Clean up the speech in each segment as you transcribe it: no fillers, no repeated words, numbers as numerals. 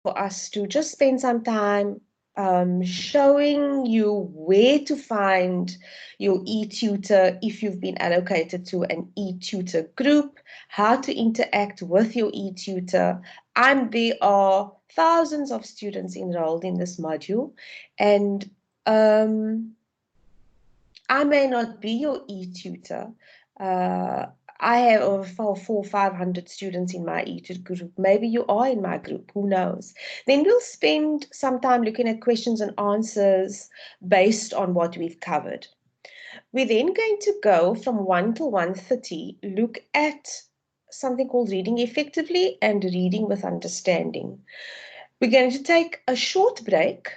for us to just spend some time showing you where to find your e-tutor if you've been allocated to an e-tutor group, how to interact with your e-tutor. There are thousands of students enrolled in this module, and I may not be your e-tutor. I have over 500 students in my e-tutor group. Maybe you are in my group, who knows? Then we'll spend some time looking at questions and answers based on what we've covered. We're then going to go from 1 to 1:30, look at something called reading effectively and reading with understanding. We're going to take a short break,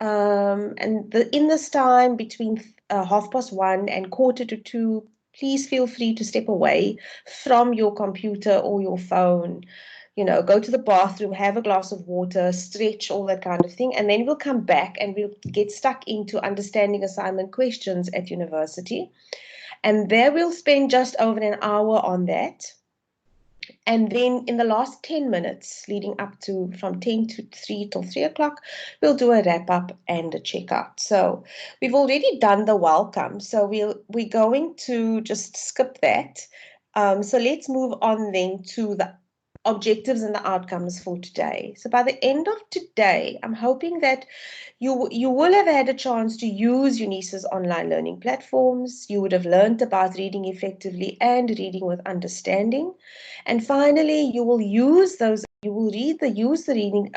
in this time between 1:30 and 1:45, please feel free to step away from your computer or your phone, go to the bathroom, have a glass of water, stretch, all that kind of thing. And then we'll come back and we'll get stuck into understanding assignment questions at university. And there we'll spend just over an hour on that. And then in the last 10 minutes, leading up to from 10 to 3 till 3 o'clock, we'll do a wrap up and a checkout. So we've already done the welcome. So we're going to just skip that. So let's move on then to the objectives and the outcomes for today. So by the end of today, I'm hoping that you will have had a chance to use Eunice's online learning platforms. You would have learned about reading effectively and reading with understanding. And finally, you will use the reading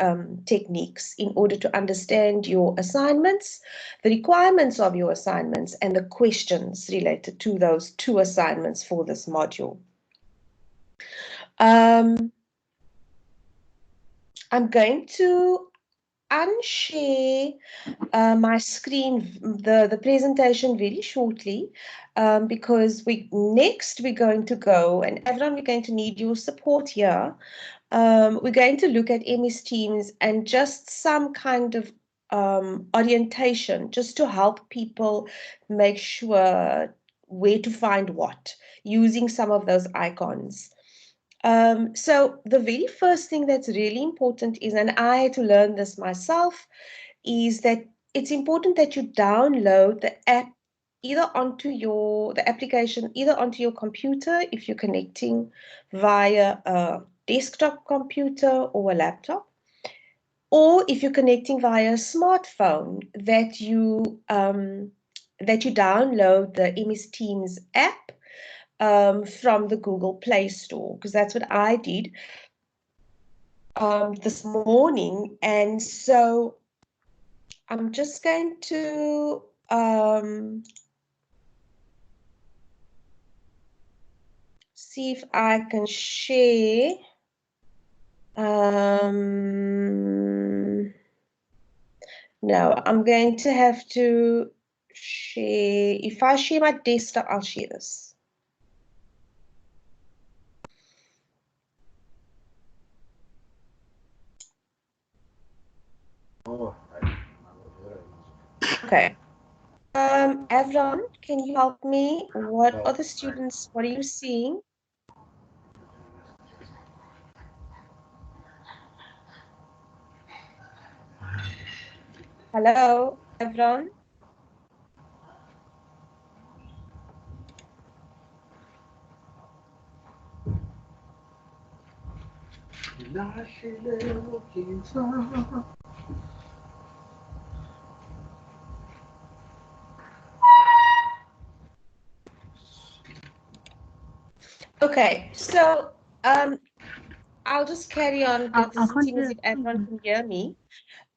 techniques in order to understand your assignments, the requirements of your assignments, and the questions related to those 2 assignments for this module. I'm going to unshare my screen, the presentation very shortly, because we're going to go, and everyone, we're going to need your support here. We're going to look at MS Teams and just some kind of orientation, just to help people make sure where to find what, using some of those icons. So the very first thing that's really important is, and I had to learn this myself, is that it's important that you download the app the application either onto your computer if you're connecting via a desktop computer or a laptop, or if you're connecting via a smartphone, that you download the MS Teams app from the Google Play Store, because that's what I did this morning. And so I'm just going to see if I can share. No, I'm going to have to share. If I share my desktop, I'll share this. Okay. Avron, can you help me? What are the students? What are you seeing? Hello, Avron. Okay, so I'll just carry on seeing as if everyone can hear me.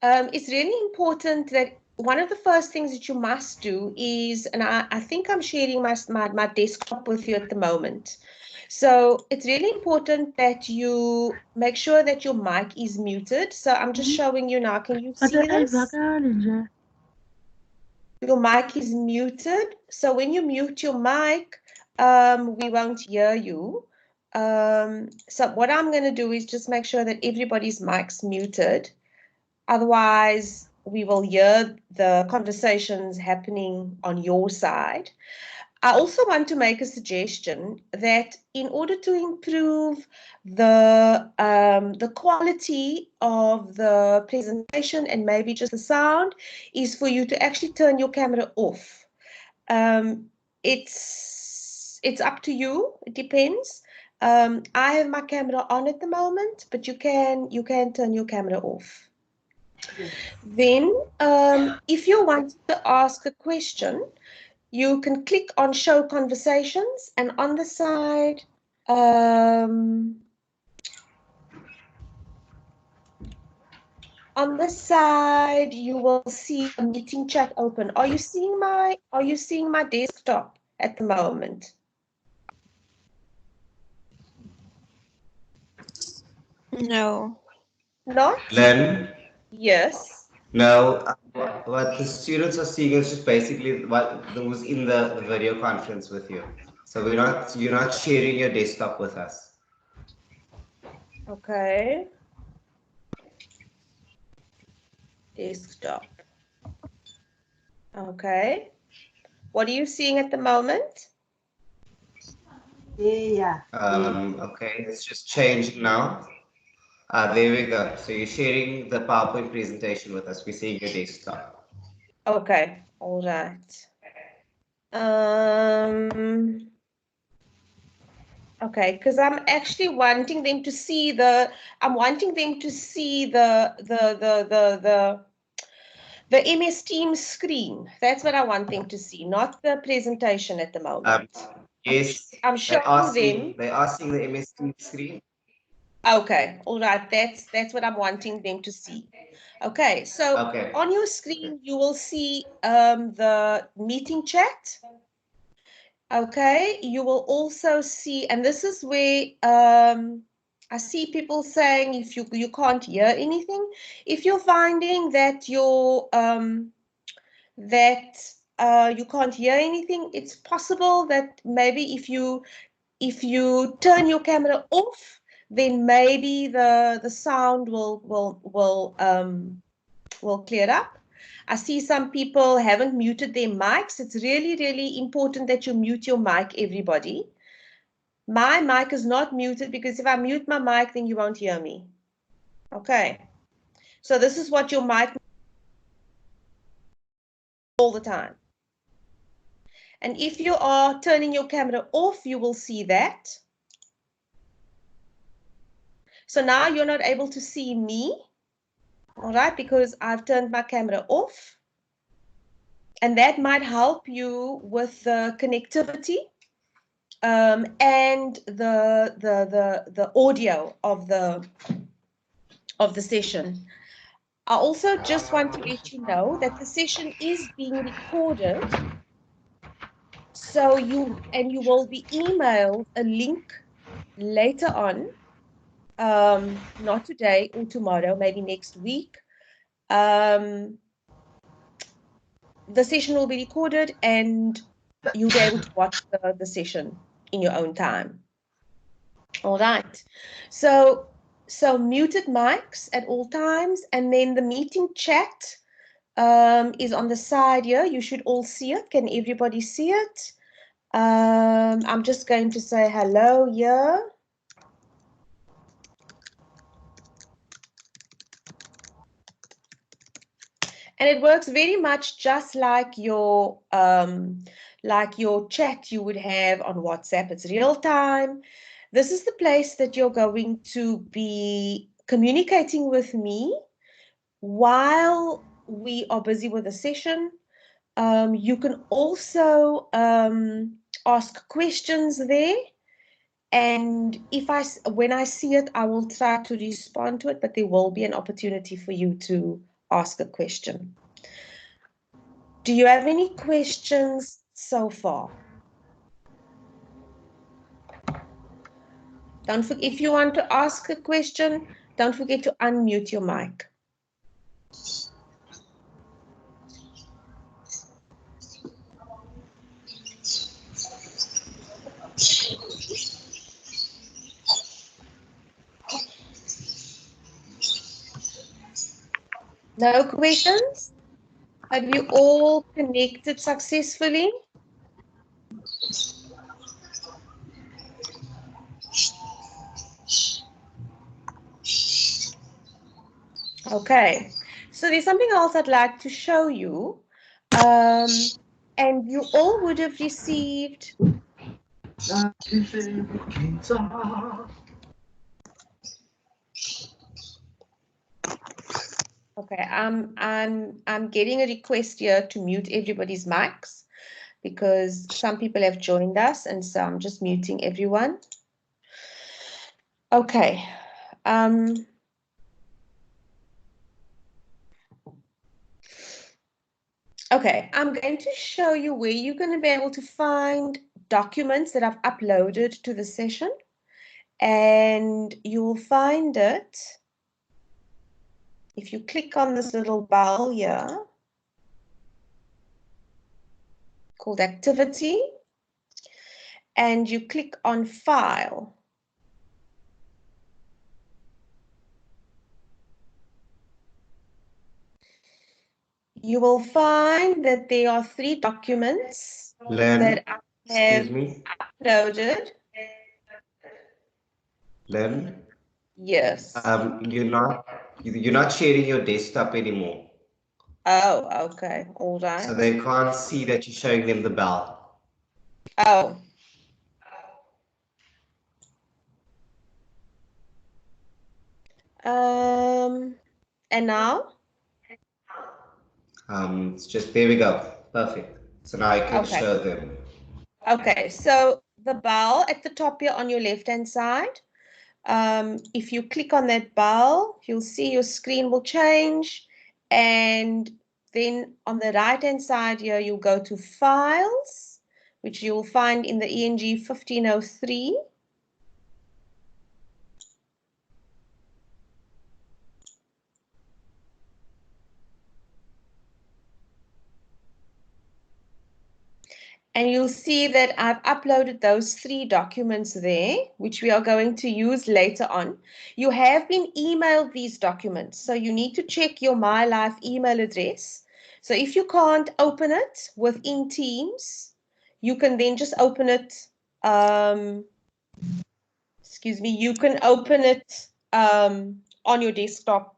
It's really important that one of the first things that you must do is, and I think I'm sharing my desktop with you at the moment. So it's really important that you make sure that your mic is muted. So I'm just showing you now. Can you see this? Your mic is muted. So when you mute your mic, we won't hear you. So what I'm going to do is just make sure that everybody's mic's muted. Otherwise, we will hear the conversations happening on your side. I also want to make a suggestion that in order to improve the quality of the presentation and maybe just the sound is for you to actually turn your camera off. It's up to you. It depends. I have my camera on at the moment, but you can turn your camera off. Then, if you want to ask a question, you can click on show conversations, and on the side, you will see a meeting chat open. Are you seeing my desktop at the moment? No. Not? Len? Yes. No. What the students are seeing is just basically what was in the video conference with you. So you're not sharing your desktop with us. Okay. Desktop. Okay. What are you seeing at the moment? Yeah. Okay, it's just changed now. There we go. So you're sharing the PowerPoint presentation with us. We're seeing your desktop. Okay. All right. Okay, because I'm actually wanting them to see the MS Teams screen. That's what I want them to see, not the presentation at the moment. Yes, I'm showing them. they are seeing the MS Teams screen. Okay, all right. That's what I'm wanting them to see. Okay, so on your screen you will see the meeting chat. Okay, you will also see, and this is where I see people saying if you can't hear anything, if you're finding that you can't hear anything, it's possible that maybe if you turn your camera off, then maybe the sound will clear up. I see some people haven't muted their mics. It's really, really important that you mute your mic, everybody. My mic is not muted because if I mute my mic, then you won't hear me. Okay. So this is what your mic all the time. And if you are turning your camera off, you will see that. So now you're not able to see me, all right, because I've turned my camera off. And that might help you with the connectivity and the audio of the session. I also just want to let you know that the session is being recorded. So you will be emailed a link later on, not today or tomorrow, maybe next week. The session will be recorded and you'll be able to watch the session in your own time. All right. So muted mics at all times, and then the meeting chat is on the side here. You should all see it. Can everybody see it? I'm just going to say hello here. And it works very much just like your chat you would have on WhatsApp. It's real time. This is the place that you're going to be communicating with me while we are busy with the session. You can also ask questions there. And when I see it, I will try to respond to it, but there will be an opportunity for you to ask a question. Do you have any questions so far? Don't forget, if you want to ask a question, don't forget to unmute your mic. No questions? Have you all connected successfully? Okay, so there's something else I'd like to show you. And you all would have received okay, I'm getting a request here to mute everybody's mics because some people have joined us, and so I'm just muting everyone. Okay. Okay, I'm going to show you where you're going to be able to find documents that I've uploaded to the session, and you'll find it if you click on this little bell here called Activity, and you click on File. You will find that there are 3 documents that I have uploaded. Len? Yes. You're not sharing your desktop anymore. Oh, okay. All right. So they can't see that you're showing them the bell. Oh. And now? It's just, there we go. Perfect. So now I can show them. Okay, so the bell at the top here on your left-hand side, if you click on that bell, you'll see your screen will change. And then on the right-hand side here, you'll go to Files, which you'll find in the ENG1503. And you'll see that I've uploaded those 3 documents there, which we are going to use later on. You have been emailed these documents, so you need to check your My Life email address. So if you can't open it within Teams, you can then just open it, you can open it on your desktop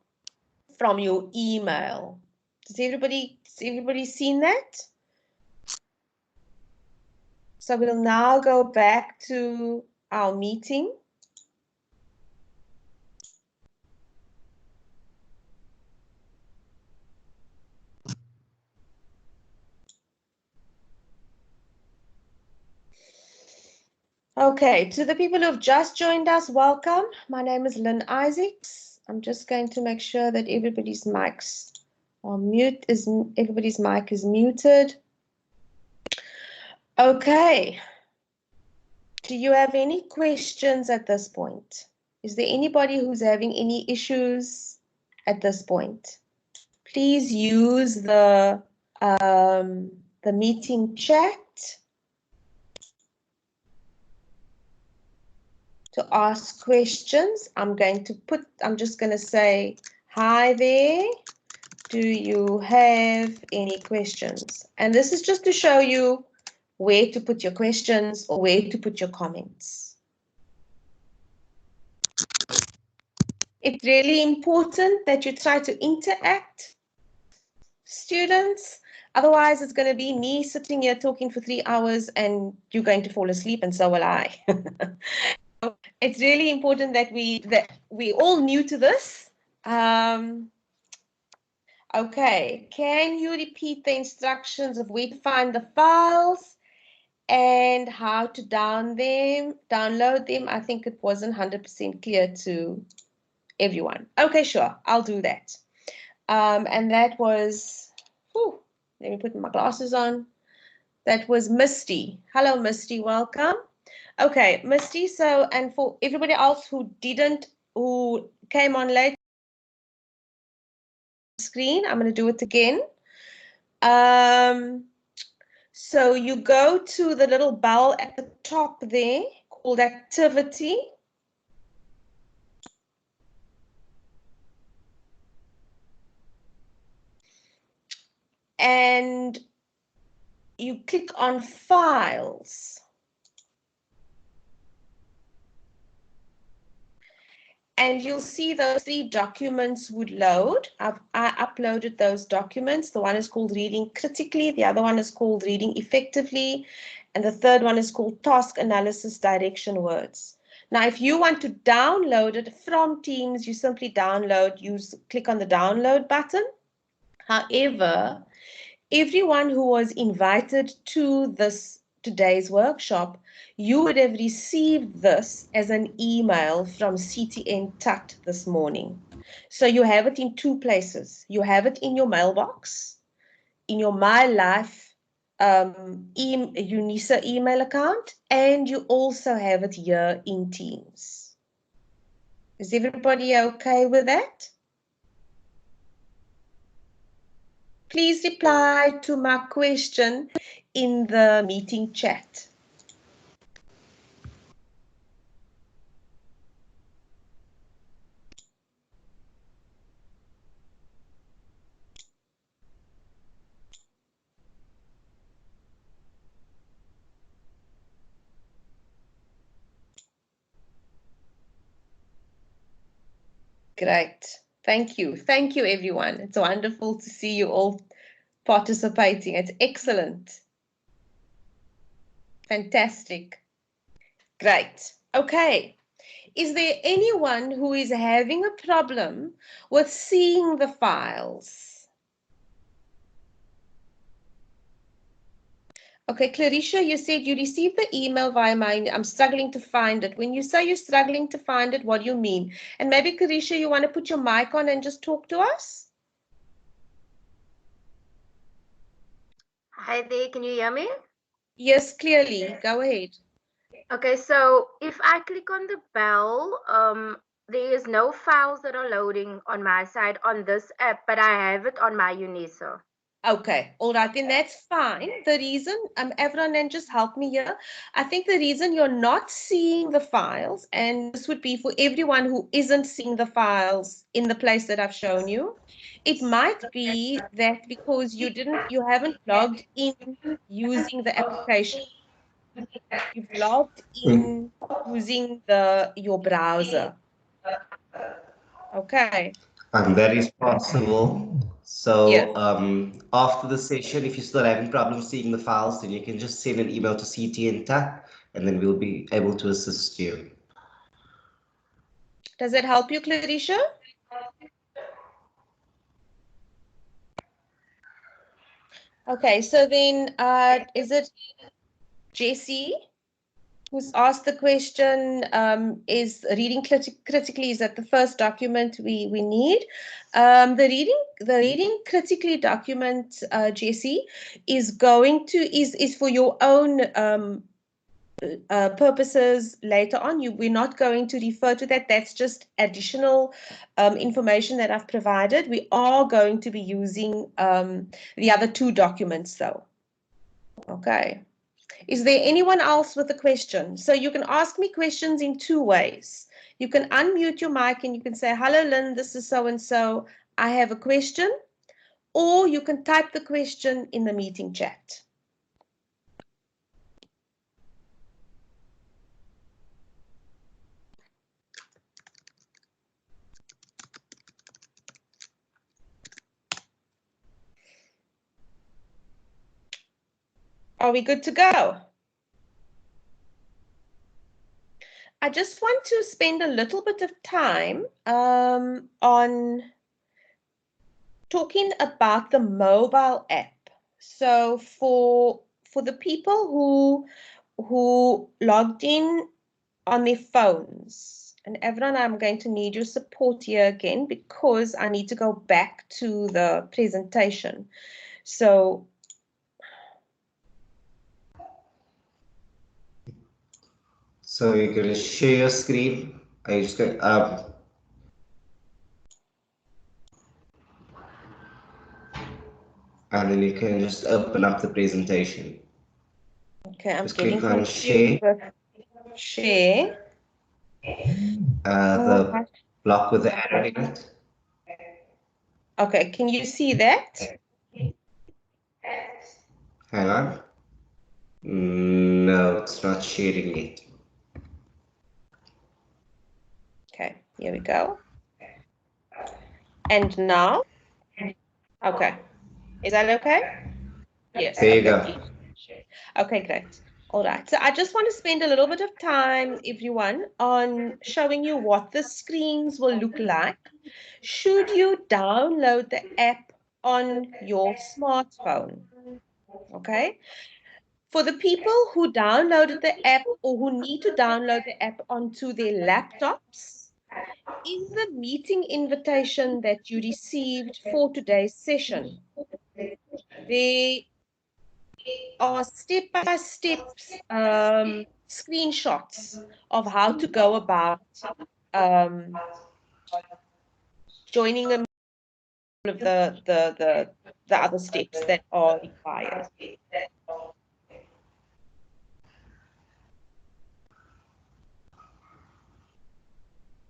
from your email. Has everybody seen that? So we'll now go back to our meeting. Okay, to the people who have just joined us, welcome. My name is Lynn Isaacs. I'm just going to make sure that everybody's mics are everybody's mic is muted. Okay. Do you have any questions at this point? Is there anybody who's having any issues at this point? Please use the meeting chat to ask questions. I'm just going to say, hi there. Do you have any questions? And this is just to show you where to put your questions or where to put your comments. It's really important that you try to interact, students. Otherwise, it's going to be me sitting here talking for 3 hours and you're going to fall asleep, and so will I. It's really important that we all new to this. Okay, can you repeat the instructions of where to find the files and how to download them? I think it wasn't 100% clear to everyone. Okay, sure, I'll do that. And that was, let me put my glasses on. That was Misty. Hello, Misty, welcome. Okay, Misty, so, and for everybody else who came on late screen, I'm going to do it again. So you go to the little bell at the top there called Activity. And you click on Files. and you'll see those 3 documents would load. I uploaded those documents. The one is called Reading Critically, the other one is called Reading Effectively, and the third one is called Task Analysis Direction Words. Now, if you want to download it from Teams, you simply click on the download button. However, everyone who was invited to today's workshop, you would have received this as an email from CTN TUT this morning. So you have it in 2 places. You have it in your mailbox, in your My Life UNISA email account, and you also have it here in Teams. Is everybody okay with that? Please reply to my question in the meeting chat. Great. Thank you. Thank you, everyone. It's wonderful to see you all participating. It's excellent. Fantastic. Great. Okay. Is there anyone who is having a problem with seeing the files? Okay, Clarissa, you said you received the email via mine. I'm struggling to find it. When you say you're struggling to find it, what do you mean? And maybe, Clarissa, you want to put your mic on and just talk to us? Hi there, can you hear me? Yes, clearly. Go ahead. Okay, so if I click on the bell, there is no files that are loading on my side on this app, but I have it on my UNISA. Okay, all right, then that's fine. The reason, everyone, and just help me here. I think the reason you're not seeing the files, and this would be for everyone who isn't seeing the files in the place that I've shown you, it might be that because you haven't logged in using the application. You've logged in using your browser. Okay. That is possible. Yes. So after the session, if you're still having problems seeing the files, then you can just send an email to CT and TAC, and then we'll be able to assist you. Does it help you, Clarissa? Okay, so then is it Jessie who's asked the question, is reading critically, is that the first document we need? The reading critically document, Jessie, is for your own purposes later on. We're not going to refer to that. That's just additional information that I've provided. We are going to be using the other 2 documents though. Okay. Is there anyone else with a question? So you can ask me questions in 2 ways. You can unmute your mic and you can say, hello, Lynn, this is so-and-so. I have a question. Or you can type the question in the meeting chat. Are we good to go? I just want to spend a little bit of time on talking about the mobile app. So for the people who logged in on their phones, and everyone, I'm going to need your support here again because I need to go back to the presentation. So you're going to share your screen. Are you just going and then you can just open up the presentation. okay, I'm just getting click on confused share. with share. The block with the arrow in it. Okay, can you see that? Hang on. No, it's not sharing it. Okay, Here we go. And now, okay. Is that okay? Yes. There you Okay. go. Okay, great. All right. So I just want to spend a little bit of time, everyone, on showing you what the screens will look like should you download the app on your smartphone. Okay. For the people who downloaded the app or who need to download the app onto their laptops, in the meeting invitation that you received for today's session, there are step-by-step screenshots of how to go about joining them, of the other steps that are required.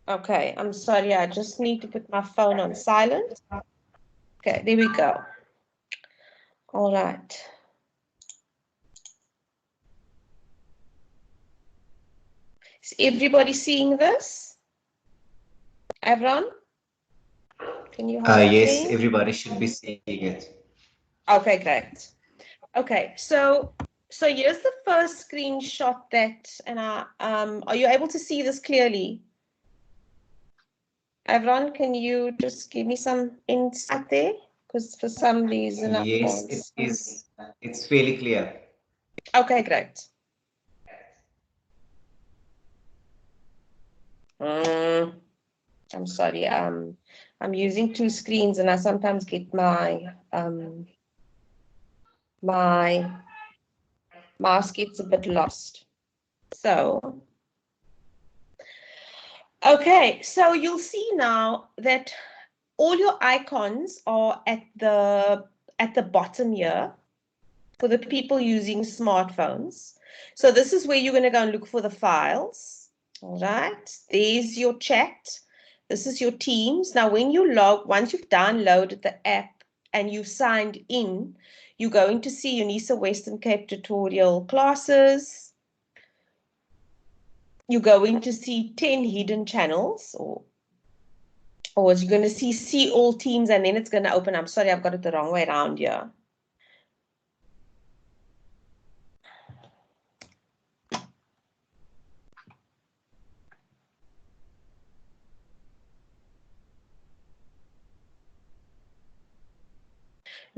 Okay, I'm sorry, I just need to put my phone on silent. Okay, there we go. All right. Is everybody seeing this? Everyone? Can you help Yes, me? everybody should be seeing it. Okay, great. Okay, so here's the first screenshot that, and are you able to see this clearly? Everyone, can you just give me some insight there? Because for some reason I Yes, can't. it is. It's fairly clear. Okay, great. I'm sorry. I'm using two screens, and I sometimes get my my mouse gets a bit lost. So, okay, so you'll see now that all your icons are at the bottom here for the people using smartphones. So this is where you're going to go and look for the files. All right, there's your chat. This is your Teams. Now, when you once you've downloaded the app and you've signed in, you're going to see UNISA Western Cape tutorial classes. You're going to see 10 hidden channels, or you're going to see all teams, and then it's going to open. I'm sorry, I've got it the wrong way around here.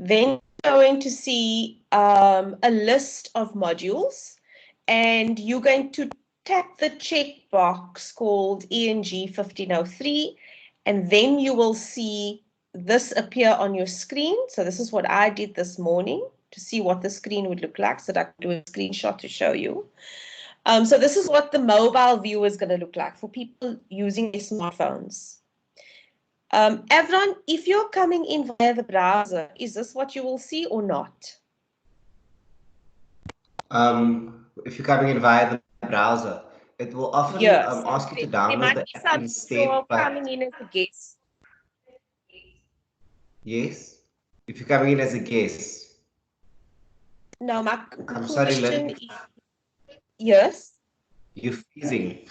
Then you're going to see a list of modules, and you're going to tap the checkbox called ENG1503, and then you will see this appear on your screen. So this is what I did this morning to see what the screen would look like, so that I can do a screenshot to show you. So this is what the mobile view is going to look like for people using their smartphones. Everyone, if you're coming in via the browser, is this what you will see or not? If you're coming in via the browser, it will often Yes. ask you to There download might the be app some instead, people but coming in as a guest. yes, if you're coming in as a guest. No, my I'm sorry, question Lynn. is yes. You're freezing.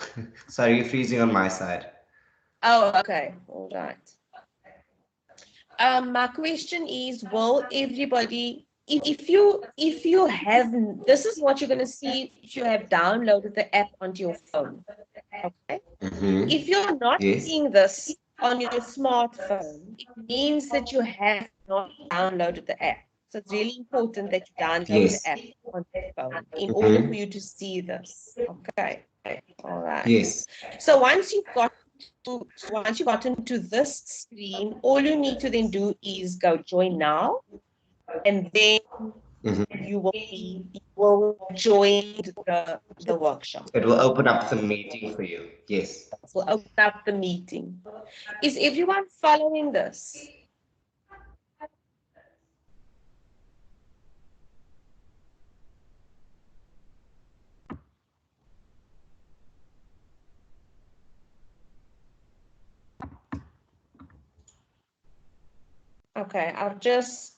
Sorry, you're freezing on my side. Oh, okay. All right. My question is, will everybody, if you haven't, this is what you're going to see if you have downloaded the app onto your phone. Okay. If you're not Yes. seeing this on your smartphone, it means that you have not downloaded the app. So it's really important that you download the Yes. app on your phone in order for you to see this. Okay. All right. Yes. So once you've gotten to this screen, all you need to then do is go join now, and then you will join the workshop. It will open up the meeting for you. Yes. We'll open up the meeting. Is everyone following this? Okay, I've just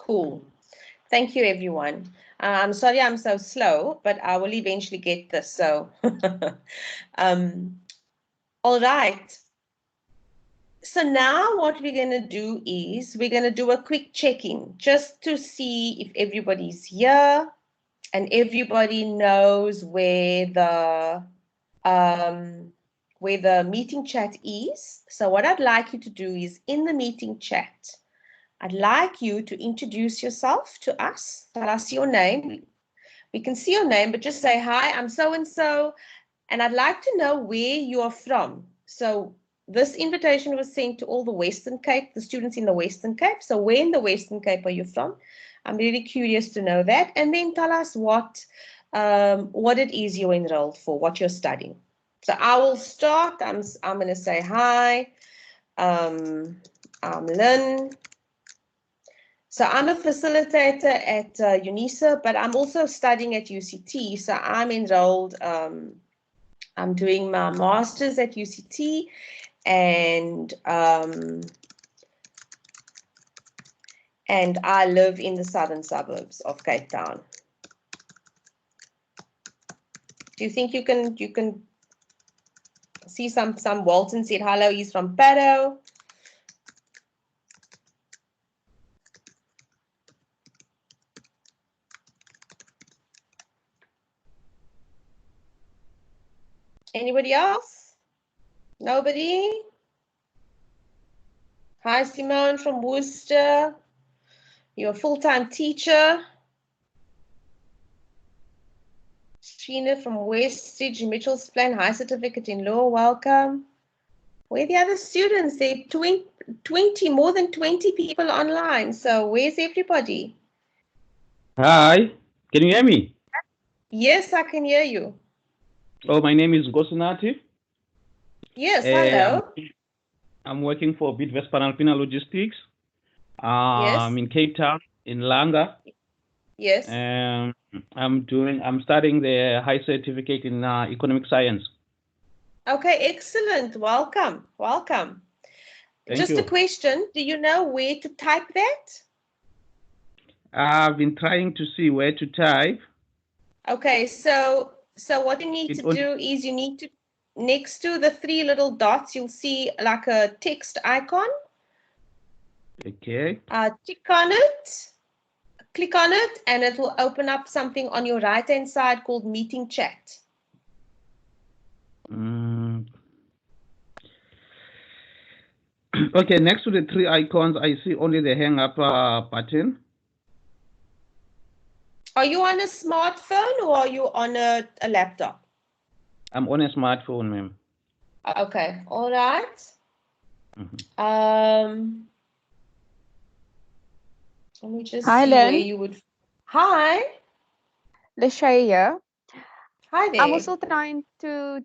Cool. Thank you, everyone. I'm sorry I'm so slow, but I will eventually get this. So, all right. So now what we're going to do is we're going to do a quick check-in just to see if everybody's here and everybody knows where the meeting chat is. So what I'd like you to do is in the meeting chat, I'd like you to introduce yourself to us. Tell us your name. We can see your name, but just say, hi, I'm so-and-so, and I'd like to know where you are from. So this invitation was sent to all the Western Cape, the students in the Western Cape. So where in the Western Cape are you from? I'm really curious to know that. And then tell us what it is you're enrolled for, what you're studying. So I will start. I'm going to say, hi, I'm Lynn. So I'm a facilitator at UNISA, but I'm also studying at UCT. So I'm enrolled, I'm doing my master's at UCT, and I live in the southern suburbs of Cape Town. Do you think you can see some Walton said hello, he's from Paddo. Anybody else? Nobody? Hi, Simone from Worcester. You're a full-time teacher. Sheena from Westage, Mitchell's Plain, high certificate in law, welcome. Where are the other students? There are 20, more than 20 people online. So where's everybody? Hi, can you hear me? Yes, I can hear you. Oh, my name is Gosunati. Yes, hello. I'm working for Bidvest Panalpina Logistics. Yes. In Cape Town, in Langa. Yes. I'm studying the high certificate in economic science. Okay, excellent. Welcome. Welcome. Thank you. A question. Do you know where to type that? I've been trying to see where to type. Okay, so what you need to do is you need to, next to the three little dots, you'll see like a text icon. Okay. Click on it, and it will open up something on your right-hand side called meeting chat. Okay, next to the three icons, I see only the hang up button. Are you on a smartphone or are you on a laptop? I'm on a smartphone, ma'am. Okay, all right. Let me just see Len. where you would. Hi. Lachey here. Hi there. I'm also trying to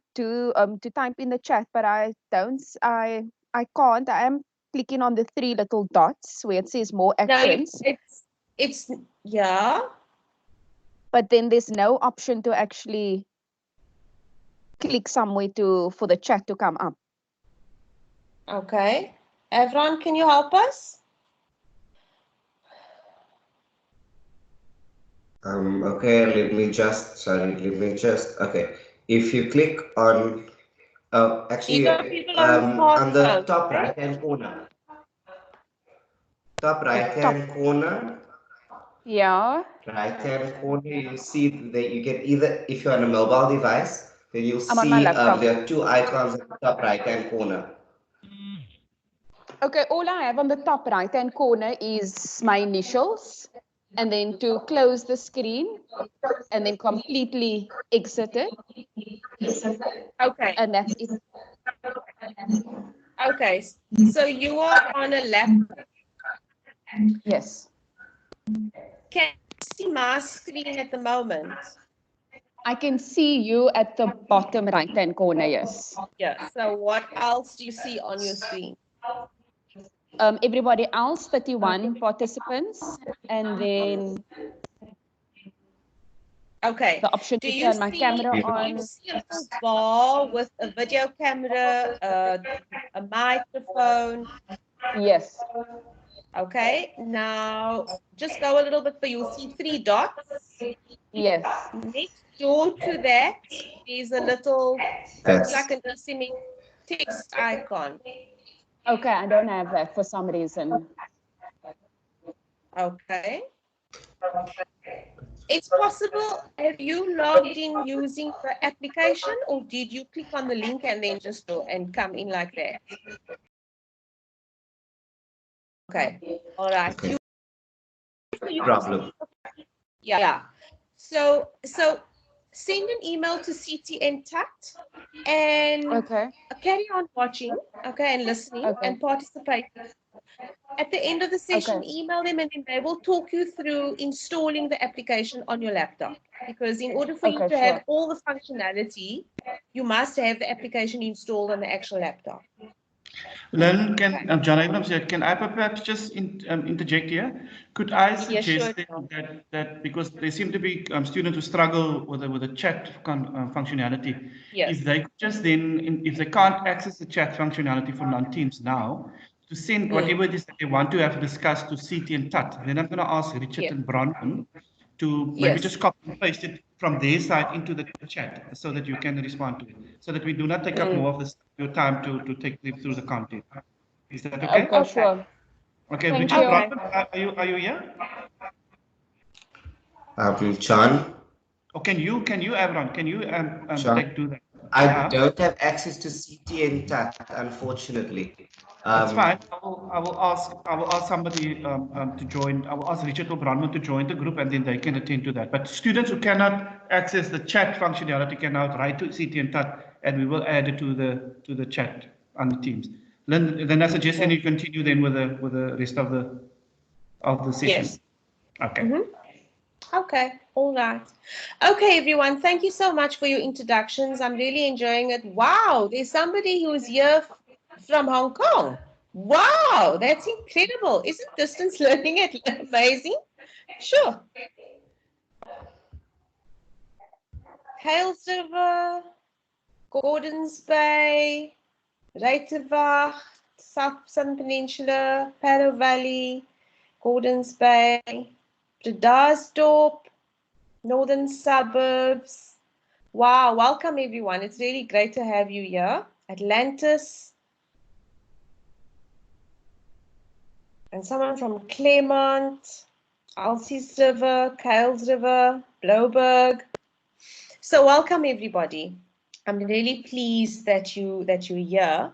type in the chat, but I can't. I am clicking on the three little dots where it says more actions. No, it's yeah. But then there's no option to actually click somewhere for the chat to come up. Okay. Everyone, can you help us? Okay, let me just, okay. If you click on, actually, on the top right-hand corner. Top right-hand corner. Yeah. Right-hand corner, you see that you can either, if you're on a mobile device, then you'll I'm on my see laptop. there are two icons at the top right-hand corner. Okay, all I have on the top right-hand corner is my initials, and then to close the screen, and then completely exit it. Okay. And that's it. Okay, so you are on a laptop. Yes. Can you see my screen at the moment? I can see you at the bottom right-hand corner, yes. Yeah, so what else do you see on your screen? Everybody else, 31 participants, and then okay, the option to turn my camera on. Do you see a little bar with a video camera, a microphone? Yes. Okay, now just go a little bit further. You'll see 3 dots. Yes. Next door to that is a little, looks like an SMS text icon. Okay, I don't have that for some reason. Okay. It's possible, have you logged in using the application, or did you click on the link and then just go and come in like that? Okay, all right. Okay. No problem. Yeah. So send an email to CTN Tut and Okay. carry on watching, okay, and listening and participating. At the end of the session, email them and then they will talk you through installing the application on your laptop. Because in order for you to have all the functionality, you must have the application installed on the actual laptop. Then can John Abrams here, can I perhaps just interject here? Could I suggest that because there seem to be students who struggle with the chat functionality, if they could just then, if they can't access the chat functionality for non-teams now, to send whatever it is that they want to have discussed to CT and TUT. Then I'm going to ask Richard and Bronwyn to maybe just copy and paste it from their side into the chat so that you can respond to it, so that we do not take up more of your time to take them through the content. Is that okay? Okay, sure. Okay, Richard, Bronwyn, are you here? John? Or can you, Avron, can you do that? I don't have access to CT and TAT, unfortunately. That's fine. I will ask somebody to join. I will ask Richard or Bronwyn to join the group, and then they can attend to that. But students who cannot access the chat functionality can now write to CT and TAT, and we will add it to the chat on the Teams. Then I suggest then you continue then with the rest of the session. Yes. Okay. Okay, all right. Okay, everyone, thank you so much for your introductions. I'm really enjoying it. Wow, there's somebody who's here from Hong Kong. Wow, that's incredible. Isn't distance learning amazing? Sure. Hales River, Gordons Bay, Ruitenwacht, Southern Peninsula, Parow Valley, Gordons Bay, Bredasdorp, Northern Suburbs. Wow, welcome everyone. It's really great to have you here. Atlantis. And someone from Claremont, Alces River, Kales River, Blouberg. So welcome everybody. I'm really pleased that you're here.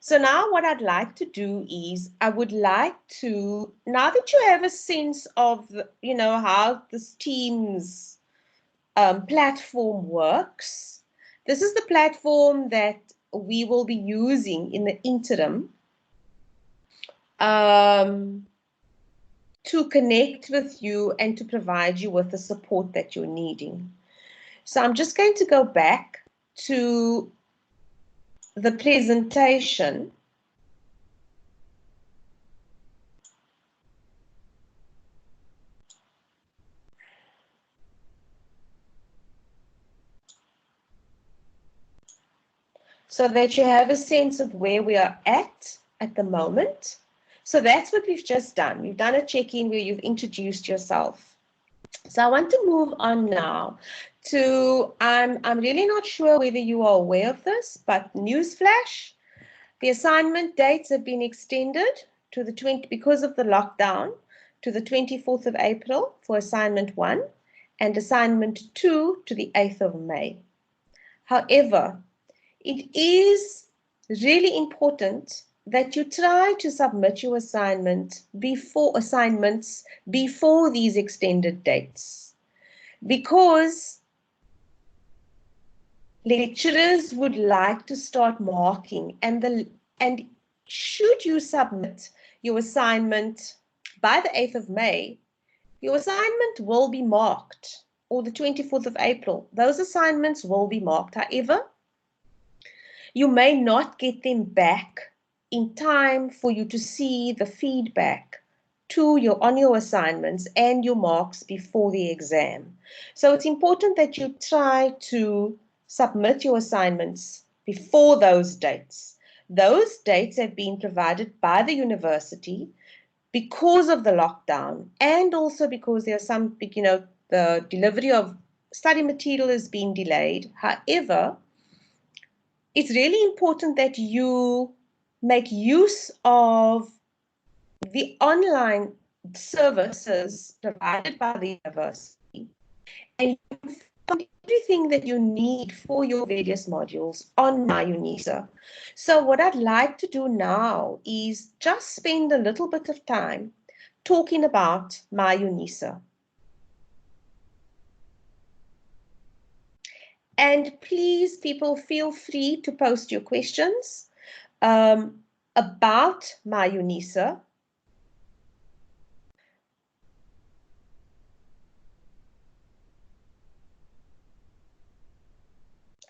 So now what I'd like to do is I would like to, now that you have a sense of, how this Teams platform works, this is the platform that we will be using in the interim to connect with you and to provide you with the support that you're needing. So I'm just going to go back to the presentation. So that you have a sense of where we are at the moment. So that's what we've just done. We've done a check-in where you've introduced yourself. So I want to move on now to, I'm really not sure whether you are aware of this, but newsflash, the assignment dates have been extended to the because of the lockdown, to the 24th of April for assignment 1 and assignment 2 to the 8th of May. However, it is really important that you try to submit your assignments before these extended dates, because lecturers would like to start marking, and should you submit your assignment by the 8th of May, your assignment will be marked, or the 24th of April. Those assignments will be marked. However, you may not get them back in time for you to see the feedback on your assignments and your marks before the exam. So it's important that you try to submit your assignments before those dates. Those dates have been provided by the university because of the lockdown, and also because there's some, the delivery of study material is being delayed. However, it's really important that you make use of the online services provided by the university, and you can find everything that you need for your various modules on MyUnisa. So what I'd like to do now is just spend a little bit of time talking about MyUnisa. And please, people, feel free to post your questions about MyUnisa.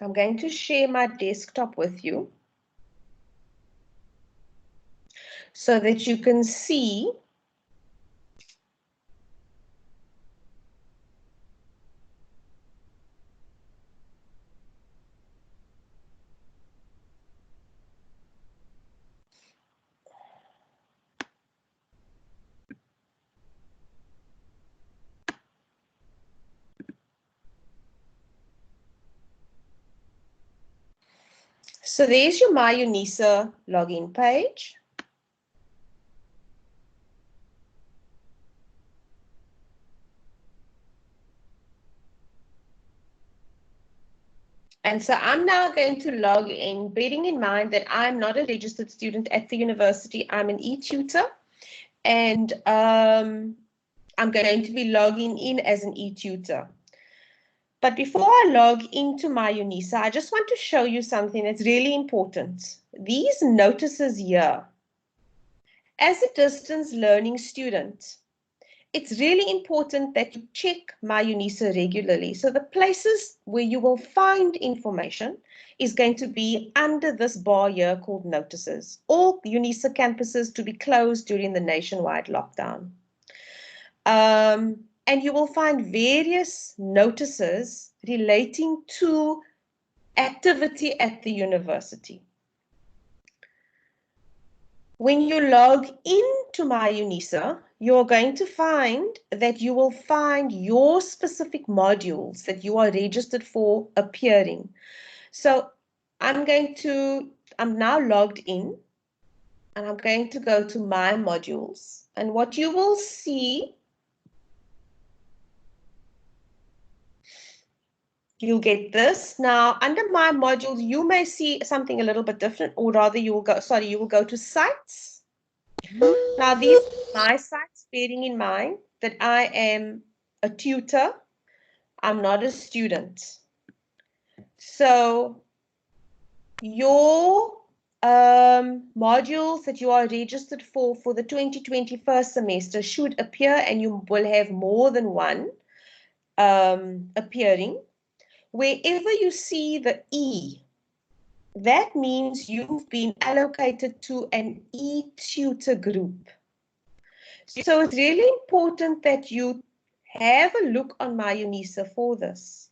I'm going to share my desktop with you so that you can see So there's your MyUnisa login page. And so I'm now going to log in, bearing in mind that I'm not a registered student at the university. I'm an e-tutor, and I'm going to be logging in as an e-tutor. But before I log into MyUnisa, I just want to show you something that's really important. These notices here, as a distance learning student, it's really important that you check MyUnisa regularly. So the places where you will find information is going to be under this bar here called notices. All UNISA campuses to be closed during the nationwide lockdown. And you will find various notices relating to activity at the university. When you log into MyUnisa, you're going to find that you will find your specific modules that you are registered for appearing. So I'm now logged in, and I'm going to go to my modules. And what you will see, you'll get this. Now, under my modules, you may see something a little bit different, or rather you will go to sites. Now, these are my sites, bearing in mind that I am a tutor. I'm not a student. So your modules that you are registered for the 2021 semester should appear, and you will have more than one appearing. Wherever you see the E, that means you've been allocated to an e-tutor group. So it's really important that you have a look on MyUnisa for this.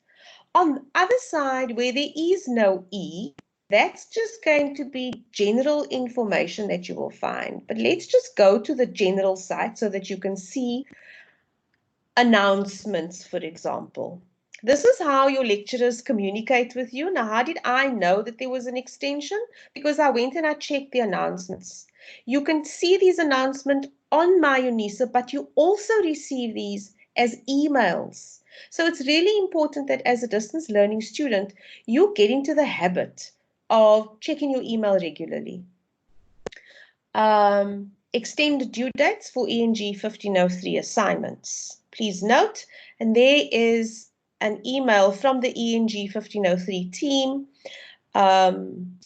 On the other side, where there is no E, that's just going to be general information that you will find. But let's just go to the general site so that you can see announcements, for example. This is how your lecturers communicate with you. Now, how did I know that there was an extension? Because I went and I checked the announcements. You can see these announcements on MyUnisa, but you also receive these as emails. So it's really important that as a distance learning student, you get into the habit of checking your email regularly. Extended due dates for ENG1503 assignments. Please note, and there is an email from the ENG1503 team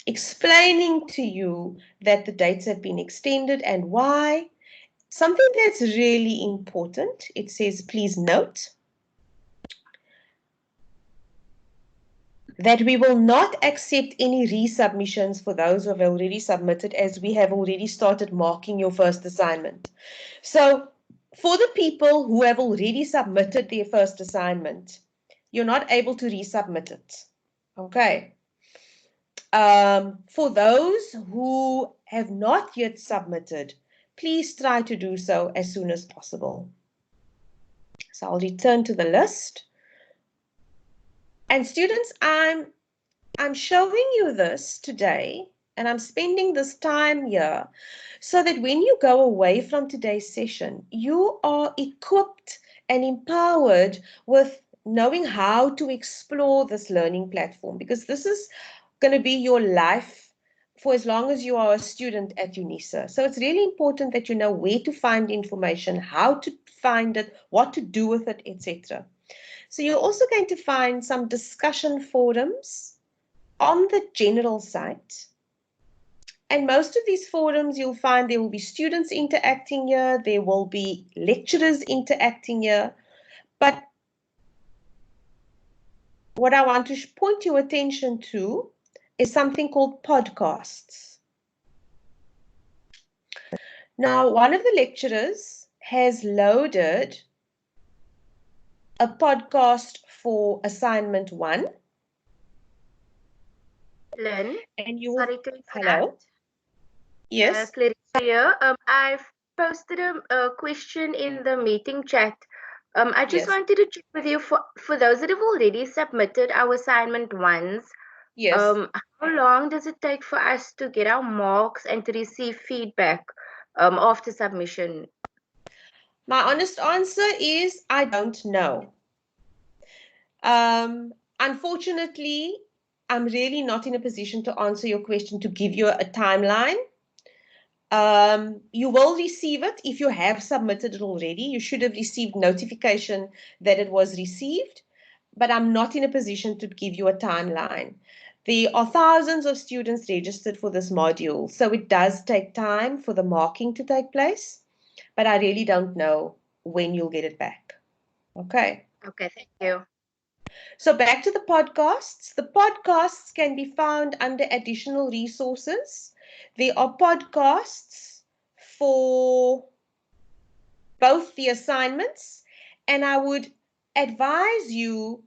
explaining to you that the dates have been extended and why. Something that's really important, it says, please note that we will not accept any resubmissions for those who have already submitted, as we have already started marking your first assignment. So for the people who have already submitted their first assignment, you're not able to resubmit it. Okay. For those who have not yet submitted, please try to do so as soon as possible. So I'll return to the list. And students, I'm showing you this today, and I'm spending this time here so that when you go away from today's session, you are equipped and empowered with knowing how to explore this learning platform, because this is going to be your life for as long as you are a student at UNISA. So it's really important that you know where to find information, how to find it, what to do with it, etc. So you're also going to find some discussion forums on the general site. And most of these forums, you'll find there will be students interacting here, there will be lecturers interacting here. But what I want to point your attention to is something called podcasts. Now, one of the lecturers has loaded a podcast for assignment 1. Lynn, And you will, sorry to interrupt. hello? Yes. Clarissa here. I've posted a question in the meeting chat. I just Yes. wanted to check with you for those that have already submitted our assignment 1s. Yes. How long does it take for us to get our marks and to receive feedback after submission? My honest answer is I don't know. Unfortunately, I'm really not in a position to answer your question, to give you a timeline. You will receive it if you have submitted it already. You should have received notification that it was received, but I'm not in a position to give you a timeline. There are thousands of students registered for this module, so it does take time for the marking to take place, but I really don't know when you'll get it back. Okay. Okay, thank you. So back to the podcasts. The podcasts can be found under additional resources. There are podcasts for both the assignments, and I would advise you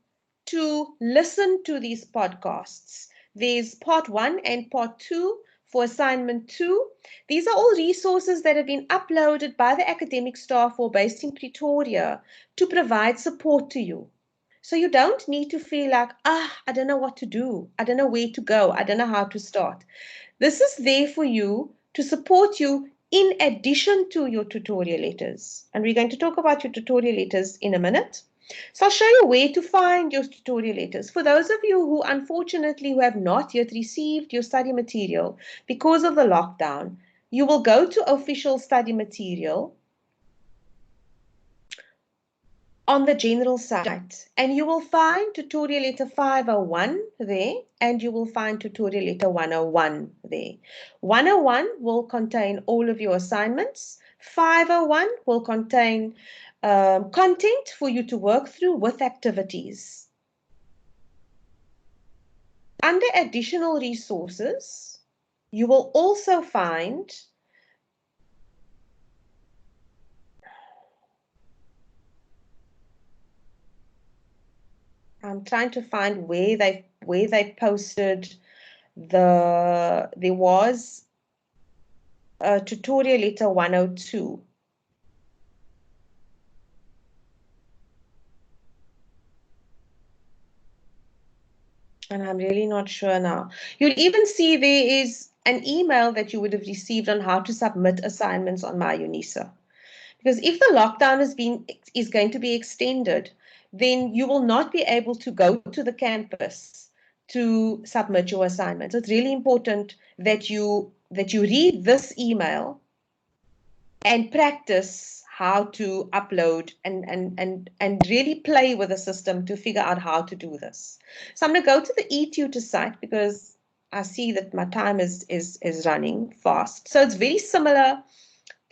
to listen to these podcasts. There's part 1 and part 2 for assignment 2. These are all resources that have been uploaded by the academic staff or based in Pretoria to provide support to you. So you don't need to feel like, I don't know what to do. I don't know where to go. I don't know how to start. This is there for you to support you in addition to your tutorial letters. And we're going to talk about your tutorial letters in a minute. So I'll show you where to find your tutorial letters. For those of you who unfortunately who have not yet received your study material because of the lockdown, you will go to official study material on the general site, and you will find tutorial letter 501 there, and you will find tutorial letter 101 there. 101 will contain all of your assignments. 501 will contain content for you to work through with activities. Under additional resources, you will also find I'm trying to find where they posted there was a tutorial letter 102. And I'm really not sure now. You'll even see there is an email that you would have received on how to submit assignments on My UNISA. Because if the lockdown is going to be extended, then you will not be able to go to the campus to submit your assignments. It's really important that you read this email and practice how to upload and really play with the system to figure out how to do this. So I'm going to go to the eTutor site because I see that my time is running fast. So it's very similar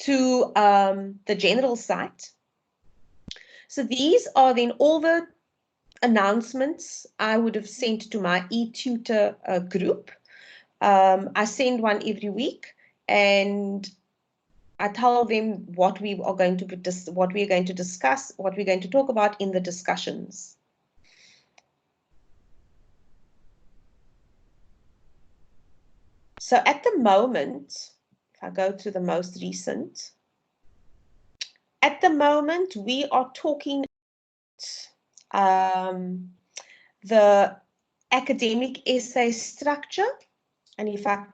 to the general site. So these are then all the announcements I would have sent to my eTutor group. I send one every week, and I tell them what we are going to discuss, what we're going to talk about in the discussions. So at the moment, if I go to the most recent. At the moment, we are talking the academic essay structure. And in fact,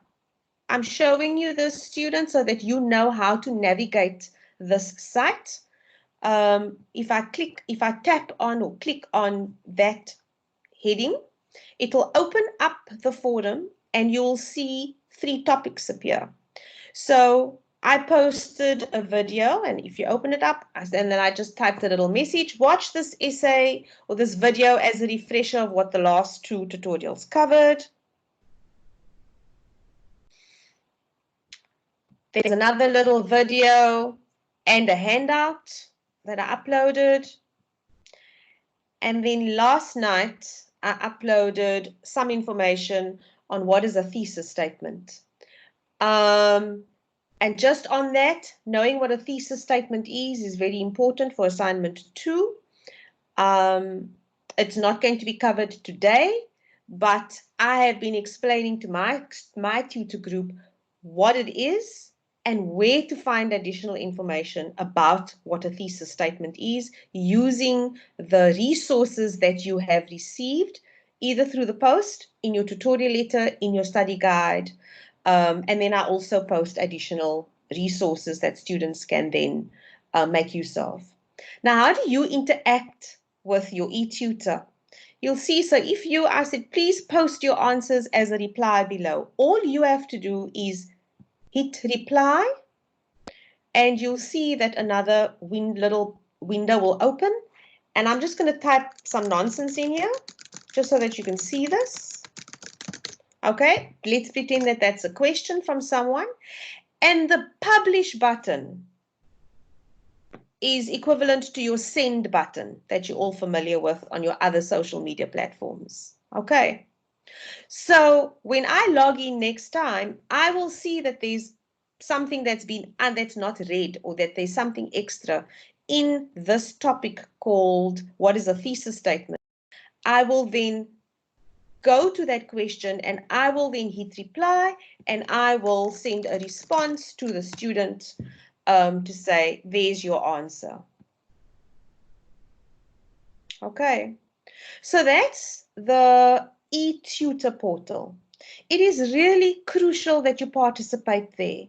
I'm showing you this, students, so that you know how to navigate this site. If I tap on or click on that heading, it will open up the forum and you'll see 3 topics appear. So I posted a video, and if you open it up, and then I just typed a little message, watch this essay or this video as a refresher of what the last 2 tutorials covered. There's another little video and a handout that I uploaded. And then last night, I uploaded some information on what is a thesis statement. And just on that, knowing what a thesis statement is very important for assignment 2. It's not going to be covered today, but I have been explaining to my tutor group what it is and where to find additional information about what a thesis statement is, using the resources that you have received, either through the post, in your tutorial letter, in your study guide, and then I also post additional resources that students can then make use of. Now, how do you interact with your e-tutor? You'll see, so if I said, please post your answers as a reply below. All you have to do is hit reply, and you'll see that another little window will open. And I'm just going to type some nonsense in here, just so that you can see this. Okay, let's pretend that that's a question from someone. And the publish button is equivalent to your send button that you're all familiar with on your other social media platforms. Okay, so when I log in next time, I will see that there's something that's not read, or that there's something extra in this topic called what is a thesis statement. I will then go to that question and I will then hit reply, and I will send a response to the student to say, there's your answer. Okay, so that's the e-tutor portal. It is really crucial that you participate there.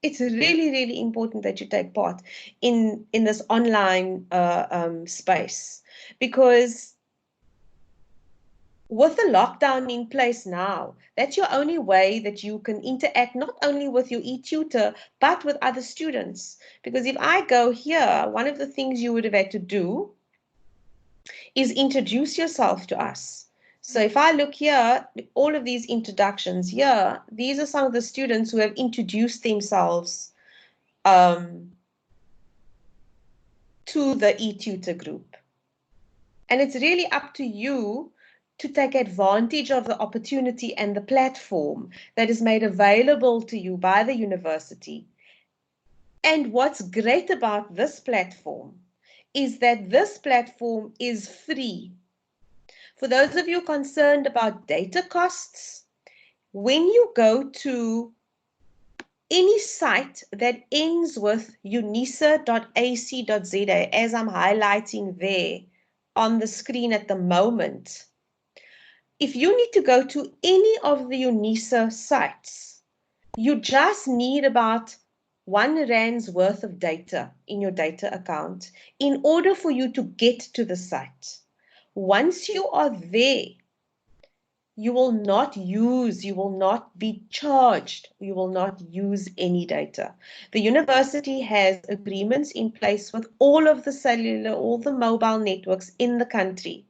It's really, really important that you take part in this online space, because with the lockdown in place now, that's your only way that you can interact not only with your e-tutor, but with other students. Because if I go here, one of the things you would have had to do is introduce yourself to us. So if I look here, all of these introductions here, these are some of the students who have introduced themselves to the e-tutor group. And it's really up to you to take advantage of the opportunity and the platform that is made available to you by the university. And what's great about this platform is that this platform is free. For those of you concerned about data costs, when you go to any site that ends with unisa.ac.za, as I'm highlighting there on the screen at the moment, if you need to go to any of the UNISA sites, you just need about R1 worth of data in your data account in order for you to get to the site. Once you are there, you will not be charged, you will not use any data. The university has agreements in place with all of the cellular, all the mobile networks in the country.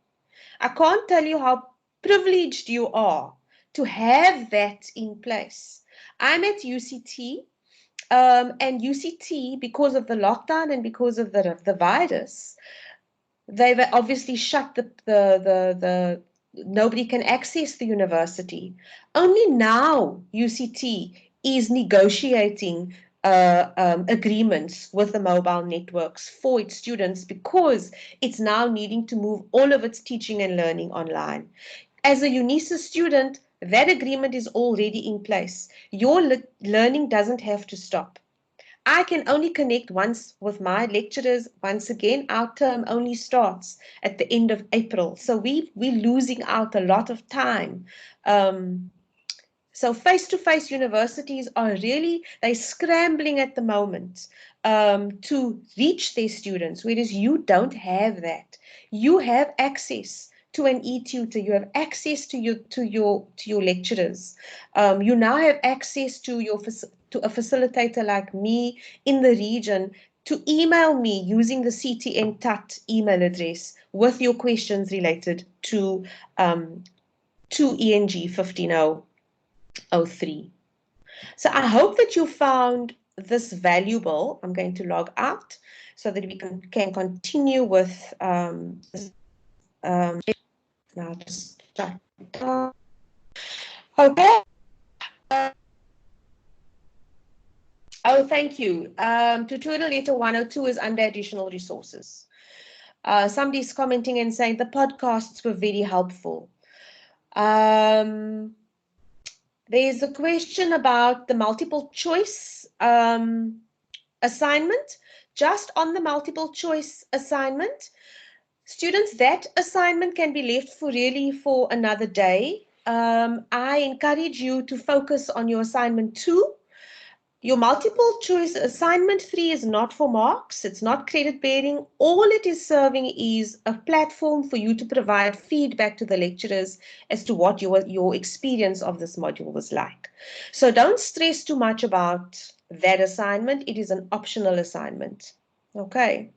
I can't tell you how privileged you are to have that in place. I'm at UCT, and UCT, because of the lockdown and because of the virus, they've obviously shut nobody can access the university. Only now UCT is negotiating agreements with the mobile networks for its students, because it's now needing to move all of its teaching and learning online. As a UNISA student, That agreement is already in place. Your learning doesn't have to stop. I can only connect once with my lecturers. Once again, our term only starts at the end of April. So we're losing out a lot of time. So face-to-face universities are really, they're scrambling at the moment to reach their students, whereas you don't have that. You have access to an e-tutor, you have access to your lecturers. You now have access to a facilitator like me in the region to email me using the CTN TUT email address with your questions related to ENG 1503. So I hope that you found this valuable. I'm going to log out so that we can continue with now just start. Okay. Oh, thank you. Tutorial letter 102 is under additional resources. Somebody's commenting and saying the podcasts were very helpful. There's a question about the multiple choice assignment. Just on the multiple choice assignment, students, that assignment can be left for another day. I encourage you to focus on your assignment 2. Your multiple choice assignment 3 is not for marks. It's not credit bearing. All it is serving is a platform for you to provide feedback to the lecturers as to what your experience of this module was like. So don't stress too much about that assignment. It is an optional assignment. Okay.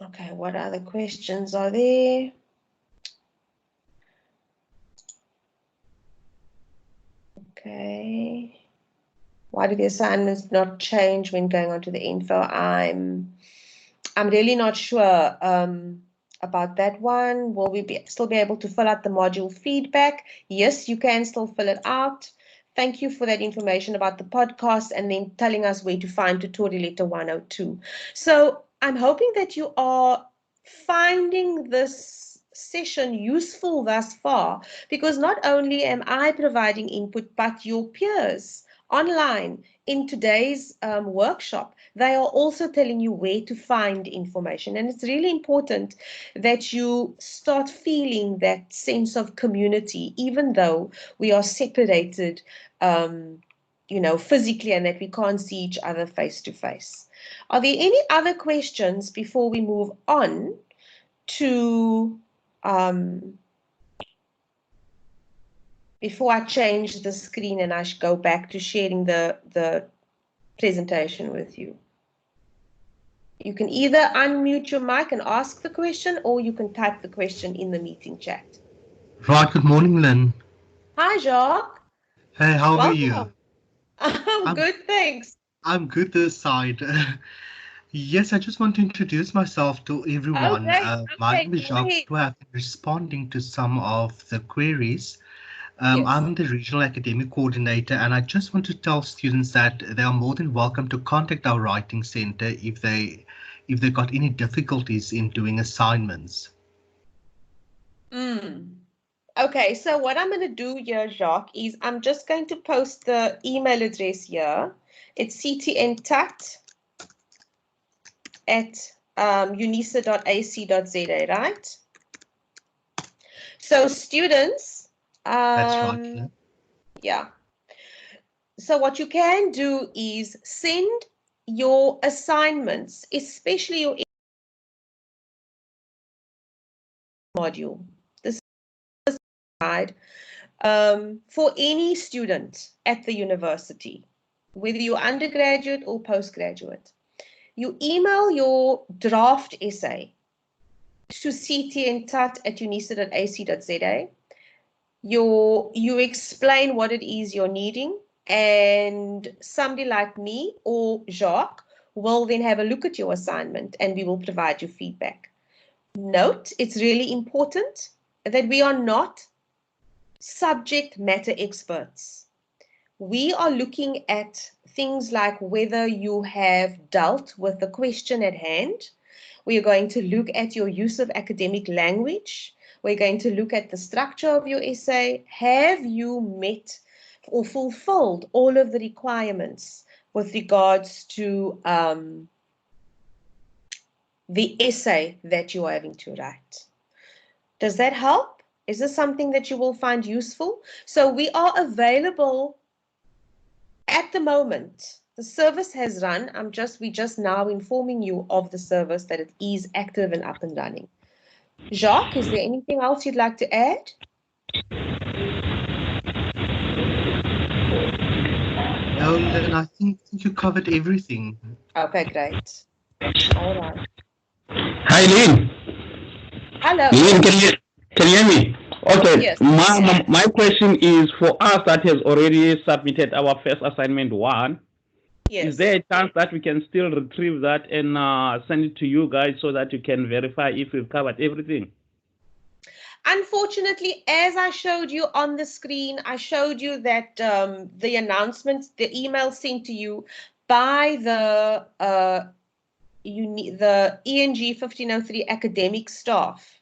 Okay, what other questions are there? Okay. Why do the assignments not change when going on to the info? I'm really not sure about that one. Will we still be able to fill out the module feedback? Yes, you can still fill it out. Thank you for that information about the podcast and then telling us where to find tutorial letter 102. So I'm hoping that you are finding this session useful thus far, because not only am I providing input, but your peers online in today's workshop, they are also telling you where to find information. And it's really important that you start feeling that sense of community, even though we are separated, physically, and that we can't see each other face to face. Are there any other questions before we move on to before I change the screen and I go back to sharing the presentation with you? You can either unmute your mic and ask the question, or you can type the question in the meeting chat. Right, good morning, Lynn. Hi, Jacques. Hey, how Welcome. are you? I'm good, thanks. I'm good this side. Yes, I just want to introduce myself to everyone. My name is Jacques. I've been responding to some of the queries. Yes. I'm the regional academic coordinator, and I just want to tell students that they are more than welcome to contact our writing center if they got any difficulties in doing assignments. Okay, so what I'm going to do here, Jacques, is I'm just going to post the email address here. It's ctntat@unisa.ac.za, right? So students, That's right. Yeah. So what you can do is send your assignments, especially your module. This is guide for any student at the university, whether you're undergraduate or postgraduate. You email your draft essay to ctntat@unisa.ac.za. You explain what it is you're needing, and somebody like me or Jacques will then have a look at your assignment and we will provide you feedback. Note, it's really important that we are not subject matter experts. We are looking at things like whether you have dealt with the question at hand. We are going to look at your use of academic language. We're going to look at the structure of your essay. Have you met or fulfilled all of the requirements with regards to the essay that you are having to write? Does that help? Is this something that you will find useful? So we are available at the moment. The service has run. We're just now informing you of the service, that it is active and up and running. Jacques, is there anything else you'd like to add? No, Lynn, I think you covered everything. Okay, great. All right. Hi, Lynn. Hello. Lynn, can you hear me? Okay. Yes. My question is for us that has already submitted our first assignment 1. Yes. Is there a chance that we can still retrieve that and send it to you guys so that you can verify if we've covered everything? Unfortunately, as I showed you on the screen, I showed you that the announcement, the email sent to you by the ENG1503 academic staff.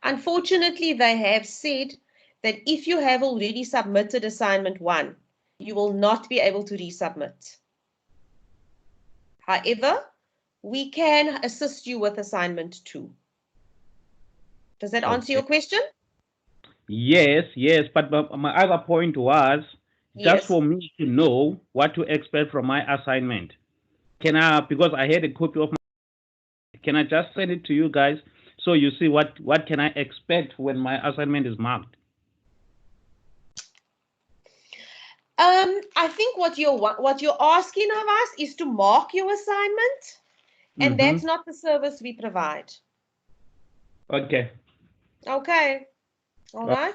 Unfortunately, they have said that if you have already submitted assignment 1, you will not be able to resubmit. However, we can assist you with assignment 2. Does that answer your question? Yes, but my other point was just for me to know what to expect from my assignment. Can I, because I had a copy of can I just send it to you guys so you see what can I expect when my assignment is marked? I think what you're asking of us is to mark your assignment, and that's not the service we provide. Okay. Okay. All right.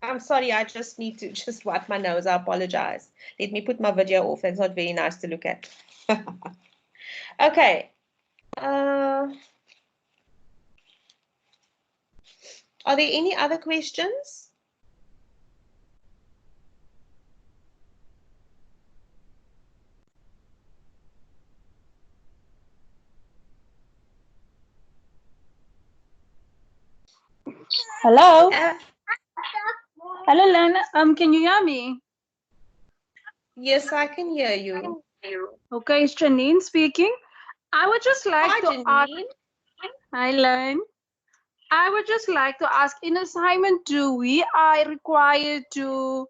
I'm sorry, I just need to just wipe my nose. I apologize. Let me put my video off. It's not very nice to look at. Okay. Are there any other questions? Hello. Hello, Lena. Can you hear me? Yes, I can hear you. Okay, it's Janine speaking. I would just like to ask. Hi, Len. I would just like to ask, in assignment 2, we are required to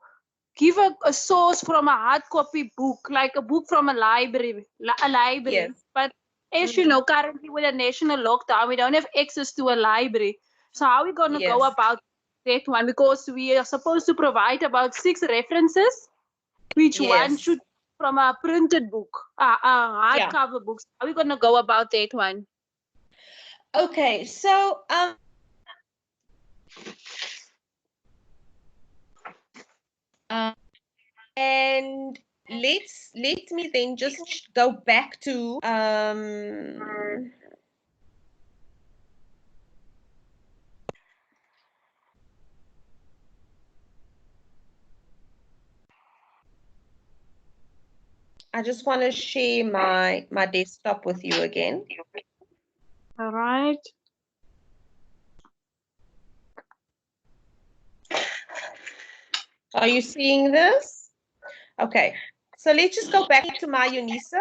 give a source from a hard copy book, like a book from a library. Yes. But as you know, currently with a national lockdown, we don't have access to a library. So how are we going to go about that one? Because we are supposed to provide about 6 references, which one should from a printed book, a hardcover book. How are we going to go about that one? Okay, so and let me then just go back to I just want to share my desktop with you again. All right. Are you seeing this? Okay, so let's just go back to my UNISA.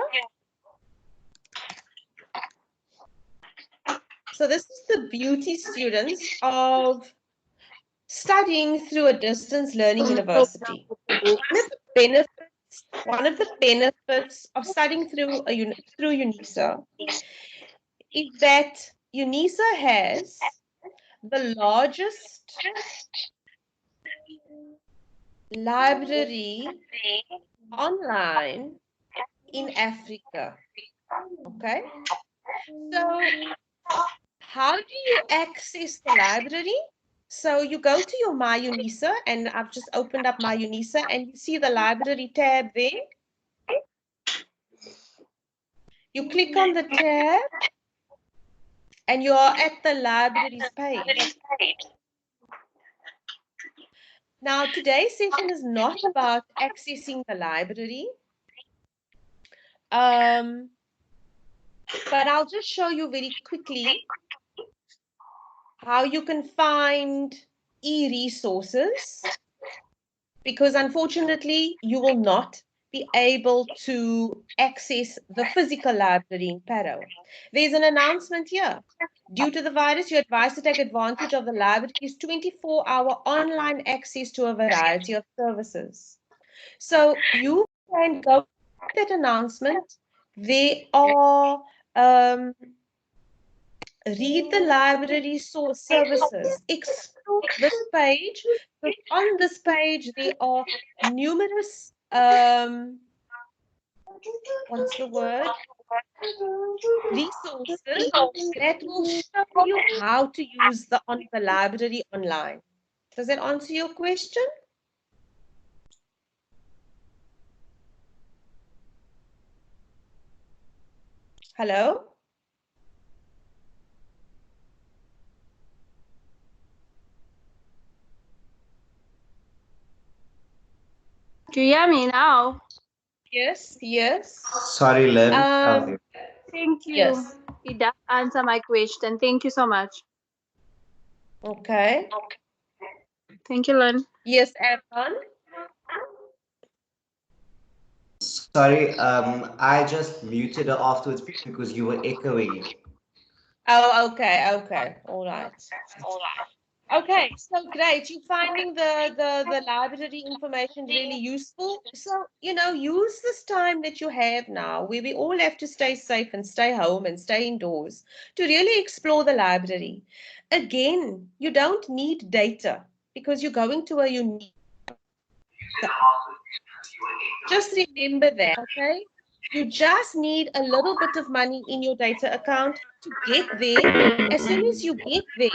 So this is the beauty, students, of studying through a distance learning university. One of the benefits of studying through UNISA is that UNISA has the largest library online in Africa. Okay, so how do you access the library? So you go to your My UNISA, and I've just opened up My UNISA, and you see the library tab there. You click on the tab, and you are at the libraries page. Now, today's session is not about accessing the library, but I'll just show you very quickly how you can find e-resources, because unfortunately you will not be able to access the physical library in Paro. There's an announcement here. Due to the virus, you're advised to take advantage of the library's 24-hour online access to a variety of services. So you can go to that announcement. They are read the library source services. Explore this page. Because on this page, there are numerous, what's the word? Resources that will show you how to use the library online. Does that answer your question? Hello? Do you hear me now? Yes, yes. Sorry, Lynn. Thank you. Yes. It does answer my question. Thank you so much. Okay. Thank you, Lynn. Yes, Aaron. Sorry, I just muted her afterwards because you were echoing. Oh, okay, okay. All right. Okay, so great. You're finding the library information really useful. So, use this time that you have now, where we all have to stay safe and stay home and stay indoors, to really explore the library. Again, you don't need data because you're going to a unique. Just remember that, okay? You just need a little bit of money in your data account to get there. As soon as you get there,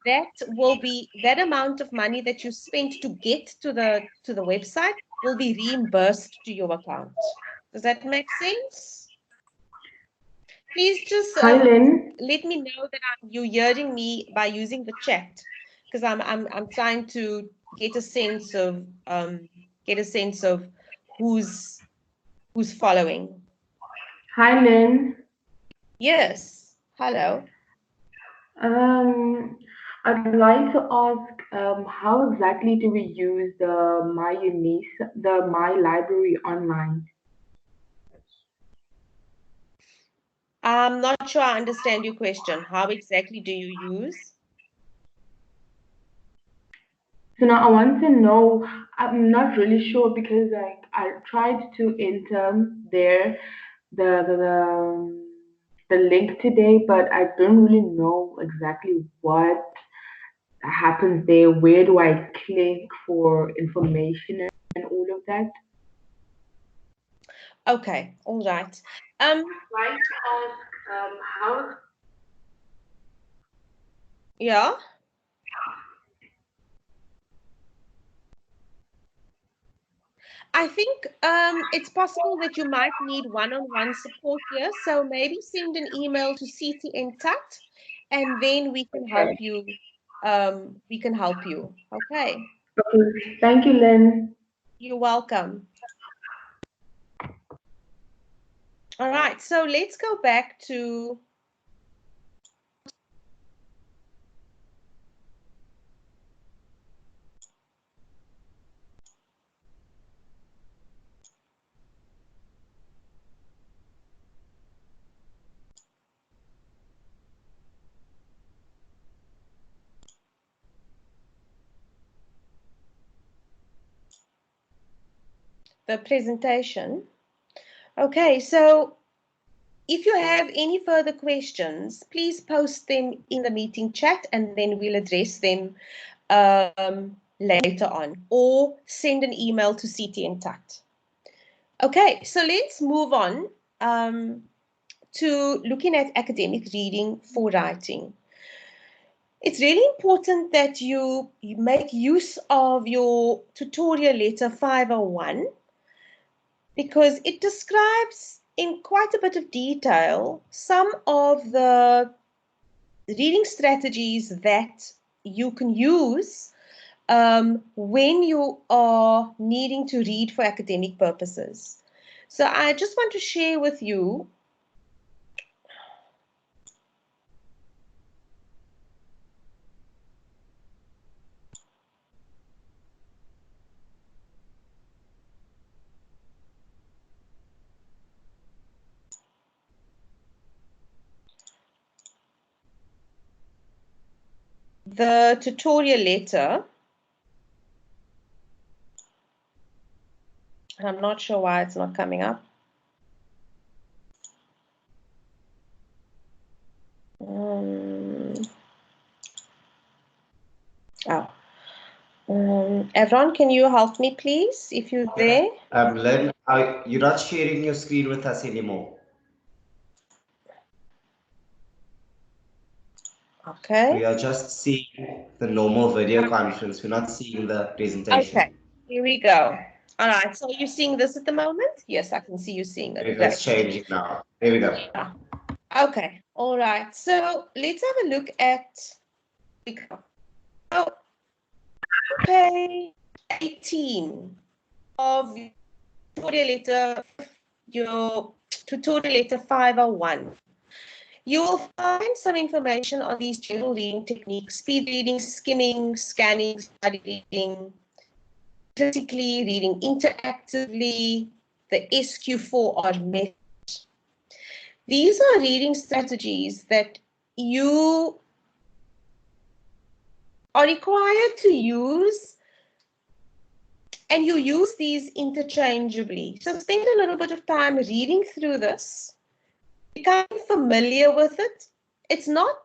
that will be that amount of money that you spent to get to the website will be reimbursed to your account. Does that make sense? Please just Hi, Lynn. let me know that you're hearing me by using the chat, because I'm trying to get a sense of who's following. Hi, Lynn. Yes. Hello. I'd like to ask, how exactly do we use the My Library online? I'm not sure I understand your question. How exactly do you use? So now I want to know, I'm not really sure because I tried to enter there the link today, but I don't really know exactly what happens there. Where do I click for information and all of that? Okay, all right. I'd like to ask, how. Yeah. I think it's possible that you might need one-on-one support here. So maybe send an email to CTN Tut, and then we can help you. Okay. Okay. Thank you, Lynn. You're welcome. All right. So let's go back to. The presentation. Okay, so if you have any further questions, please post them in the meeting chat and then we'll address them later on, or send an email to CTN Tut. Okay, so let's move on to looking at academic reading for writing. It's really important that you make use of your tutorial letter 501, because it describes in quite a bit of detail some of the reading strategies that you can use when you are needing to read for academic purposes. So I just want to share with you the tutorial letter. I'm not sure why it's not coming up. Evron, can you help me, please, if you're there? Len, you're not sharing your screen with us anymore. Okay. We are just seeing the normal video conference. We're not seeing the presentation. Okay, here we go. All right, so you're seeing this at the moment? Yes, I can see you seeing it. It's changing now. There we go. Yeah. Okay, all right. So let's have a look at page 18 of your tutorial letter 501. You will find some information on these general reading techniques: speed reading, skimming, scanning, study reading, critically, reading interactively, the SQ4R method. These are reading strategies that you are required to use, and you use these interchangeably. So spend a little bit of time reading through this, becoming familiar with it. It's not,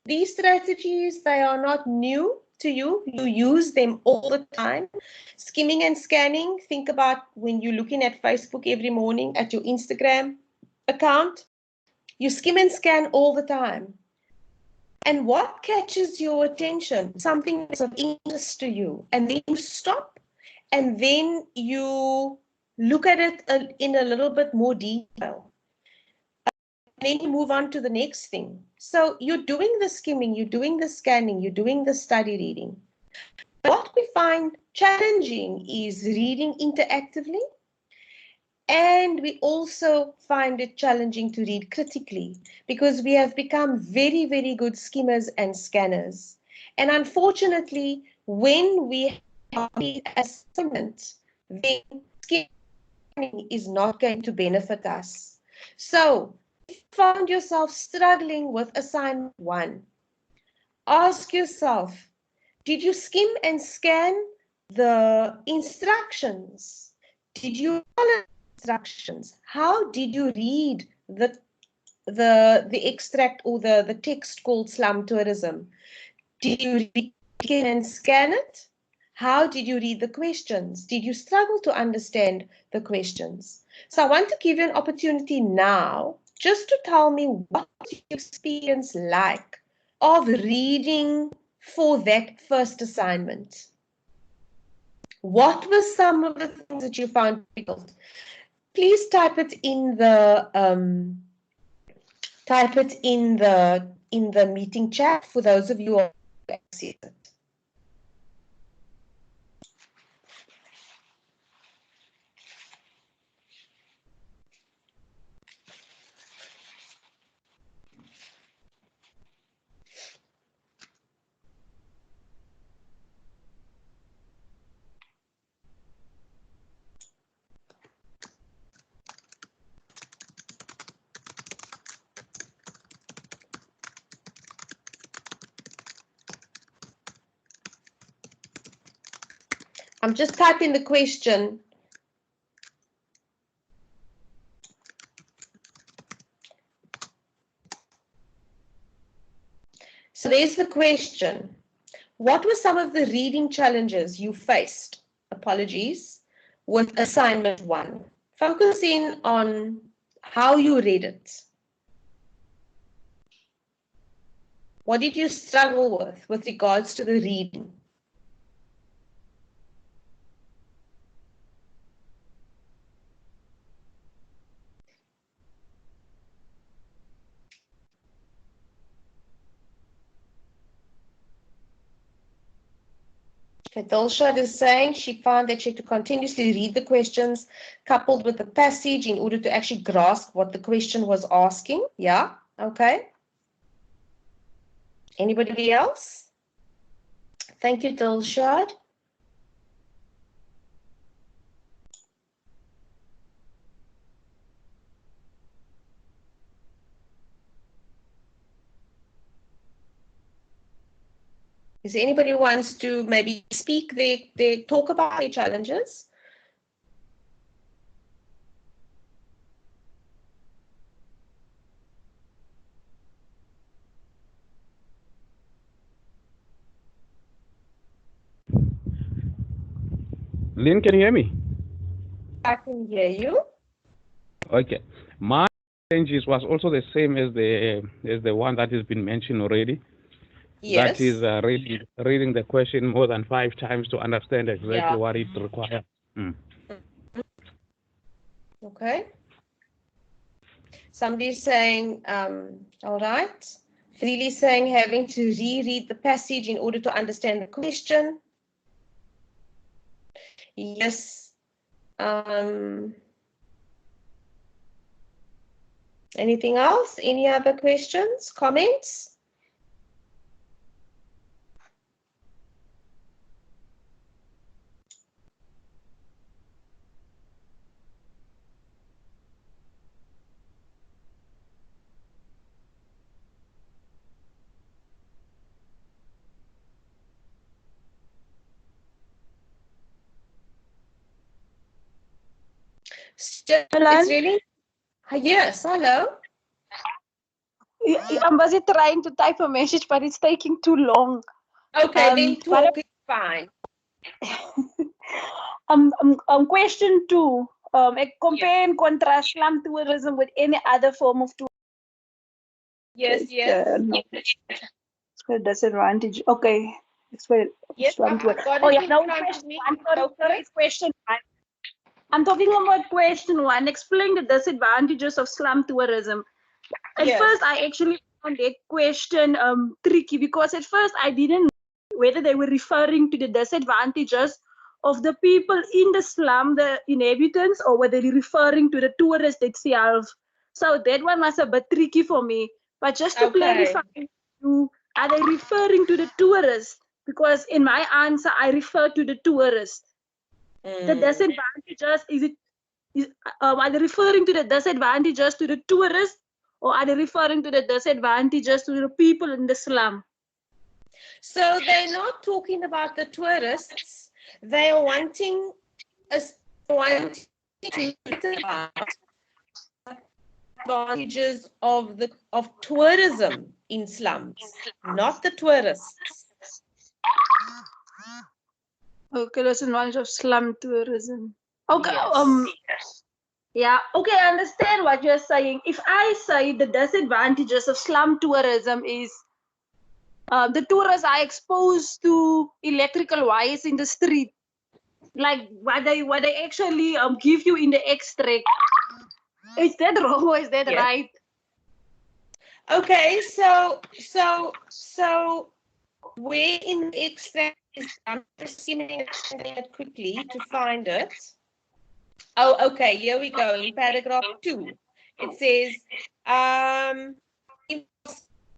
these strategies, they are not new to you. You use them all the time. Skimming and scanning, think about when you're looking at Facebook every morning, at your Instagram account. You skim and scan all the time. And what catches your attention? Something that's of interest to you. And then you stop, and then you look at it in a little bit more detail. And then you move on to the next thing. So you're doing the skimming, you're doing the scanning, you're doing the study reading. What we find challenging is reading interactively. And we also find it challenging to read critically because we have become very, very good skimmers and scanners. And unfortunately, when we have the assignment, then skimming is not going to benefit us. So if you found yourself struggling with assignment 1, ask yourself, did you skim and scan the instructions? Did you follow instructions? How did you read the extract or the text called slum tourism? Did you read and scan it? How did you read the questions? Did you struggle to understand the questions? So I want to give you an opportunity now just to tell me what your experience like of reading for that first assignment. What were some of the things that you found difficult? Please type it in the meeting chat for those of you who are access it. I'm just typing the question. So there's the question. What were some of the reading challenges you faced? Apologies. With assignment 1. Focus in on how you read it. What did you struggle with regards to the reading? Dilshad is saying she found that she had to continuously read the questions coupled with the passage in order to actually grasp what the question was asking. Yeah, okay. Anybody else? Thank you, Dilshad. Is there anybody who wants to maybe speak talk about their challenges? Lynn, can you hear me? I can hear you. Okay. My challenges was also the same as the one that has been mentioned already. Yes. That is reading the question more than 5 times to understand exactly what it requires. Okay. Somebody's saying, all right. Freely saying having to reread the passage in order to understand the question. Yes. Anything else? Any other questions, comments? It's really, yes, hello. I'm busy trying to type a message, but it's taking too long. Okay, then talk is fine. Question 2. Compare and contrast slum tourism with any other form of tourism. Yes, yes. Disadvantage. Okay. Yes, slum tourism. Oh, yeah, no, it's question 1. I'm talking about question 1. Explain the disadvantages of slum tourism. At first, I actually found that question tricky because at first I didn't know whether they were referring to the disadvantages of the people in the slum, the inhabitants, or were they referring to the tourists itself. So that one was a bit tricky for me. But just to clarify, are they referring to the tourists? Because in my answer, I refer to the tourists. The disadvantages, are they referring to the disadvantages to the tourists, or are they referring to the disadvantages to the people in the slum? So they're not talking about the tourists. They are wanting us to learn about advantages of tourism in slums, not the tourists. Okay, that's advantage of slum tourism. Okay. Yes. Yeah, okay, I understand what you're saying. If I say the disadvantages of slum tourism is the tourists are exposed to electrical wires in the street, like what they actually give you in the extract. Is that wrong or is that right? Okay, so where in the extract is, I'm just skimming it quickly to find it. Oh, okay, here we go. In paragraph 2, it says,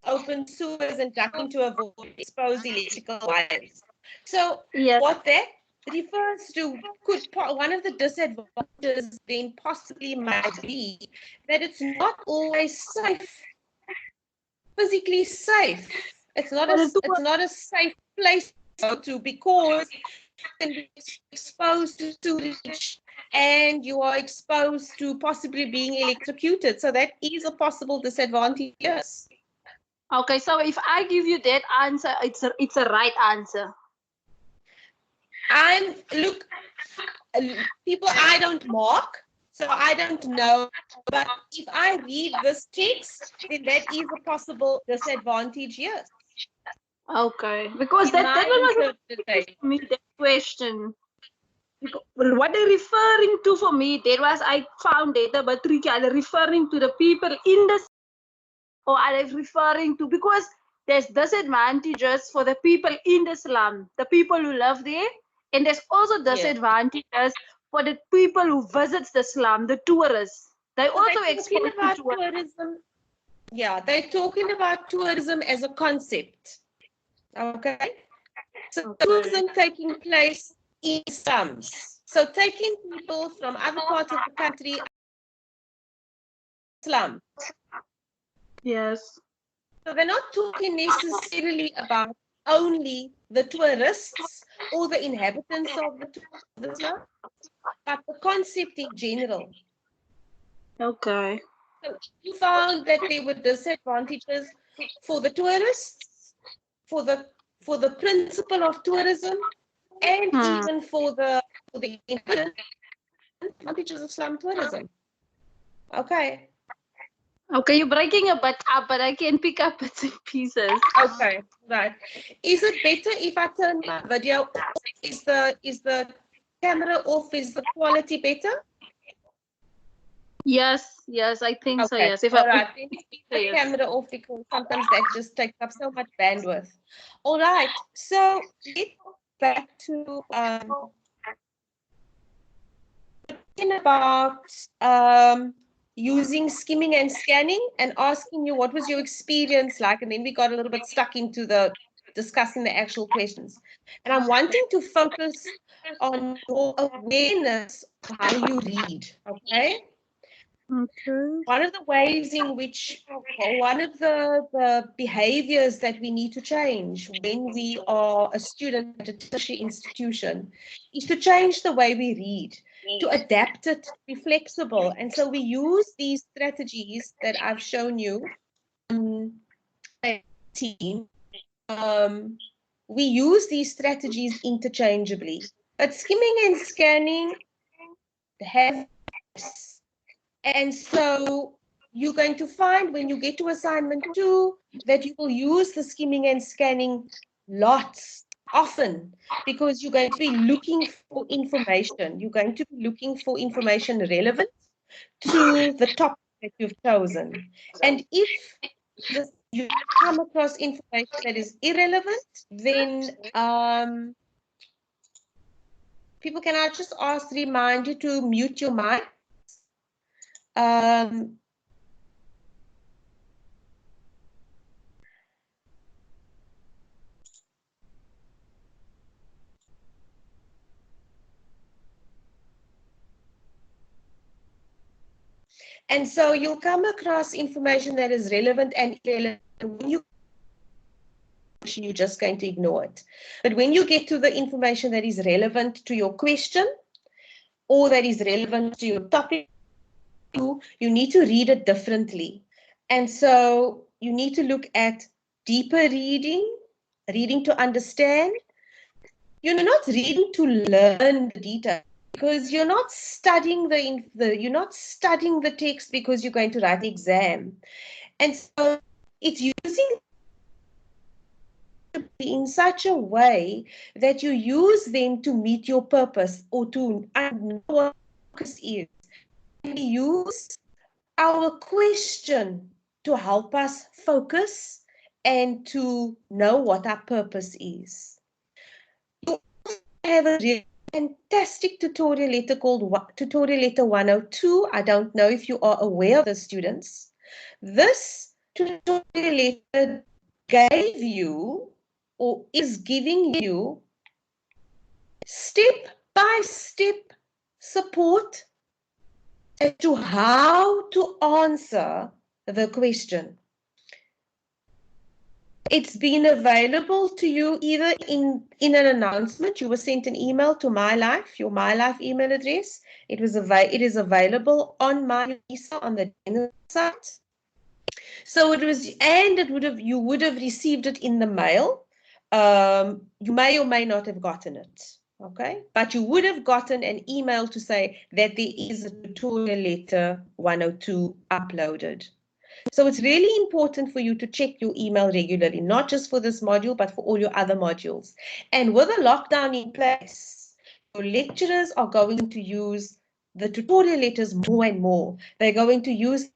open sewers and ducting to avoid exposed electrical wires. So what that refers to, one of the disadvantages then possibly might be that it's not always safe, physically safe. It's not a safe place to go to because you can be exposed to sewage and you are exposed to possibly being electrocuted. So that is a possible disadvantage, yes. Okay, so if I give you that answer, it's a right answer. Look, people, I don't mark, so I don't know. But if I read this text, then that is a possible disadvantage, yes. Okay, because that was me, that question. Well, what they're referring to for me, that was, I found data, but tricky. Are they referring to the people in the, or are they referring to, because there's disadvantages for the people in the slum, the people who live there, and there's also disadvantages for the people who visits the slum, the tourists. They also explain about tourism. Yeah, they're talking about tourism as a concept. Okay, so tourism taking place in slums. So taking people from other parts of the country, slum. Yes. So they're not talking necessarily about only the tourists or the inhabitants of the slum, but the concept in general. Okay. So you found that there were disadvantages for the tourists, for the principle of tourism, and even for the advantages of slum tourism. Okay. Okay, you're breaking a bit up, but I can pick up bits and pieces. Okay, right. Is it better if I turn my video off? Is the camera off? Is the quality better? Yes, I think so. Okay. Yes, if All I right, then keep the camera off because sometimes that just takes up so much bandwidth. All right, so let's go back to talking about using skimming and scanning and asking you what was your experience like, and then we got a little bit stuck into the discussing the actual questions. And I'm wanting to focus on your awareness of how you read, okay? Okay. One of the ways in which, or one of the behaviors that we need to change when we are a student at a tertiary institution is to change the way we read, to adapt it, to be flexible. And so we use these strategies that I've shown you on a team. We use these strategies interchangeably. But skimming and scanning have, and so you're going to find when you get to assignment 2 that you will use the skimming and scanning lots, often, because you're going to be looking for information. You're going to be looking for information relevant to the topic that you've chosen. And if you come across information that is irrelevant, then people, can I just remind you to mute your mic? And so you'll come across information that is relevant and irrelevant. When you're just going to ignore it. But when you get to the information that is relevant to your question or that is relevant to your topic, you need to read it differently. And so you need to look at deeper reading, reading to understand. You're not reading to learn the detail, because you're not studying you're not studying the text because you're going to write the exam. And so it's using in such a way that you use them to meet your purpose or to know what focus is. We use our question to help us focus and to know what our purpose is. You also have a really fantastic tutorial letter called Tutorial Letter 102. I don't know if you are aware of the students. This tutorial letter gave you or is giving you step-by-step support as to how to answer the question. It's been available to you either in an announcement. You were sent an email to your MyLife email address. It is available on my on the general site. So you would have received it in the mail. You may or may not have gotten it, okay? But you would have gotten an email to say that there is a tutorial letter 102 uploaded. So it's really important for you to check your email regularly, not just for this module, but for all your other modules. And with a lockdown in place, your lecturers are going to use the tutorial letters more and more. They're going to use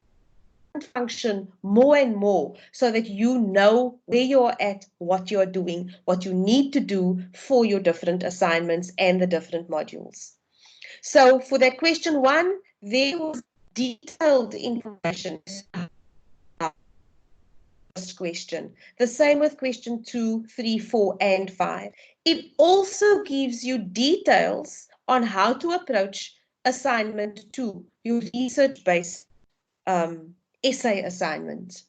function more and more so that you know where you're at, what you're doing, what you need to do for your different assignments and the different modules. So for that question 1, there was detailed information. Question. The same with question 2, 3, 4, and 5. It also gives you details on how to approach assignment 2, your research-based essay assignment.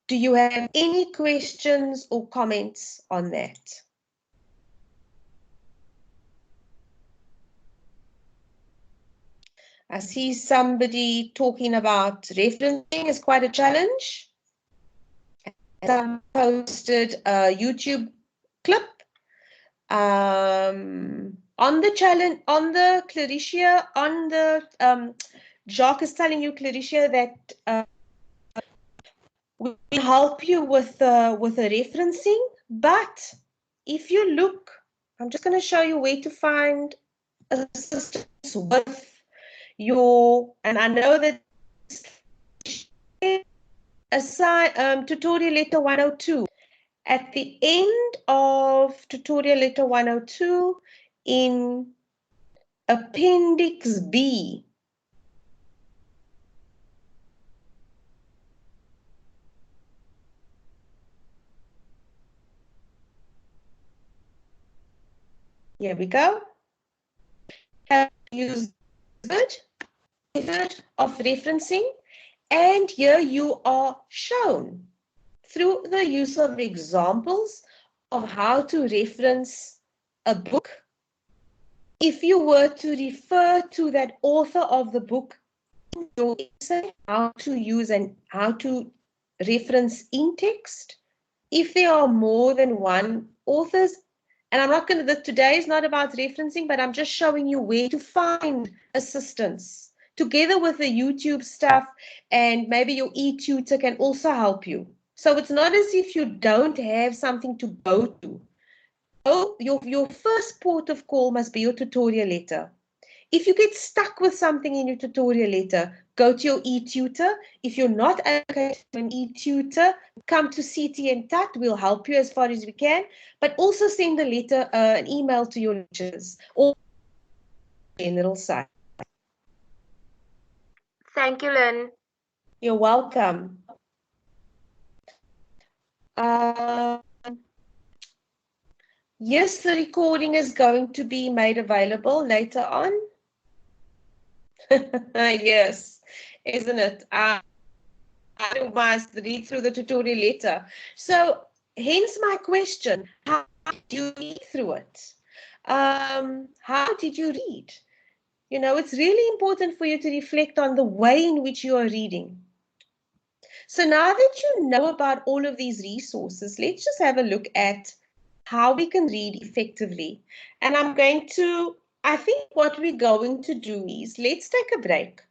Do you have any questions or comments on that? I see somebody talking about referencing is quite a challenge. Some posted a YouTube clip on the challenge, on the Claricia, on the Jacques is telling you, Claricia, that we help you with the referencing. But if you look, I'm just going to show you where to find assistance with your, and I know that assign tutorial letter 102. At the end of tutorial letter 102 in Appendix B, here we go. Use method of referencing, and here you are shown through the use of examples of how to reference a book. If you were to refer to that author of the book in your essay, how to use and how to reference in text. If there are more than one authors, and I'm not going to, today is not about referencing, but I'm just showing you where to find assistance together with the YouTube stuff, and maybe your e-tutor can also help you. So it's not as if you don't have something to go to. Oh, your first port of call must be your tutorial letter. If you get stuck with something in your tutorial letter, go to your e-tutor. If you're not allocated to an e-tutor, come to CT and TAT. We'll help you as far as we can. But also send a letter, an email to your lecturers or general site. Thank you, Lynn. You're welcome. Yes, the recording is going to be made available later on. Yes, isn't it? I must read through the tutorial later. So, hence my question, how did you read through it? How did you read? You know, it's really important for you to reflect on the way in which you are reading. So now that you know about all of these resources, let's just have a look at how we can read effectively. And I think what we're going to do is, let's take a break.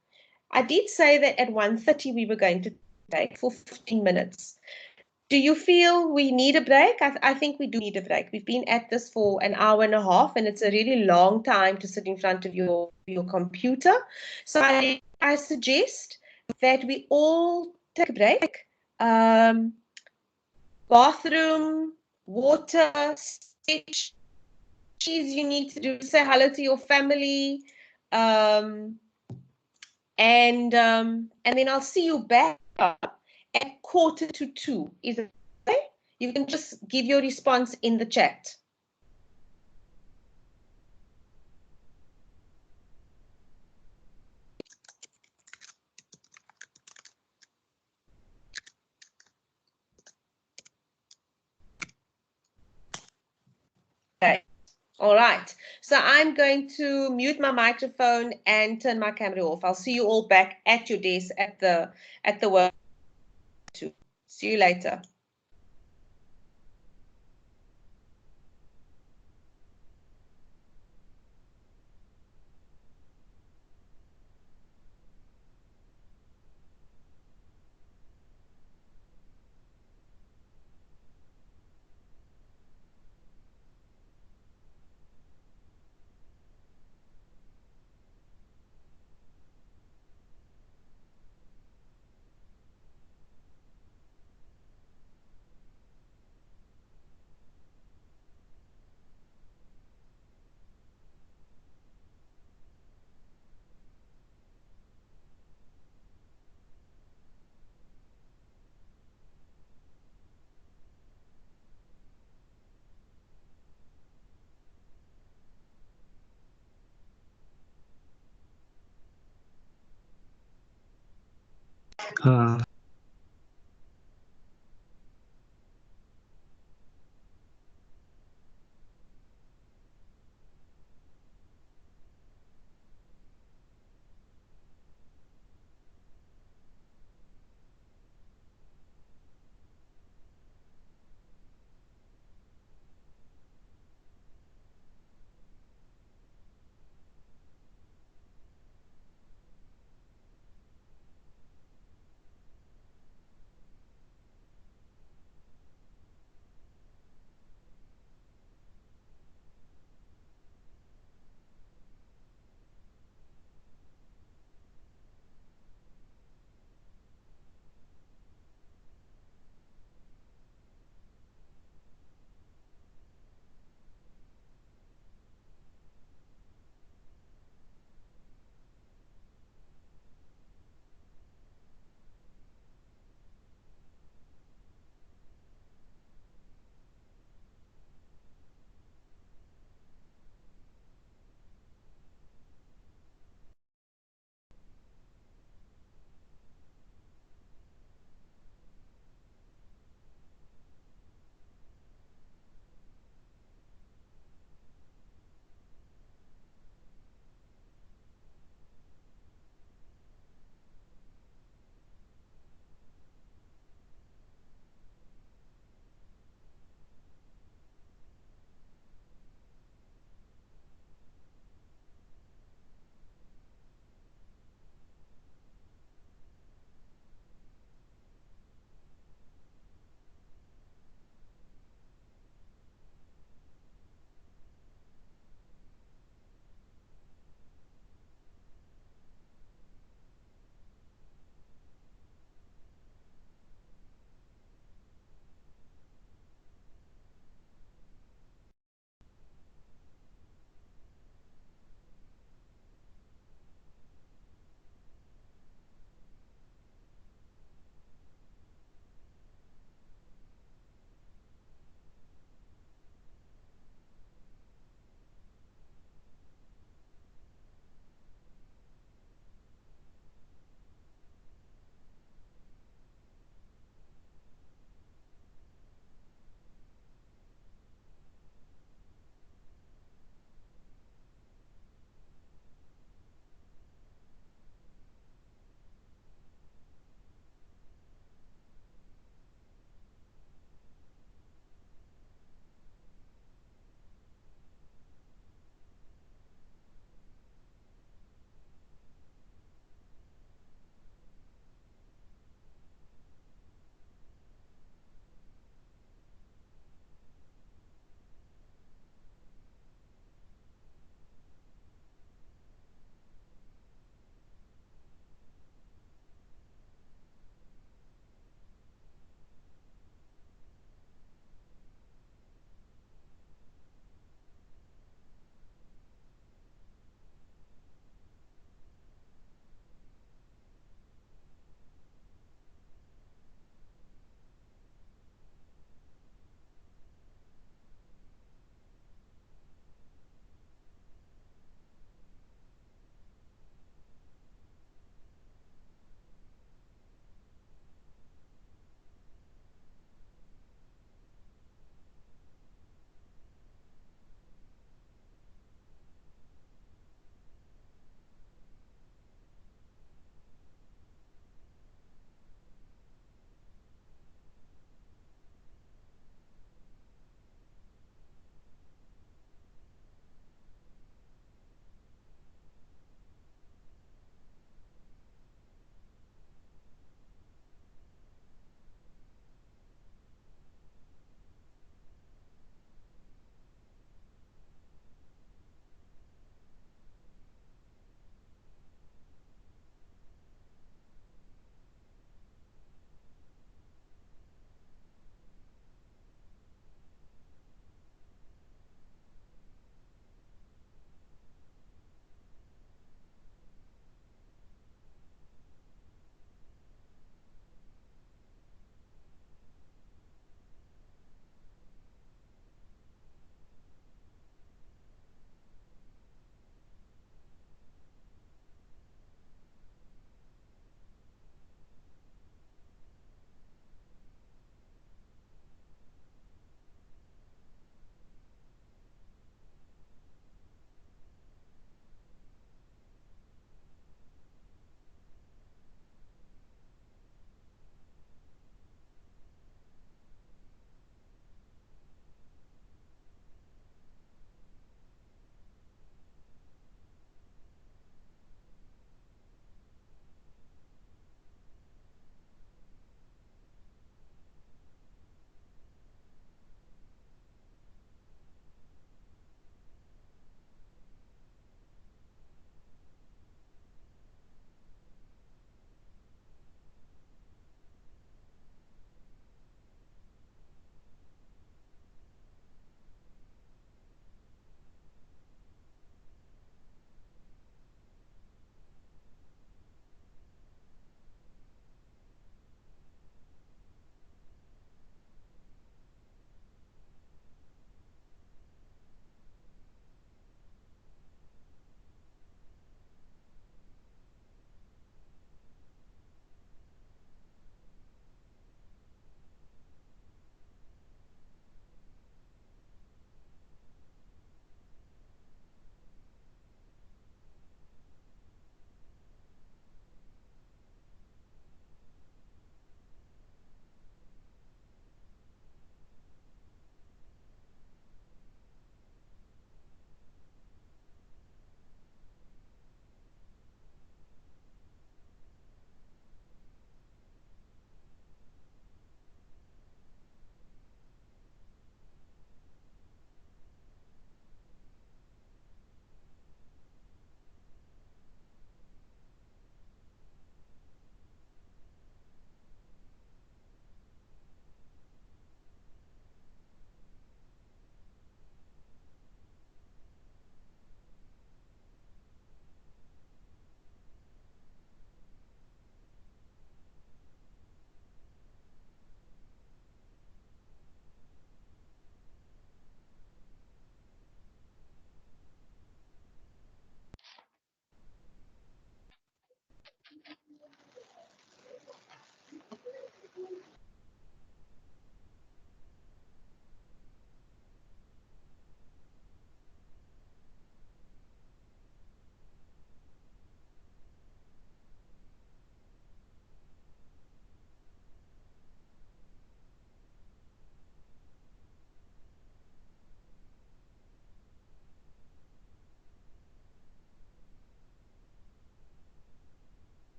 I did say that at 1:30 we were going to break for 15 minutes. Do you feel we need a break? I think we do need a break. We've been at this for an hour and a half, and it's a really long time to sit in front of your computer. So I suggest that we all take a break. Bathroom, water, stretch, you need to do, say hello to your family, and then I'll see you back at 1:45. Is it okay? You can just give your response in the chat. Okay. All right. So I'm going to mute my microphone and turn my camera off. I'll see you all back at your desk at the work. See you later.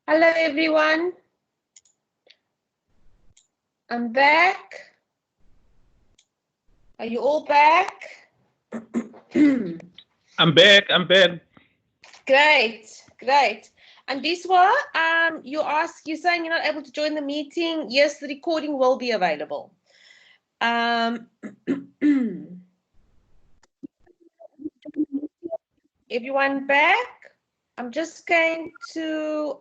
Hello, everyone. I'm back. Are you all back? I'm back. I'm back. Great, great. And Biswa, you're saying you're not able to join the meeting. Yes, the recording will be available. Everyone back? I'm just going to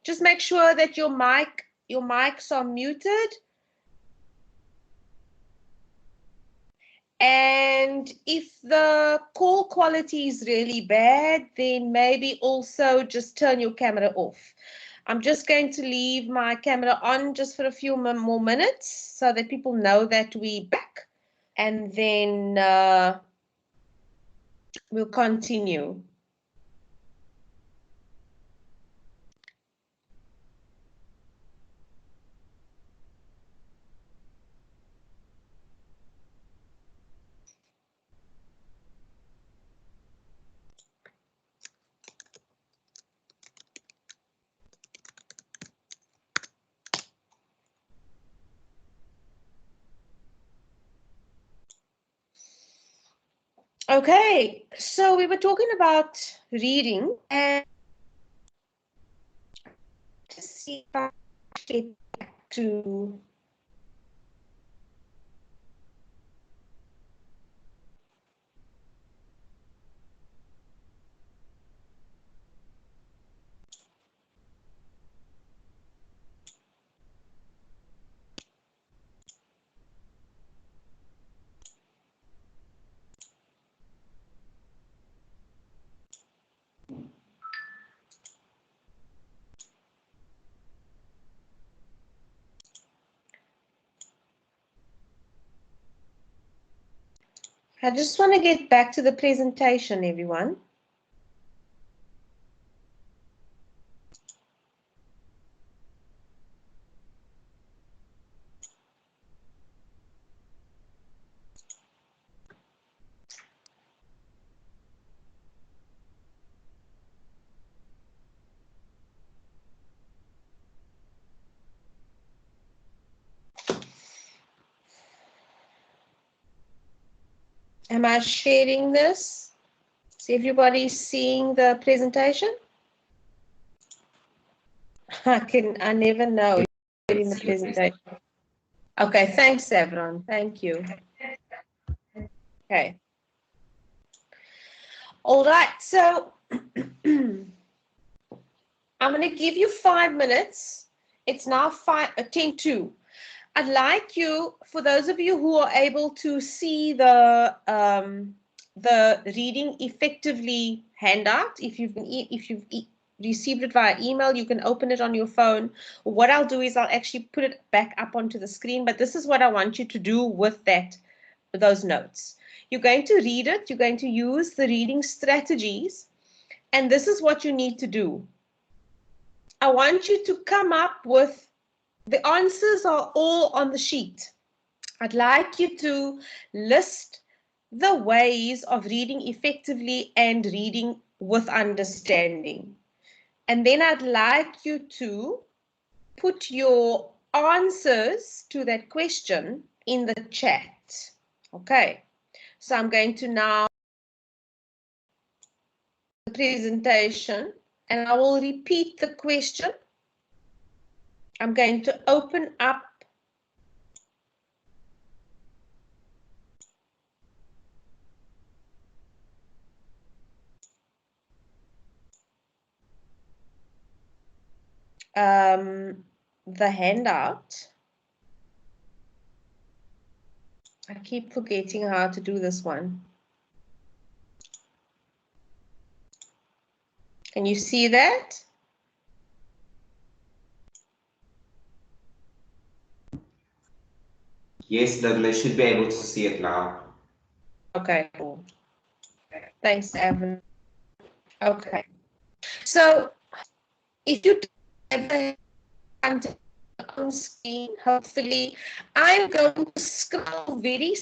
just make sure that your mics are muted. And if the call quality is really bad, then maybe also just turn your camera off. I'm just going to leave my camera on just for a few more minutes so that people know that we're back. And then we'll continue. Okay, so we were talking about reading, and to see if I get back to I just want to get back to the presentation, everyone. Am I sharing this? Is everybody seeing the presentation? I never know in the presentation. Okay, thanks, everyone. Thank you. Okay. All right, so I'm going to give you 5 minutes. It's now 10:02. I'd like you, for those of you who are able to see the reading effectively handout, if you've received it via email, you can open it on your phone. What I'll do is I'll actually put it back up onto the screen, but this is what I want you to do with those notes. You're going to read it, you're going to use the reading strategies, and this is what you need to do. I want you to come up with, the answers are all on the sheet. I'd like you to list the ways of reading effectively and reading with understanding. And then I'd like you to put your answers to that question in the chat. Okay, so I'm going to now the presentation, and I will repeat the question. I'm going to open up the handout. I keep forgetting how to do this one. Can you see that? Yes, then they should be able to see it now. Okay, cool. Thanks, Evan. Okay. So if you have the content on screen, hopefully I'm going to scroll very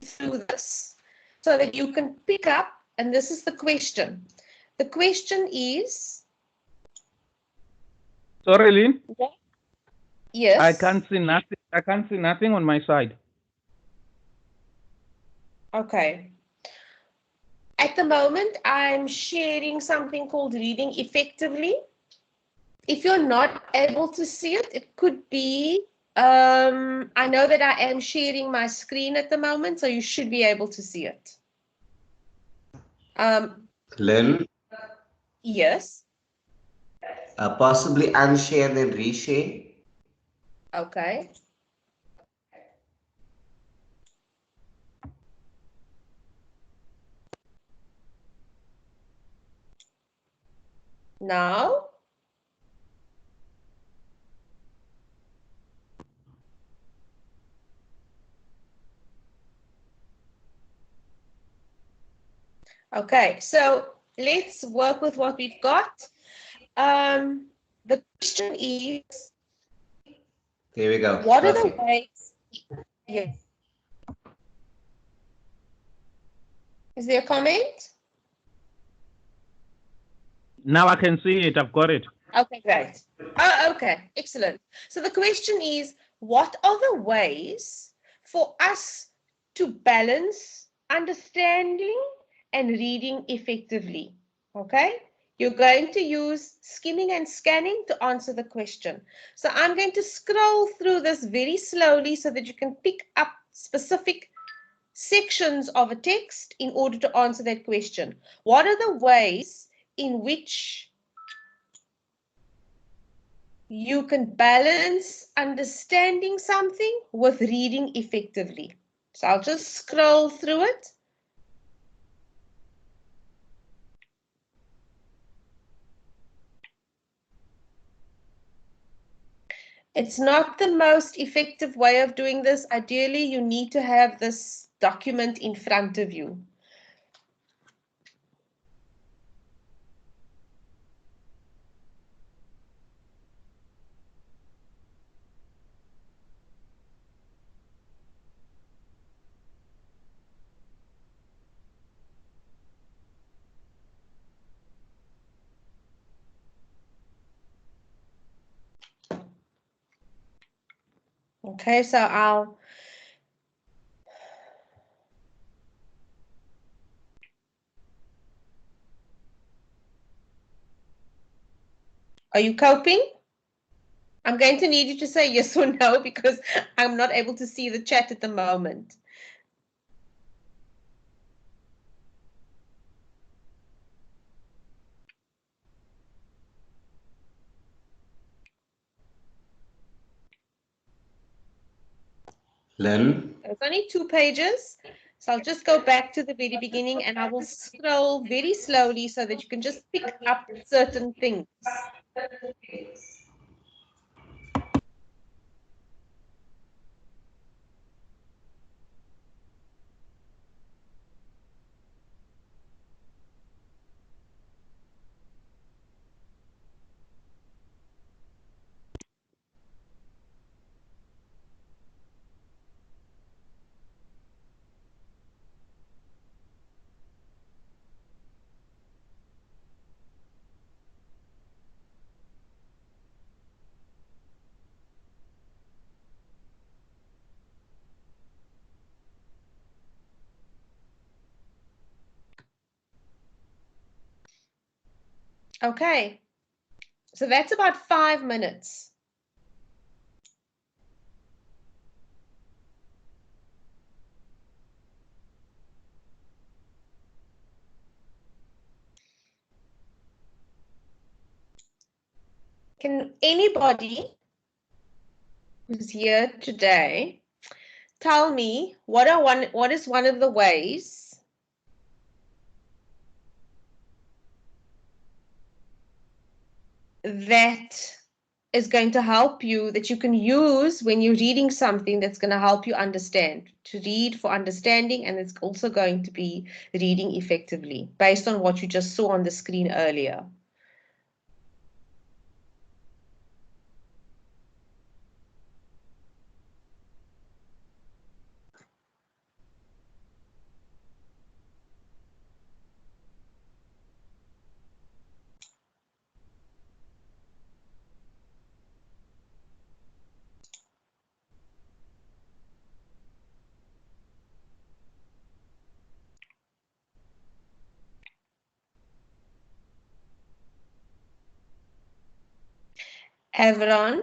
through this so that you can pick up, and this is the question. The question is... Sorry, Lynn? Yes? I can't see nothing. I can't see nothing on my side. Okay. At the moment, I'm sharing something called Reading Effectively. If you're not able to see it, it could be, I know that I am sharing my screen at the moment, so you should be able to see it. Lynn? Yes. Possibly unshare then reshare. Okay. Now? Okay, so let's work with what we've got. The question is... There we go. What Perfect. are the ways? Yeah. Is there a comment? Now I can see it. I've got it. Okay, great. Oh, okay, excellent. So the question is, what are the ways for us to balance understanding and reading effectively? Okay, you're going to use skimming and scanning to answer the question. So I'm going to scroll through this very slowly so that you can pick up specific sections of a text in order to answer that question. What are the ways in which you can balance understanding something with reading effectively? So I'll just scroll through it. It's not the most effective way of doing this. Ideally, you need to have this document in front of you. Okay, so I'll... Are you coping? I'm going to need you to say yes or no because I'm not able to see the chat at the moment. Lynn? There's only 2 pages. So I'll just go back to the very beginning and I will scroll very slowly so that you can just pick up certain things. Okay, so that's about 5 minutes. Can anybody who's here today tell me what is one of the ways that is going to help you, that you can use when you're reading something that's going to help you understand, to read for understanding, and it's also going to be reading effectively based on what you just saw on the screen earlier. Avron,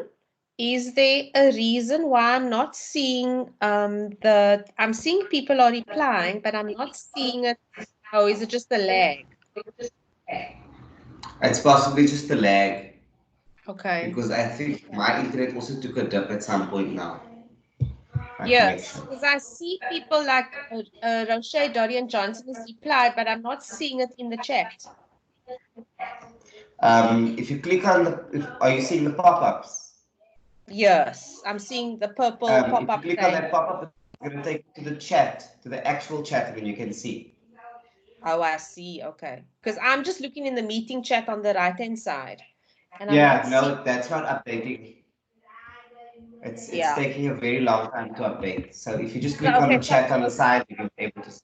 is there a reason why I'm not seeing I'm seeing people are replying, but I'm not seeing it. Oh, is it just a lag? It's possibly just the lag. Okay. Because I think my internet also took a dip at some point now. Yes, because I see people like Roche, Dorian Johnson has replied, but I'm not seeing it in the chat. If you click on are you seeing the pop-ups? Yes, I'm seeing the purple pop-up. If you click on that pop-up, it's going to take you to the chat, to the actual chat, and then you can see. Oh, I see. Okay, because I'm just looking in the meeting chat on the right-hand side. And yeah, no, that's not updating. It's yeah. taking a very long time to update. So if you just click on the chat on the side, you'll be able to see.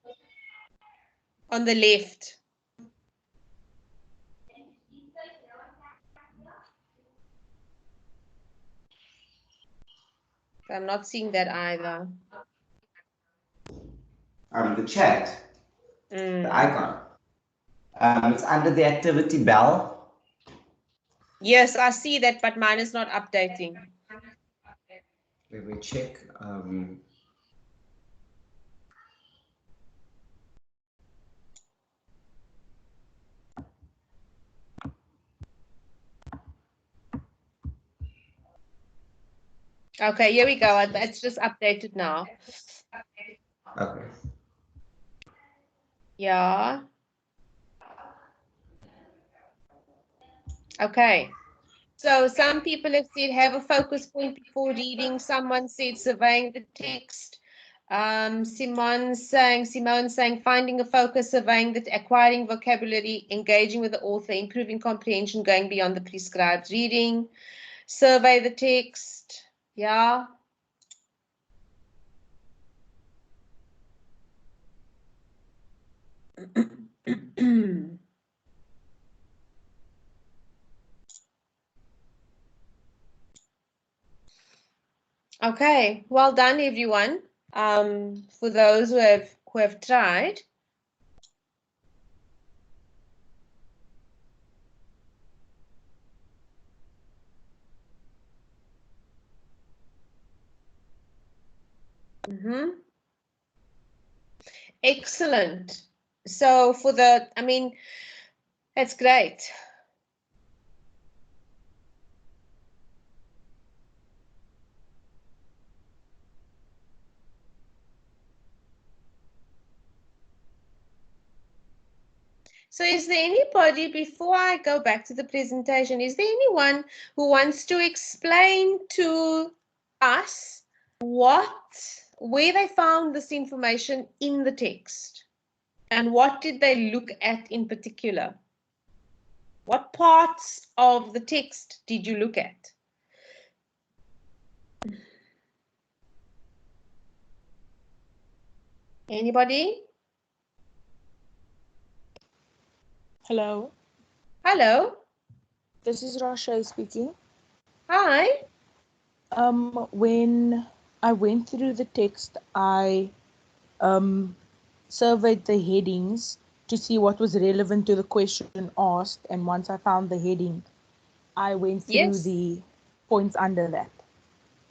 On the left. I'm not seeing that either. The chat, the icon. It's under the activity bell. Yes, I see that, but mine is not updating. Let me check. Okay, here we go. It's just updated now. Okay. Yeah. Okay. So some people have said have a focus point before reading. Someone said surveying the text. Simone saying finding a focus, surveying the acquiring vocabulary, engaging with the author, improving comprehension, going beyond the prescribed reading. Survey the text. Yeah. Okay, well done everyone. For those who have tried. Excellent. So for that's great. So is there anybody, before I go back to the presentation, is there anyone who wants to explain to us where they found this information in the text? And what did they look at in particular? What parts of the text did you look at? Anybody? Hello. Hello. This is Rashay speaking. Hi. When I went through the text, I surveyed the headings to see what was relevant to the question asked, and once I found the heading, I went through the points under that.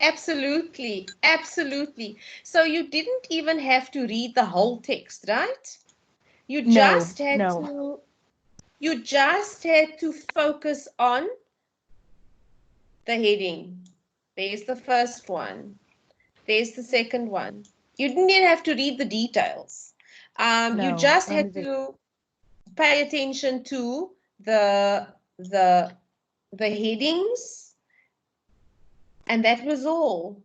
Absolutely, absolutely. So you didn't even have to read the whole text, right? You just had to focus on the heading. There's the first one. There's the second one. You didn't even have to read the details. You just had to pay attention to the headings, and that was all.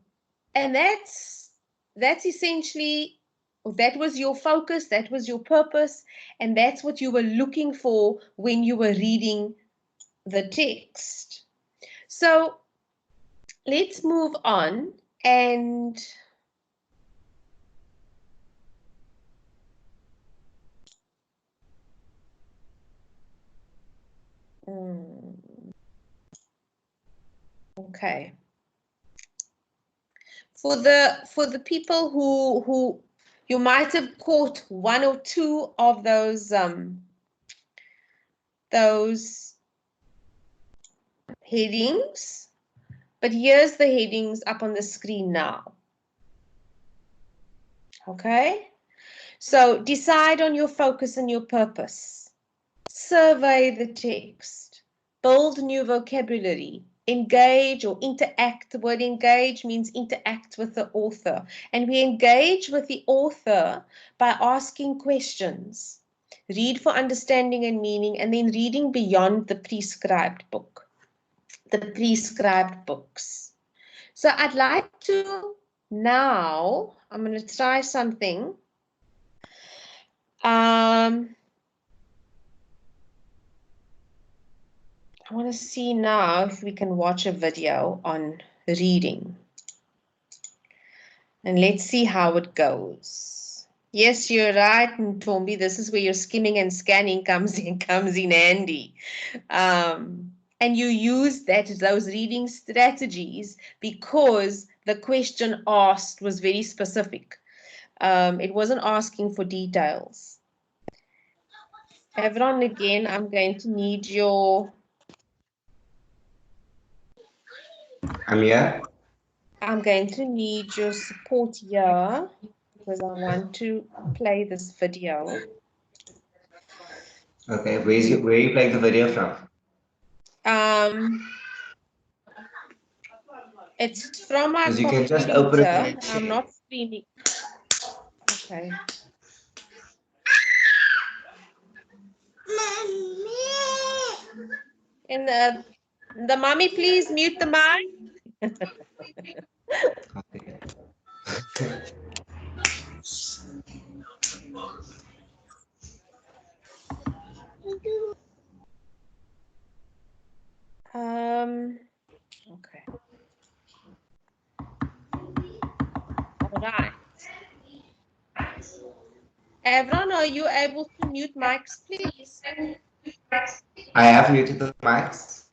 And that's essentially, that was your focus, that was your purpose, and that's what you were looking for when you were reading the text. So let's move on and okay. For the people who you might have caught one or two of those headings. But here's the headings up on the screen now. Okay? So decide on your focus and your purpose. Survey the text. Build new vocabulary. Engage or interact. The word engage means interact with the author. And we engage with the author by asking questions. Read for understanding and meaning, and then reading beyond the prescribed book. The prescribed books. So I'd like to now, I'm going to try something. I want to see now if we can watch a video on reading. And let's see how it goes. Yes, you're right, Ntombi. This is where your skimming and scanning comes in handy. And you use those reading strategies because the question asked was very specific. It wasn't asking for details. Everyone, again, I'm going to need your... I'm here. I'm going to need your support here because I want to play this video. Okay, where are you playing the video from? It's from my computer. You can just open it in the chat. I'm not streaming. Okay. And the mommy, please mute the mic. Okay. Okay. All right. Everyone, are you able to mute mics, please? I have muted the mics.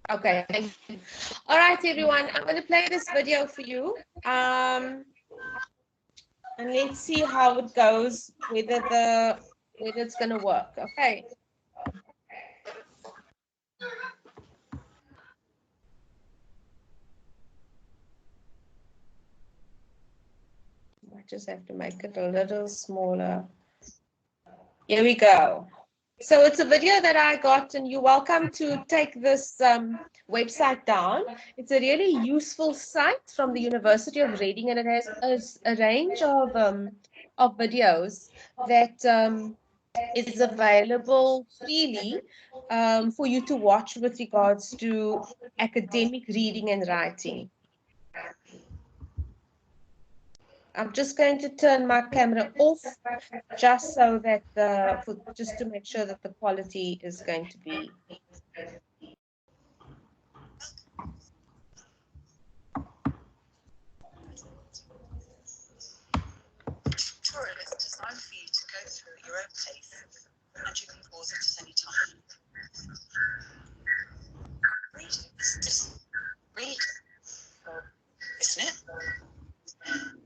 Okay, thank you. All right, everyone, I'm going to play this video for you. And let's see how it goes, whether it's going to work. Okay. I just have to make it a little smaller. Here we go. So it's a video that I got, and you're welcome to take this website down. It's a really useful site from the University of Reading, and it has a range of videos that is available freely for you to watch with regards to academic reading and writing. I'm just going to turn my camera off just so that just to make sure that the quality is going to be. Tutorial is designed for you to go through at your own pace, and you can pause it at any time. Reading is just reading, isn't it?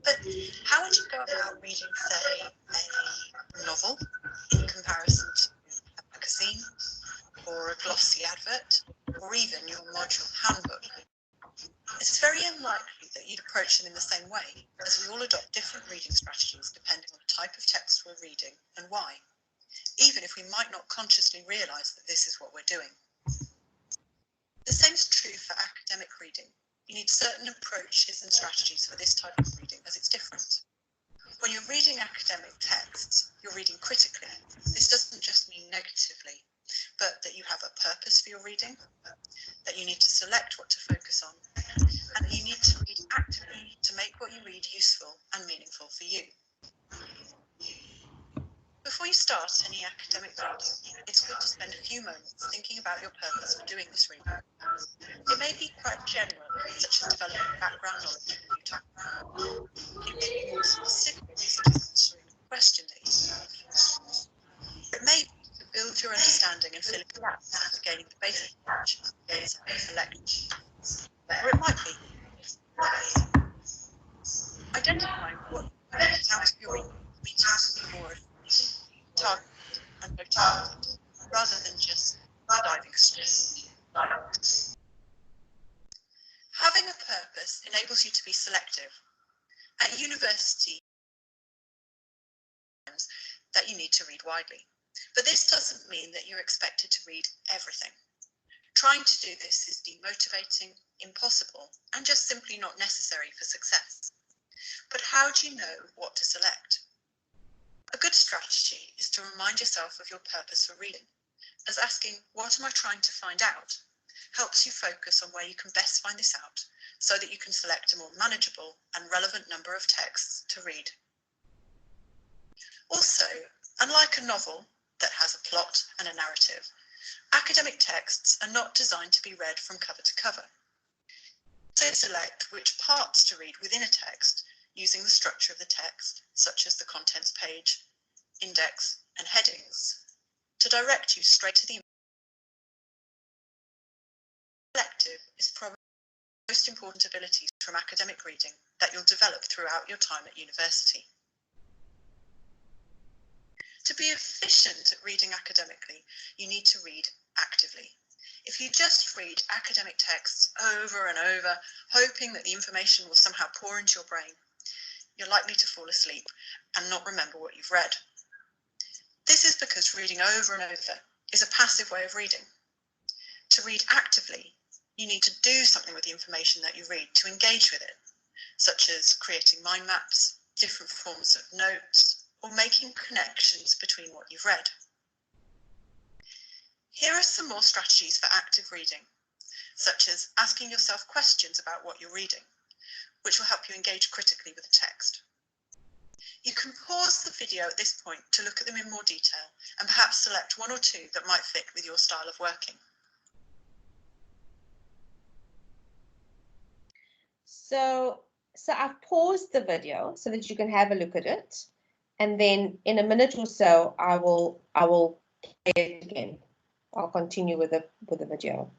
But how would you go about reading, say, a novel in comparison to a magazine, or a glossy advert, or even your module handbook? It's very unlikely that you'd approach them in the same way, as we all adopt different reading strategies depending on the type of text we're reading and why, even if we might not consciously realise that this is what we're doing. The same is true for academic reading. You need certain approaches and strategies for this type of reading, as it's different. When you're reading academic texts, you're reading critically. This doesn't just mean negatively, but that you have a purpose for your reading, that you need to select what to focus on, and you need to read actively to make what you read useful and meaningful for you. Before you start any academic reading, it's good to spend a few moments thinking about your purpose for doing this reading. It may be quite general, such as developing background knowledge of a new topic. It may be more specific, such as answering a question that you have. It may be to build your understanding and fill in gaps after gaining the basic knowledge for lecture. Or it might be identifying what out of your reading means to be more targeted and motivated, rather than just diving straight. enables you to be selective. At university, that you need to read widely. But this doesn't mean that you're expected to read everything. Trying to do this is demotivating, impossible, and just simply not necessary for success. But how do you know what to select? A good strategy is to remind yourself of your purpose for reading, as asking, what am I trying to find out? Helps you focus on where you can best find this out, so that you can select a more manageable and relevant number of texts to read. Also, unlike a novel that has a plot and a narrative, academic texts are not designed to be read from cover to cover. So select which parts to read within a text using the structure of the text, such as the contents page, index, and headings, to direct you straight to the selective is probably the most important ability from academic reading that you'll develop throughout your time at university. To be efficient at reading academically, you need to read actively. If you just read academic texts over and over, hoping that the information will somehow pour into your brain, you're likely to fall asleep and not remember what you've read. This is because reading over and over is a passive way of reading. To read actively, you need to do something with the information that you read to engage with it, such as creating mind maps, different forms of notes, or making connections between what you've read. Here are some more strategies for active reading, such as asking yourself questions about what you're reading, which will help you engage critically with the text. You can pause the video at this point to look at them in more detail and perhaps select one or two that might fit with your style of working. So I've paused the video so that you can have a look at it. And then in a minute or so, I will play it again. I'll continue with the video.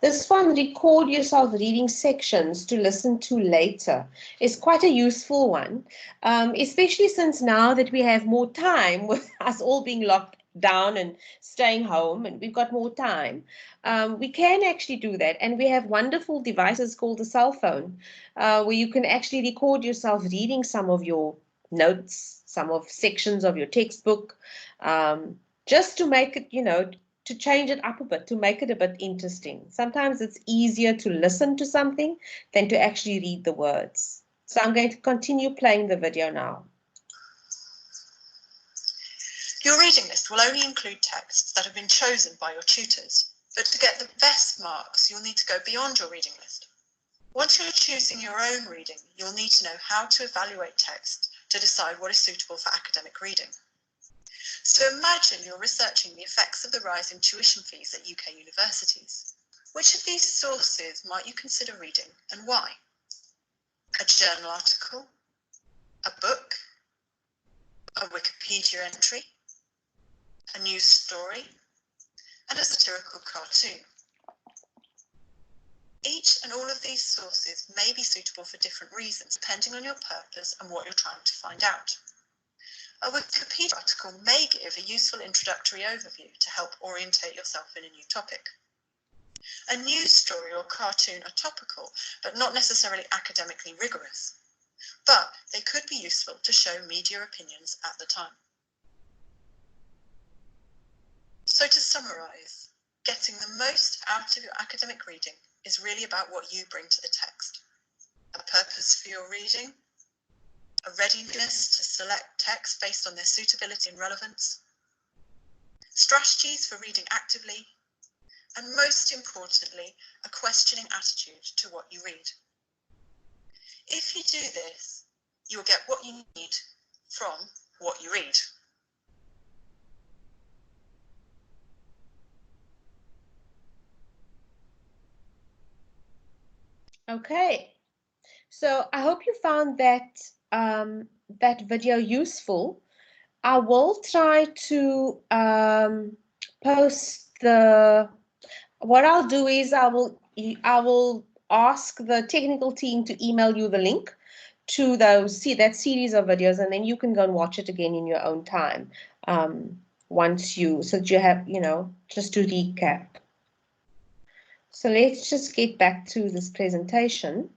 This one, record yourself reading sections to listen to later, is quite a useful one, especially since now that we have more time with us all being locked down and staying home and we've got more time. We can actually do that, and we have wonderful devices called the cell phone where you can actually record yourself reading some of your notes, some of sections of your textbook, just to make it, to change it up a bit, to make it a bit interesting. Sometimes it's easier to listen to something than to actually read the words. So I'm going to continue playing the video now. Your reading list will only include texts that have been chosen by your tutors, but to get the best marks, you'll need to go beyond your reading list. Once you're choosing your own reading, you'll need to know how to evaluate text to decide what is suitable for academic reading. So imagine you're researching the effects of the rise in tuition fees at UK universities. Which of these sources might you consider reading and why? A journal article, a book, a Wikipedia entry, a news story, and a satirical cartoon. Each and all of these sources may be suitable for different reasons, depending on your purpose and what you're trying to find out. A Wikipedia article may give a useful introductory overview to help orientate yourself in a new topic. A news story or cartoon are topical, but not necessarily academically rigorous. But they could be useful to show media opinions at the time. So to summarise, getting the most out of your academic reading is really about what you bring to the text. A purpose for your reading, a readiness to select text based on their suitability and relevance, strategies for reading actively, and most importantly, a questioning attitude to what you read. If you do this, you will get what you need from what you read. Okay, so I hope you found that that video useful. I will try to post the what I'll do is I will ask the technical team to email you the link to that series of videos, and then you can go and watch it again in your own time. So that you have, just to recap. So let's just get back to this presentation.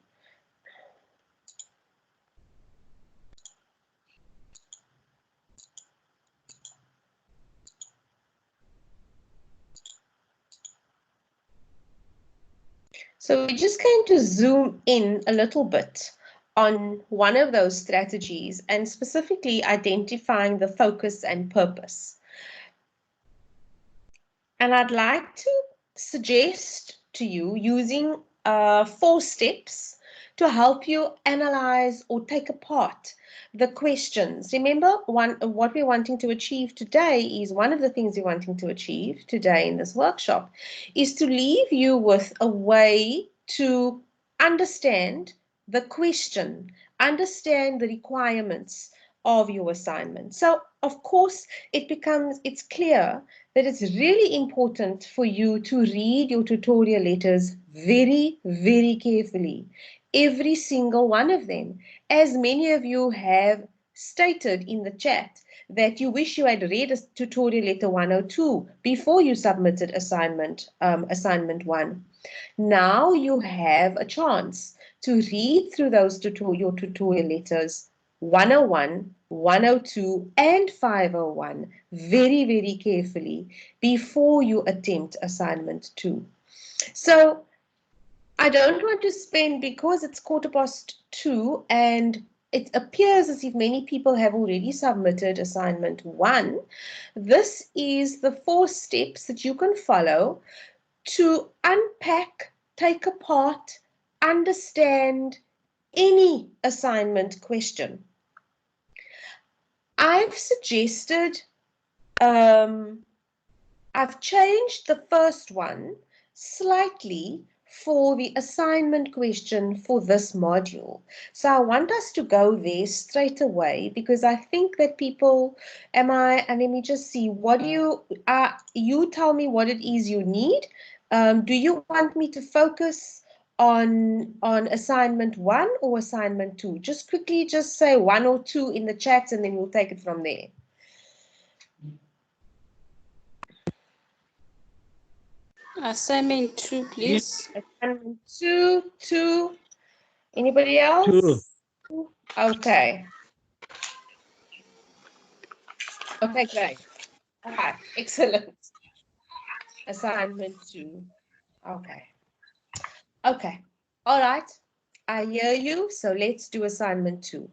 So we're just going to zoom in a little bit on one of those strategies and specifically identifying the focus and purpose. And I'd like to suggest to you using 4 steps to help you analyze or take apart the questions. Remember, what we're wanting to achieve today is one of the things we're wanting to achieve today in this workshop is to leave you with a way to understand the question, understand the requirements of your assignment. So, of course, it's clear that it's really important for you to read your tutorial letters very, very carefully. Every single one of them. As many of you have stated in the chat that you wish you had read a tutorial letter 102 before you submitted assignment 1. Now you have a chance to read through your tutorial letters 101, 102 and 501 very, very carefully before you attempt assignment 2. So I don't want to spend, because it's 2:15 and it appears as if many people have already submitted assignment 1. This is the 4 steps that you can follow to unpack, take apart, understand any assignment question. I've suggested, I've changed the first one slightly for the assignment question for this module. So I want us to go there straight away because I think that people, and let me just see, what do you tell me what it is you need. Do you want me to focus on assignment 1 or assignment 2? Just quickly just say 1 or 2 in the chat and then we'll take it from there. Assignment 2, please. Assignment 2. Anybody else? 2. Okay. Okay, great. All right, excellent. Assignment 2. Okay. Okay. All right. I hear you. So let's do assignment 2.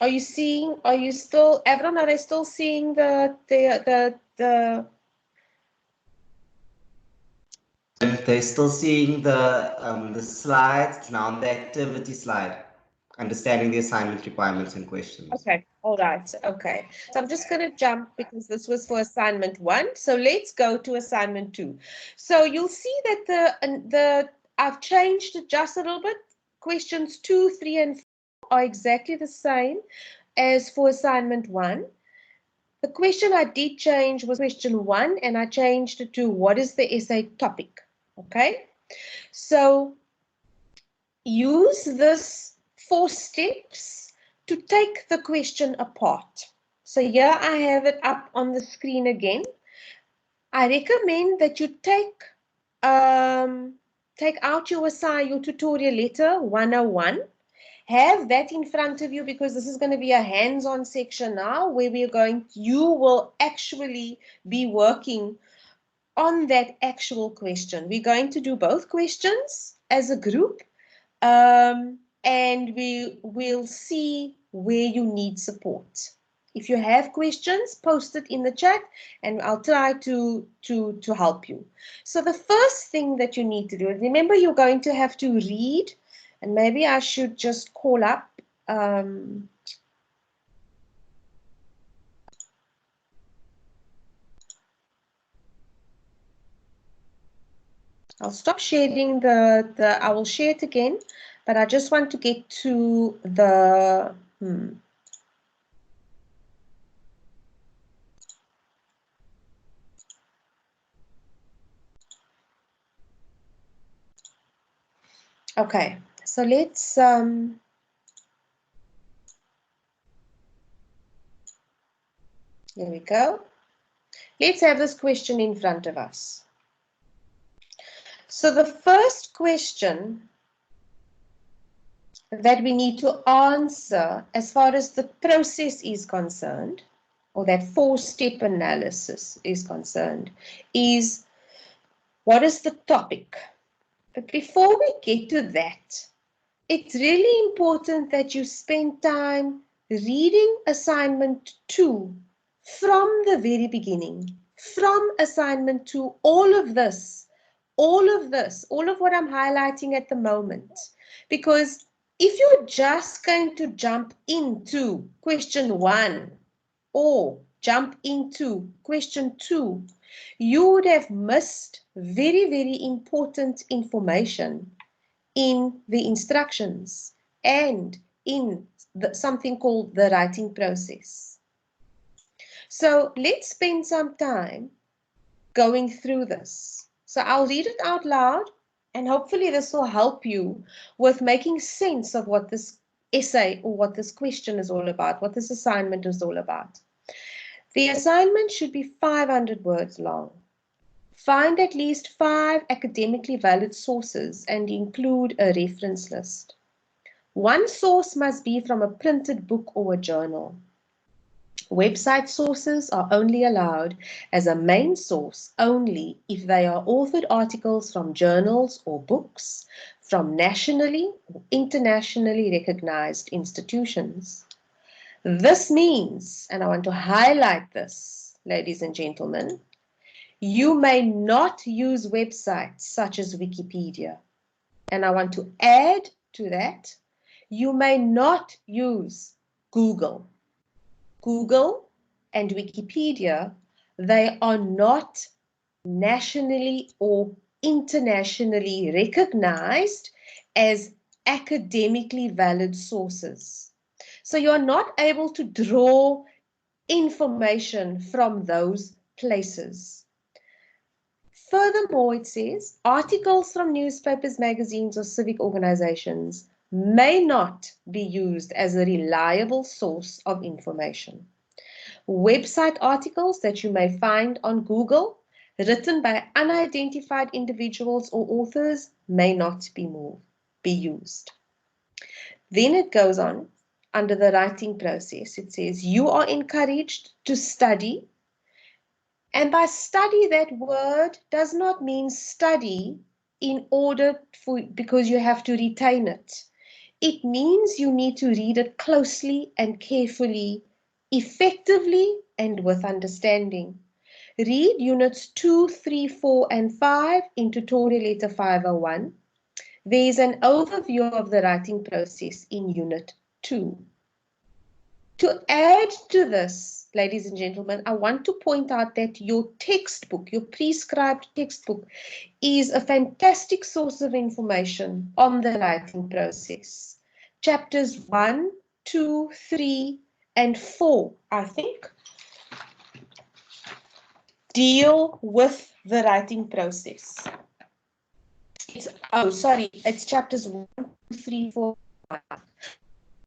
Are you still, everyone, are they still seeing the They're still seeing the slides, now the activity slide, understanding the assignment requirements and questions. Okay, all right, okay. So I'm just going to jump because this was for assignment 1. So let's go to assignment 2. So you'll see that I've changed it just a little bit. Questions 2, 3, and 4 are exactly the same as for assignment 1. The question I did change was question 1, and I changed it to what is the essay topic? Okay, so use this 4 steps to take the question apart. So here I have it up on the screen again. I recommend that you take out your tutorial letter 101. Have that in front of you because this is going to be a hands-on section now where you will actually be working on that actual question. We're going to do both questions as a group, and we will see where you need support. If you have questions, post it in the chat and I'll try to help you. So the first thing that you need to do, remember you're going to have to read, and maybe I should just call up I'll stop sharing I will share it again, but I just want to get to the, Okay, so let's here we go. Let's have this question in front of us. So the first question that we need to answer as far as the process is concerned, or that 4-step analysis is concerned, is what is the topic? But before we get to that, it's really important that you spend time reading assignment 2 from the very beginning, from assignment 2, all of what I'm highlighting at the moment. Because if you're just going to jump into question 1 or jump into question 2, you would have missed very, very important information in the instructions and in something called the writing process. So let's spend some time going through this. So I'll read it out loud, and hopefully this will help you with making sense of what this essay or what this question is all about, what this assignment is all about. The assignment should be 500 words long. Find at least 5 academically valid sources and include a reference list. One source must be from a printed book or a journal. Website sources are only allowed as a main source only if they are authored articles from journals or books from nationally or internationally recognized institutions. This means, and I want to highlight this, ladies and gentlemen, you may not use websites such as Wikipedia. And I want to add to that, you may not use Google. Google and Wikipedia, they are not nationally or internationally recognized as academically valid sources. So you are not able to draw information from those places. Furthermore, it says, articles from newspapers, magazines, or civic organizations may not be used as a reliable source of information. Website articles that you may find on Google, written by unidentified individuals or authors, may not be used. Then it goes on, under the writing process, it says, you are encouraged to study. And by study, that word does not mean study because you have to retain it. It means you need to read it closely and carefully, effectively and with understanding. Read units 2, 3, 4 and 5 in tutorial letter 501. There is an overview of the writing process in unit 2. To add to this, ladies and gentlemen, I want to point out that your textbook, your prescribed textbook, is a fantastic source of information on the writing process. Chapters 1, 2, 3, and 4, I think, deal with the writing process. It's chapters 1, 2, 3, 4, 5.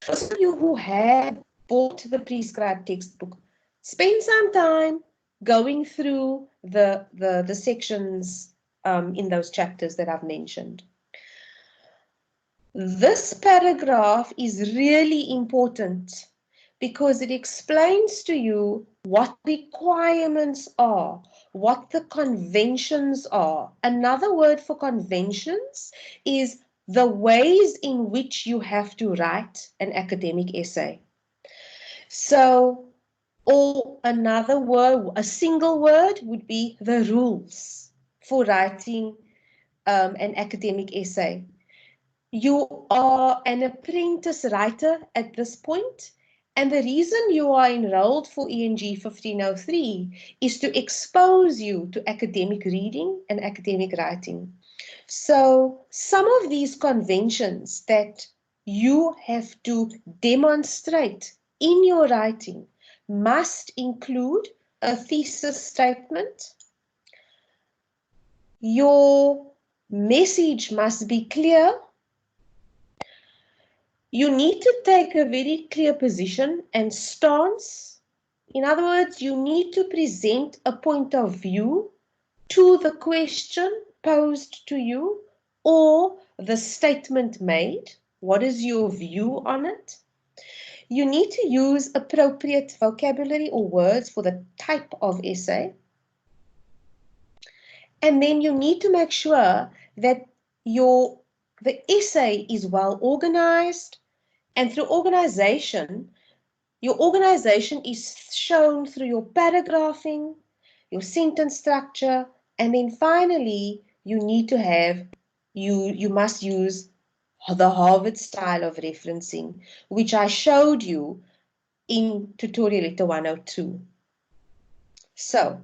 Those of you who have bought the prescribed textbook, spend some time going through the sections in those chapters that I've mentioned. This paragraph is really important because it explains to you what requirements are, what the conventions are. Another word for conventions is the ways in which you have to write an academic essay. So, or another word, a single word would be the rules for writing an academic essay. You are an apprentice writer at this point, and the reason you are enrolled for ENG1503 is to expose you to academic reading and academic writing. So some of these conventions that you have to demonstrate in your writing must include a thesis statement. Your message must be clear You need to take a very clear position and stance. In other words, you need to present a point of view to the question posed to you or the statement made. What is your view on it? You need to use appropriate vocabulary or words for the type of essay. And then you need to make sure that the essay is well organized, and through organization, your organization is shown through your paragraphing, your sentence structure, and then finally you need to have, you must use the Harvard style of referencing, which I showed you in tutorial letter 102. So,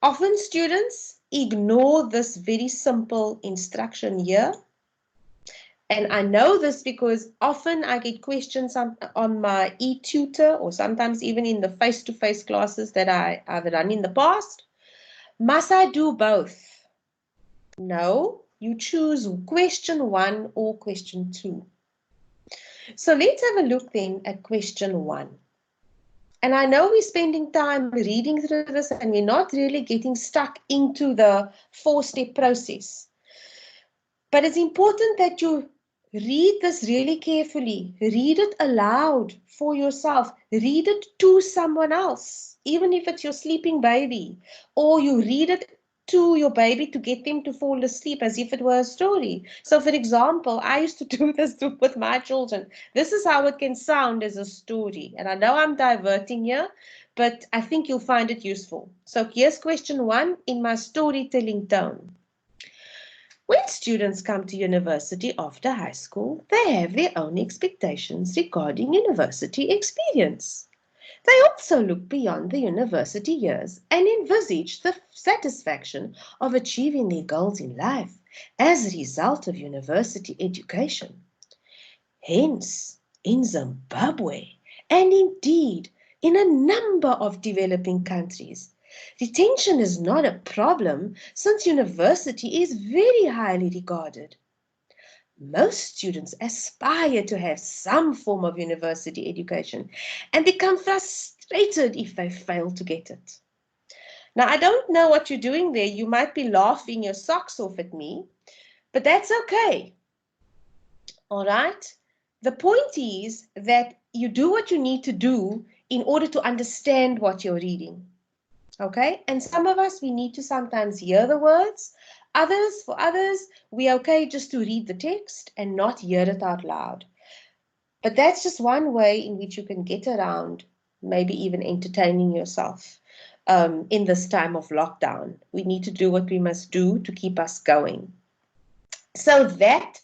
often students ignore this very simple instruction here. And I know this because often I get questions on my e-tutor or sometimes even in the face-to-face classes that I've run in the past. Must I do both? No, you choose question 1 or question 2. So let's have a look then at question 1. And I know we're spending time reading through this and we're not really getting stuck into the 4-step process. But it's important that you read this really carefully. Read it aloud for yourself. Read it to someone else, even if it's your sleeping baby. Or you read it to your baby to get them to fall asleep as if it were a story. So, for example, I used to do this with my children. This is how it can sound as a story. And I know I'm diverting here, but I think you'll find it useful. So here's question 1 in my storytelling tone. When students come to university after high school, they have their own expectations regarding university experience. They also look beyond the university years and envisage the satisfaction of achieving their goals in life as a result of university education. Hence, in Zimbabwe, and indeed in a number of developing countries, retention is not a problem since university is very highly regarded. Most students aspire to have some form of university education and become frustrated if they fail to get it. Now, I don't know what you're doing there. You might be laughing your socks off at me, but that's okay. All right? The point is that you do what you need to do in order to understand what you're reading. Okay? And some of us, we need to sometimes hear the words. For others, we're okay just to read the text and not hear it out loud. But that's just one way in which you can get around maybe even entertaining yourself in this time of lockdown. We need to do what we must do to keep us going. So that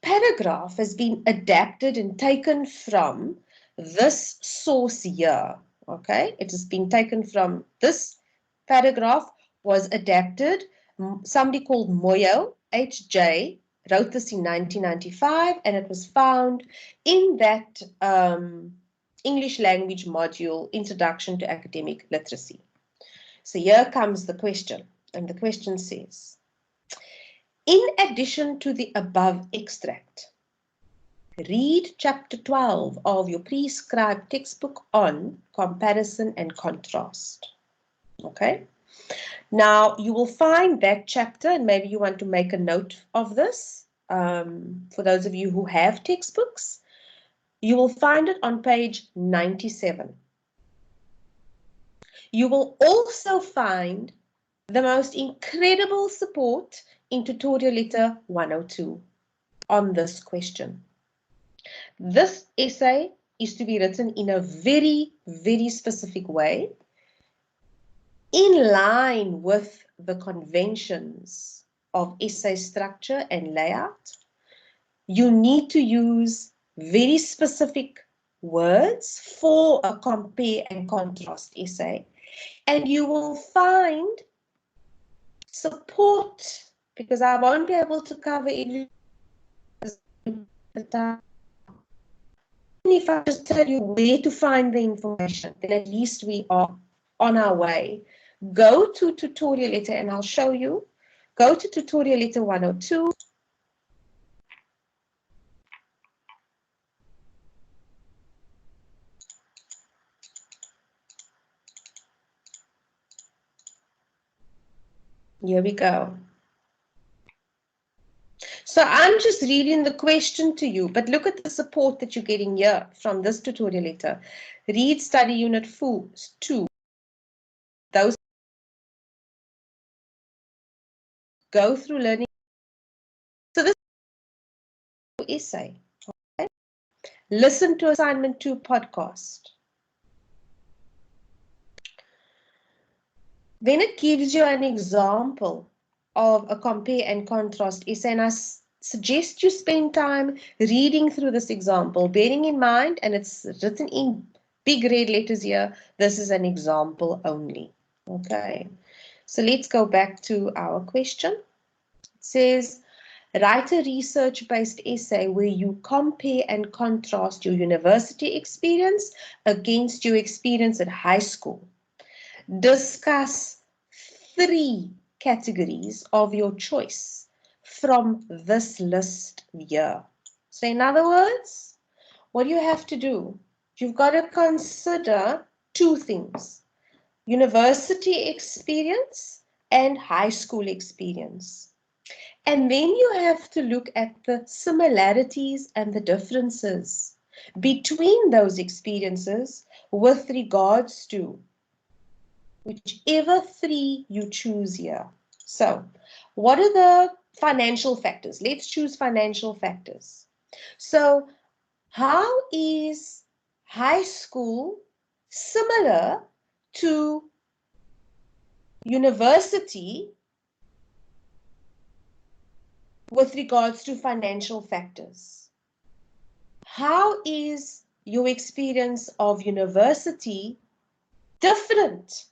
paragraph has been adapted and taken from this source here. Okay, it has been taken from this paragraph, was adapted. Somebody called Moyo, H.J., wrote this in 1995, and it was found in that English language module, Introduction to Academic Literacy. So here comes the question, and the question says, in addition to the above extract, read chapter 12 of your prescribed textbook on comparison and contrast. Okay? Now, you will find that chapter, and maybe you want to make a note of this, for those of you who have textbooks, you will find it on page 97. You will also find the most incredible support in tutorial letter 102 on this question. This essay is to be written in a very, very specific way, in line with the conventions of essay structure and layout. You need to use very specific words for a compare and contrast essay, and you will find support, because I won't be able to cover it. If I just tell you where to find the information, then at least we are on our way. Go to tutorial letter and I'll show you. Go to tutorial letter 102. Here we go. So I'm just reading the question to you, but look at the support that you're getting here from this tutorial letter. Read study unit 2. Those go through learning. So this is essay. Okay? Listen to assignment 2 podcast. Then it gives you an example of a compare and contrast essay, and I suggest you spend time reading through this example, bearing in mind, and it's written in big red letters here, this is an example only. Okay, so let's go back to our question. It says, write a research-based essay where you compare and contrast your university experience against your experience at high school. Discuss 3 categories of your choice from this list here. So in other words, what you have to do, you've got to consider 2 things: university experience and high school experience. And then you have to look at the similarities and the differences between those experiences with regards to whichever 3 you choose here. So, what are the financial factors? Let's choose financial factors. So, how is high school similar to university with regards to financial factors? How is your experience of university different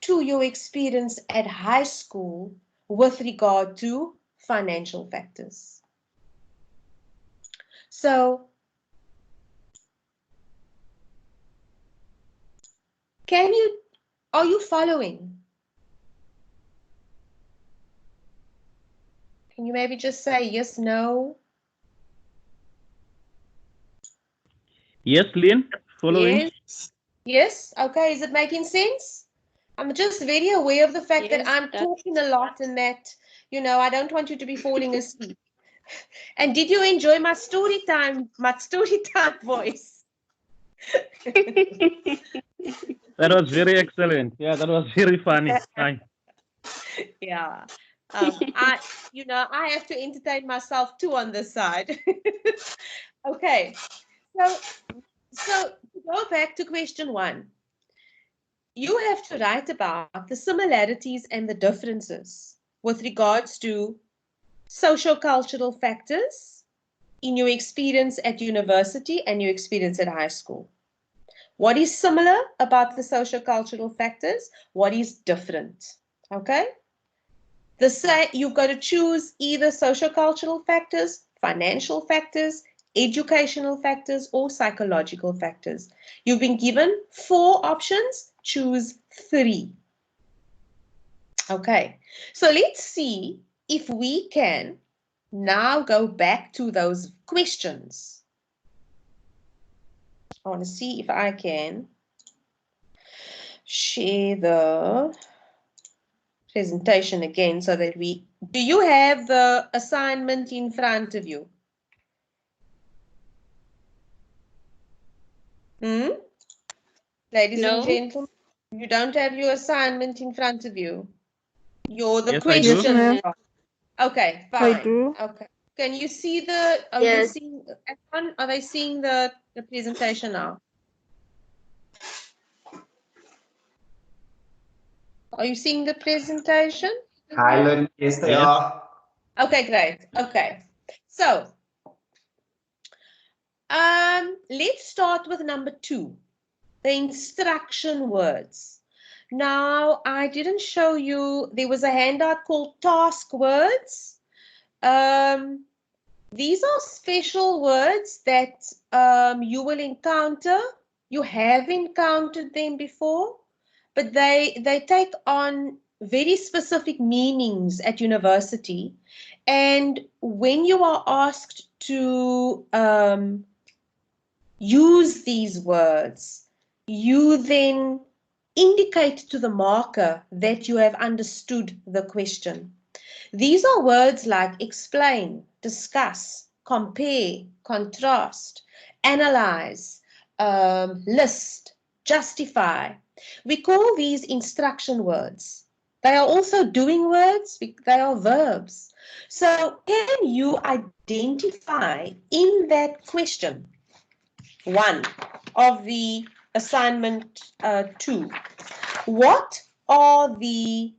to your experience at high school with regard to financial factors? So, are you following? Can you maybe just say yes, no? Yes, Lynn, following. Yes. Yes, okay, is it making sense? I'm just very aware of the fact that I'm talking a lot and that, you know, I don't want you to be falling asleep. And did you enjoy my story time voice? That was very excellent. Yeah, that was very funny. Yeah. I have to entertain myself too on this side. Okay. So to go back to question 1, you have to write about the similarities and the differences with regards to socio-cultural factors in your experience at university and your experience at high school. What is similar about the socio-cultural factors? What is different? Okay? You've got to choose either socio-cultural factors, financial factors, educational factors, or psychological factors. You've been given 4 options, choose 3. Okay, so let's see if we can now go back to those questions. I want to see if I can share the presentation again so that do you have the assignment in front of you? Ladies and gentlemen, you don't have your assignment in front of you. You're the question. Yes, okay, fine. I do. Okay. Can you see the, are they seeing the presentation now? Are you seeing the presentation? Hi, Lynn. Yes, they are. Okay, great. Okay. So, let's start with number 2, the instruction words. Now, I didn't show you, there was a handout called task words. These are special words that you will encounter. You have encountered them before, but they take on very specific meanings at university. And when you are asked to use these words, you then indicate to the marker that you have understood the question. These are words like explain, discuss, compare, contrast, analyze, list, justify. We call these instruction words. They are also doing words, they are verbs. So can you identify in that question, one of the assignment 2, what are the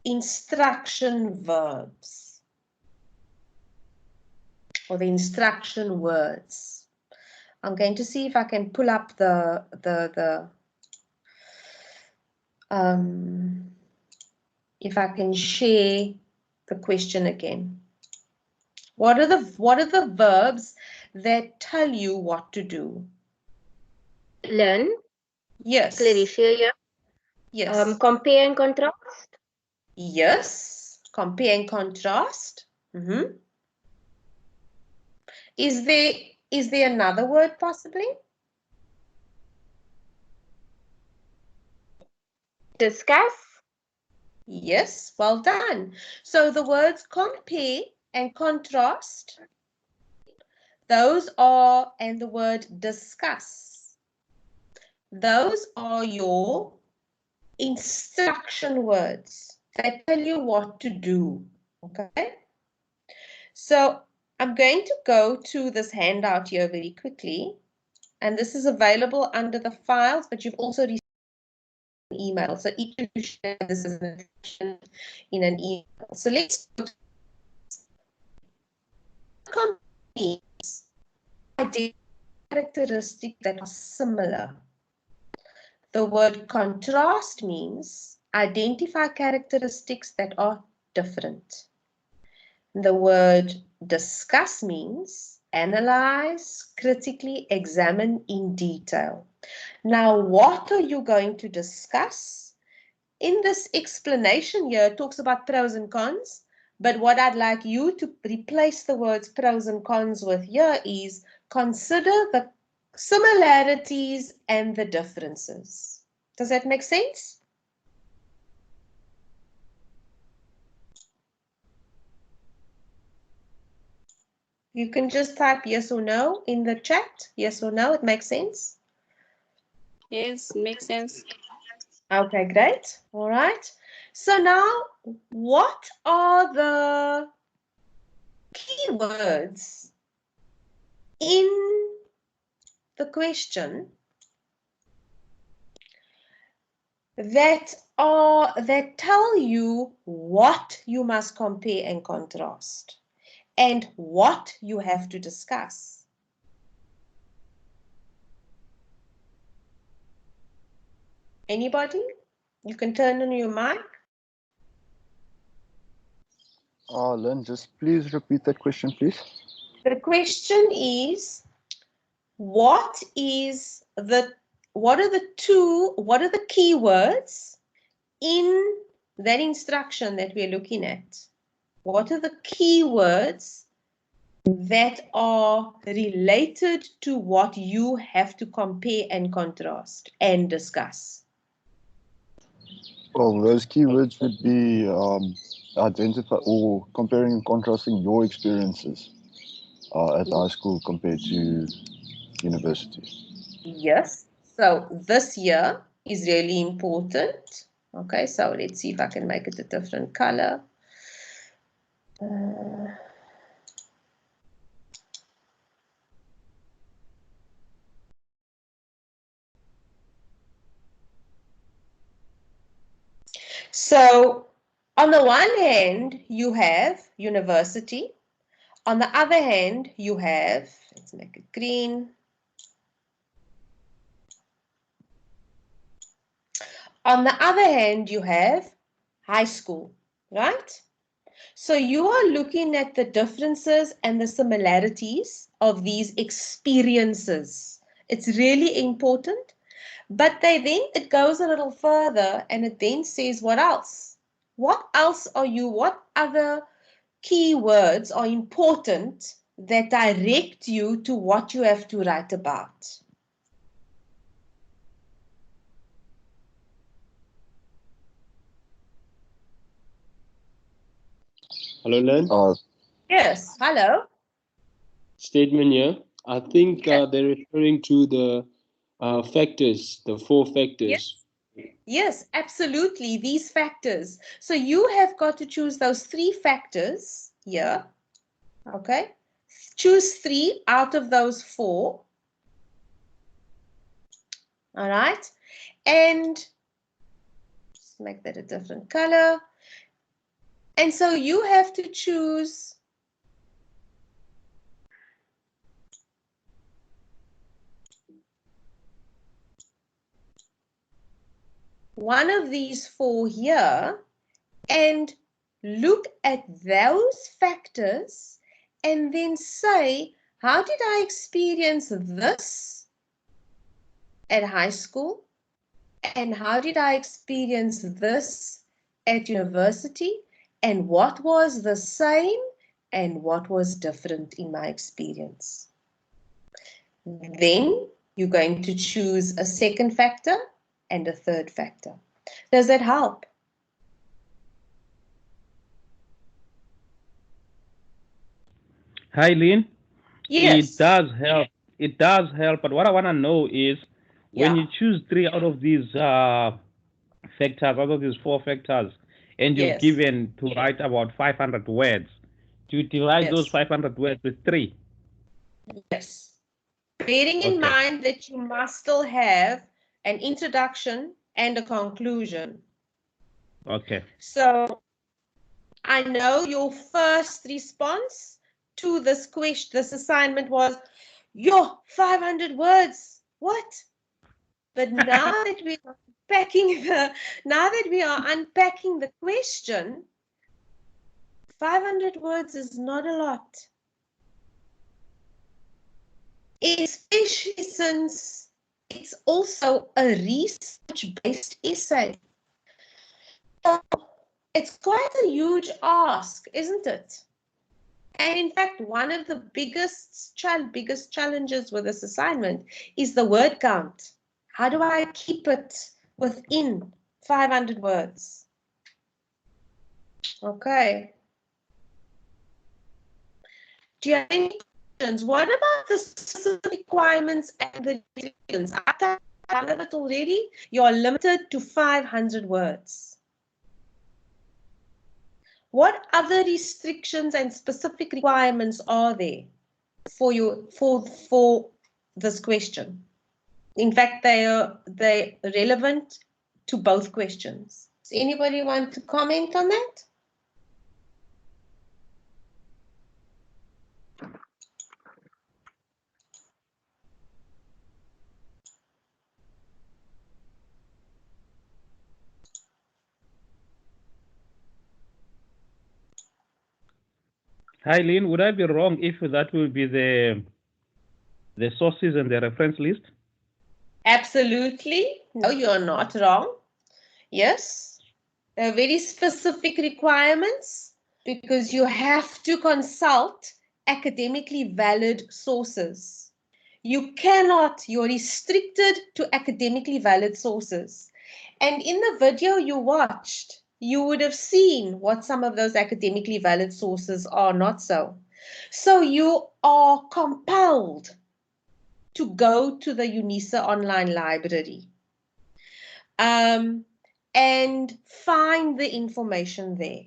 instruction verbs or the instruction words? I'm going to see if I can pull up if I can share the question again. What are the verbs that tell you what to do? Learn. Yes. Claricia, yeah. Yes. Compare and contrast. Yes. Compare and contrast. Is there another word possibly? Discuss. Yes, well done. So the words compare and contrast, those are, and the word discuss, those are your instruction words that tell you what to do. Okay? So I'm going to go to this handout here very quickly. And this is available under the files, but you've also received an email. So each of you share this as an attachment in an email. So let's go to identify characteristics that are similar. The word contrast means identify characteristics that are different. The word discuss means analyze, critically examine in detail. Now, what are you going to discuss? In this explanation here, it talks about pros and cons, but what I'd like you to replace the words pros and cons with here is consider the similarities and the differences. Does that make sense? You can just type yes or no in the chat. Yes or no, it makes sense? Yes, makes sense. Okay, great. All right. So now, what are the keywords in the question that tell you what you must compare and contrast and what you have to discuss? Anybody? You can turn on your mic. Lynn, just please repeat that question, please. The question is, what are the keywords in that instruction that we're looking at? What are the keywords that are related to what you have to compare and contrast and discuss? Well, those keywords would be identify or comparing and contrasting your experiences at high school compared to university. Yes. So this year is really important. Okay, so let's see if I can make it a different color. So on the one hand, you have university. On the other hand, you have, let's make it green. On the other hand, you have high school, right? So you are looking at the differences and the similarities of these experiences. It's really important. But it goes a little further and it then says, what else? What other keywords are important that direct you to what you have to write about? Hello, Len. Yes, hello. Statement here. I think they're referring to the factors, the 4 factors. Yes, absolutely. These factors. So you have got to choose those 3 factors here. Okay. Choose 3 out of those 4. All right. And just make that a different color. And so you have to choose one of these 4 here and look at those factors and then say, how did I experience this at high school? And how did I experience this at university? And what was the same and what was different in my experience? Then you're going to choose a second factor and a third factor. Does that help? Hi, Lynn. Yes. It does help. It does help. But what I want to know is when you choose 3 out of these factors, out of these 4 factors, and you're given to write about 500 words, do you divide those 500 words with 3? Yes. Bearing in mind that you must still have an introduction and a conclusion. Okay. So I know your first response to this question, this assignment was, yo, 500 words. What? But now that we are unpacking the question, 500 words is not a lot. Especially since it's also a research-based essay. So it's quite a huge ask, isn't it? And in fact, one of the biggest challenges with this assignment is the word count. How do I keep it within 500 words? Okay. Do you have any questions? What about the specific requirements and the restrictions? I've done it already. You're limited to 500 words. What other restrictions and specific requirements are there for you for this question? In fact, they're relevant to both questions. Does anybody want to comment on that? Hi, Lynn. Would I be wrong if that will be the sources and the reference list? Absolutely. No, you're not wrong. Yes. There are very specific requirements because you have to consult academically valid sources. You're restricted to academically valid sources. And in the video you watched, you would have seen what some of those academically valid sources are not so. So you are compelled to go to the UNISA online library and find the information there.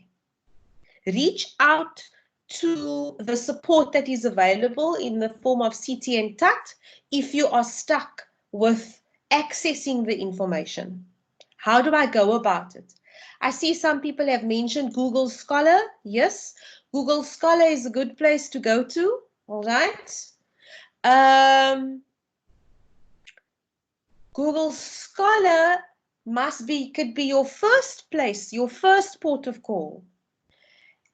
Reach out to the support that is available in the form of CT and TUT if you are stuck with accessing the information. How do I go about it? I see some people have mentioned Google Scholar. Yes, Google Scholar is a good place to go to. All right. Google Scholar could be your first place, your first port of call.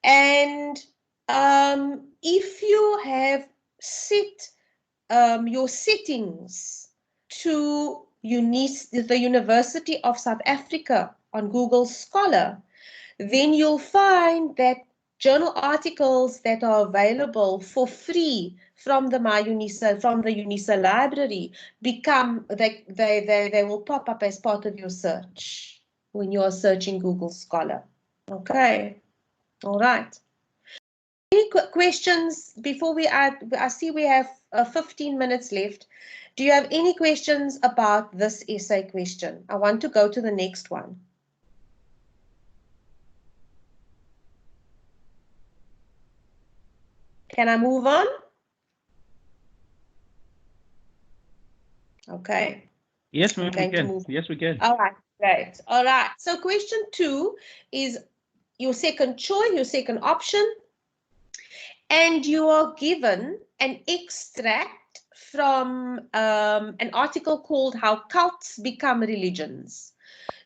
And if you have set your settings to the University of South Africa on Google Scholar, then you'll find that journal articles that are available for free from the UNISA library they will pop up as part of your search when you are searching Google Scholar. Okay. All right. questions before we add? I see we have 15 minutes left. Do you have any questions about this essay question? I want to go to the next one. Can I move on? Okay. Yes, ma'am, we can. Yes, we can. All right, great. All right. So question 2 is your second choice, your second option. And you are given an extract from an article called How Cults Become Religions.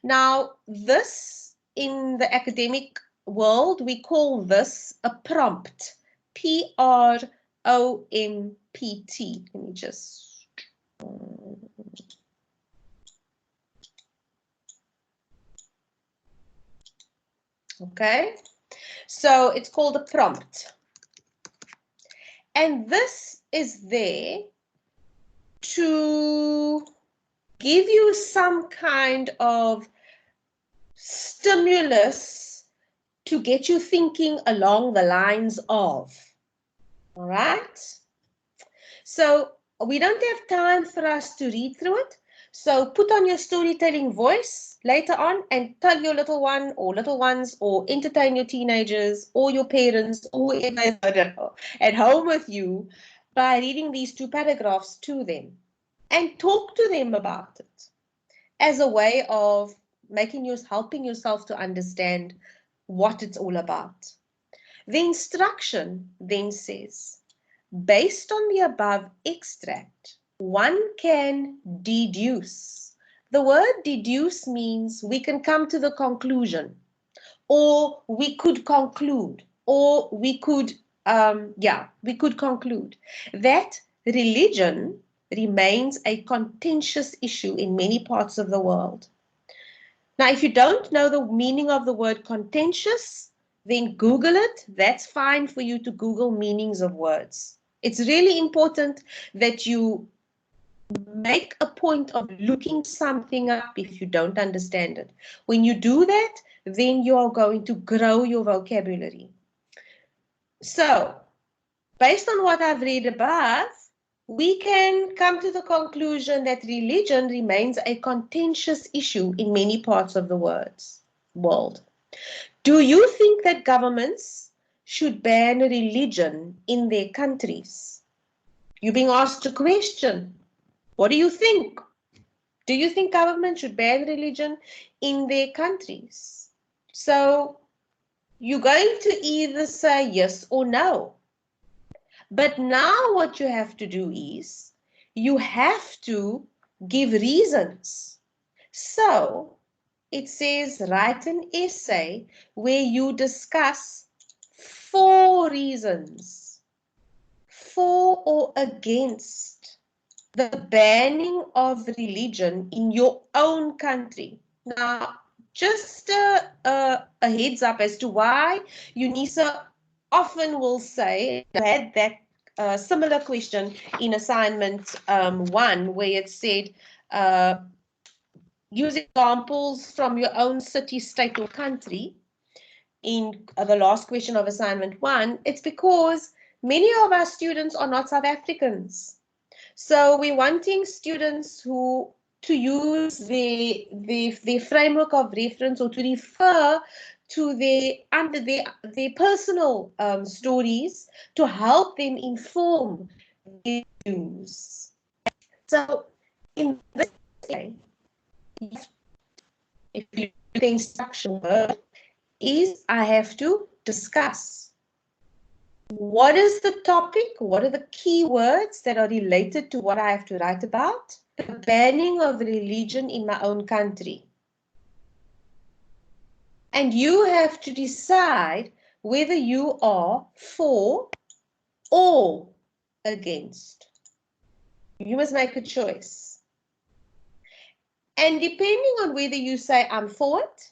Now, this, in the academic world, we call this a prompt. Prompt. Let me just... Okay, so it's called a prompt. And this is there to give you some kind of stimulus to get you thinking along the lines of. All right? So we don't have time for us to read through it. So put on your storytelling voice later on and tell your little one or little ones or entertain your teenagers or your parents or whoever at home with you by reading these 2 paragraphs to them and talk to them about it as a way of helping yourself to understand what it's all about. The instruction then says, based on the above extract, one can deduce. The word deduce means we can come to the conclusion, or we could conclude, or we could, we could conclude that religion remains a contentious issue in many parts of the world. Now, if you don't know the meaning of the word contentious, then Google it. That's fine for you to Google meanings of words. It's really important that you make a point of looking something up if you don't understand it. When you do that, then you are going to grow your vocabulary. So, based on what I've read above, we can come to the conclusion that religion remains a contentious issue in many parts of the world. Do you think that governments should ban religion in their countries? You're being asked a question. What do you think? Do you think government should ban religion in their countries? So you're going to either say yes or no. But now what you have to do is you have to give reasons. So it says write an essay where you discuss 4 reasons for or against the banning of religion in your own country. Now, just a heads up as to why UNISA often will say, I had that similar question in assignment 1 where it said, use examples from your own city, state or country in the last question of assignment 1. It's because many of our students are not South Africans. So we're wanting students to use the framework of reference or to refer to their personal stories to help them inform their views. So in this way, if you do the instruction word, is I have to discuss. What is the topic? What are the key words that are related to what I have to write about? The banning of religion in my own country. And you have to decide whether you are for or against. You must make a choice. And depending on whether you say I'm for it,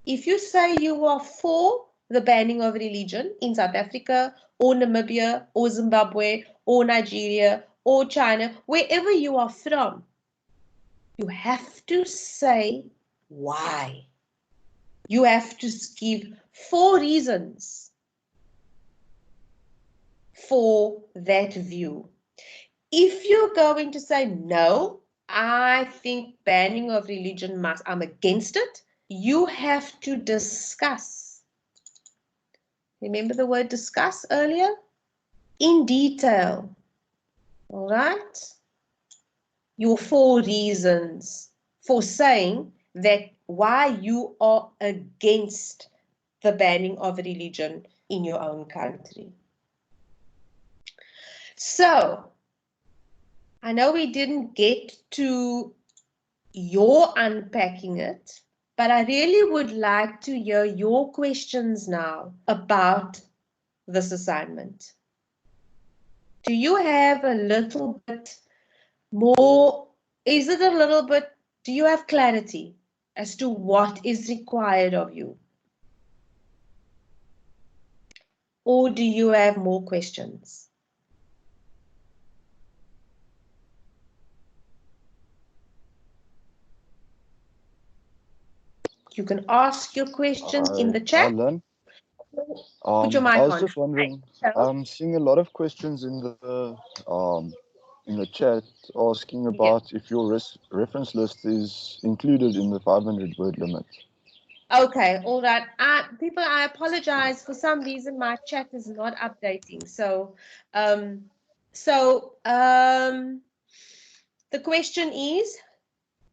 if you say you are for the banning of religion in South Africa or Namibia or Zimbabwe or Nigeria or China, wherever you are from, you have to say why. You have to give 4 reasons. for that view. If you're going to say, no, I think banning of religion I'm against it, you have to discuss. Remember the word discuss earlier? In detail. All right? Your 4 reasons for saying that why you are against the banning of religion in your own country. So, I know we didn't get to your unpacking it, but I really would like to hear your questions now about this assignment. Do you have a little bit more, is it a little bit, do you have clarity as to what is required of you? Or do you have more questions? You can ask your questions in the chat. Lynn, Put your mic I was on. just wondering, I'm seeing a lot of questions in the chat asking about if your reference list is included in the 500-word limit. Okay, all right. People, I apologize. For some reason, my chat is not updating. So, the question is,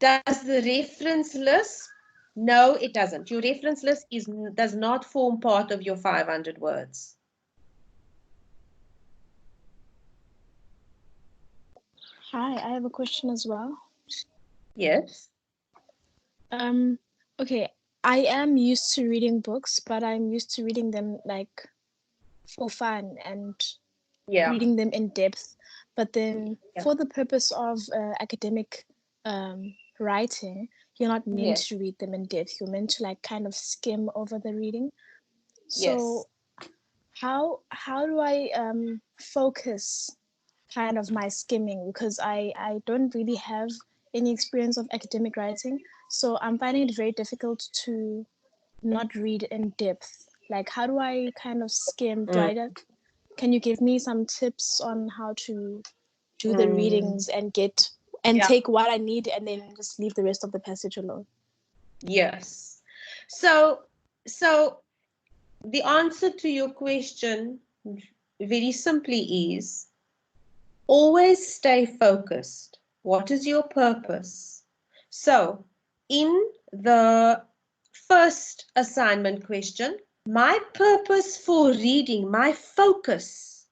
does the reference list? No, it doesn't. Your reference list does not form part of your 500 words. Hi, I have a question as well. Yes. Okay, I am used to reading books, but I'm used to reading them like for fun and reading them in depth. But then for the purpose of academic writing, you're not meant to read them in depth. You're meant to like kind of skim over the reading. So how do I focus kind of my skimming, because I don't really have any experience of academic writing, so I'm finding it very difficult to not read in depth. Like, how do I kind of skim? Can you give me some tips on how to do the readings and take what I need and then just leave the rest of the passage alone? Yes. So the answer to your question very simply is always stay focused. What is your purpose? So in the first assignment question, my purpose for reading, my focus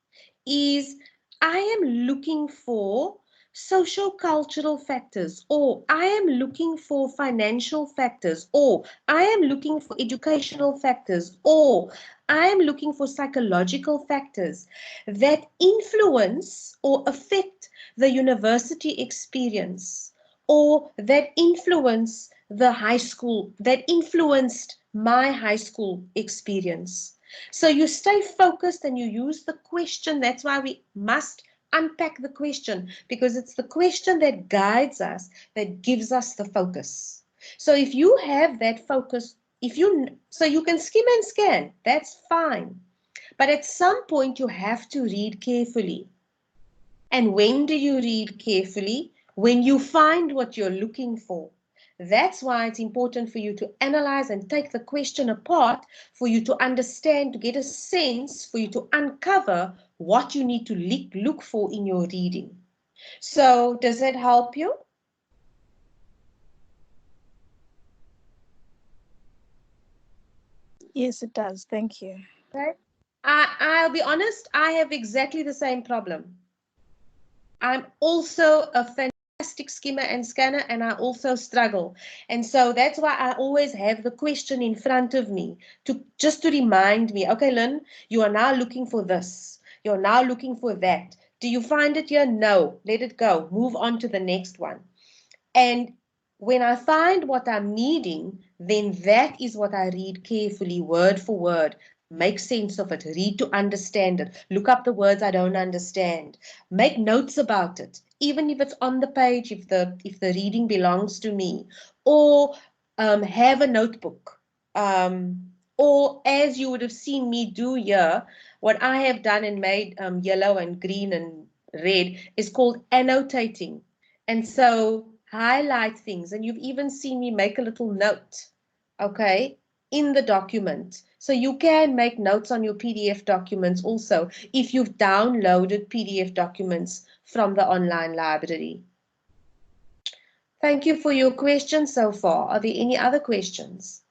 is I am looking for social-cultural factors, or I am looking for financial factors, or I am looking for educational factors, or I am looking for psychological factors that influence or affect the university experience, or that influence the high school, that influenced my high school experience. So you stay focused and you use the question. That's why we must unpack the question, because it's the question that guides us, that gives us the focus. So if you have that focus, so you can skim and scan, that's fine. But at some point you have to read carefully. And when do you read carefully? When you find what you're looking for. That's why it's important for you to analyze and take the question apart, for you to understand, to get a sense, for you to uncover what you need to look for in your reading. So does that help you? Yes, it does. Thank you. Okay. I'll be honest, I have exactly the same problem. I'm also a fantastic skimmer and scanner, and I also struggle. And so that's why I always have the question in front of me, just to remind me, okay, Lynn, you are now looking for this. You're now looking for that. Do you find it here? No. Let it go. Move on to the next one. And when I find what I'm needing, then that is what I read carefully, word for word. Make sense of it, read to understand it, look up the words I don't understand, make notes about it, even if it's on the page, if the reading belongs to me, or have a notebook or as you would have seen me do here, what I have done and made yellow and green and red is called annotating. And so highlight things, and you've even seen me make a little note, okay, in the document. So you can make notes on your PDF documents also if you've downloaded PDF documents from the online library. Thank you for your questions so far. Are there any other questions?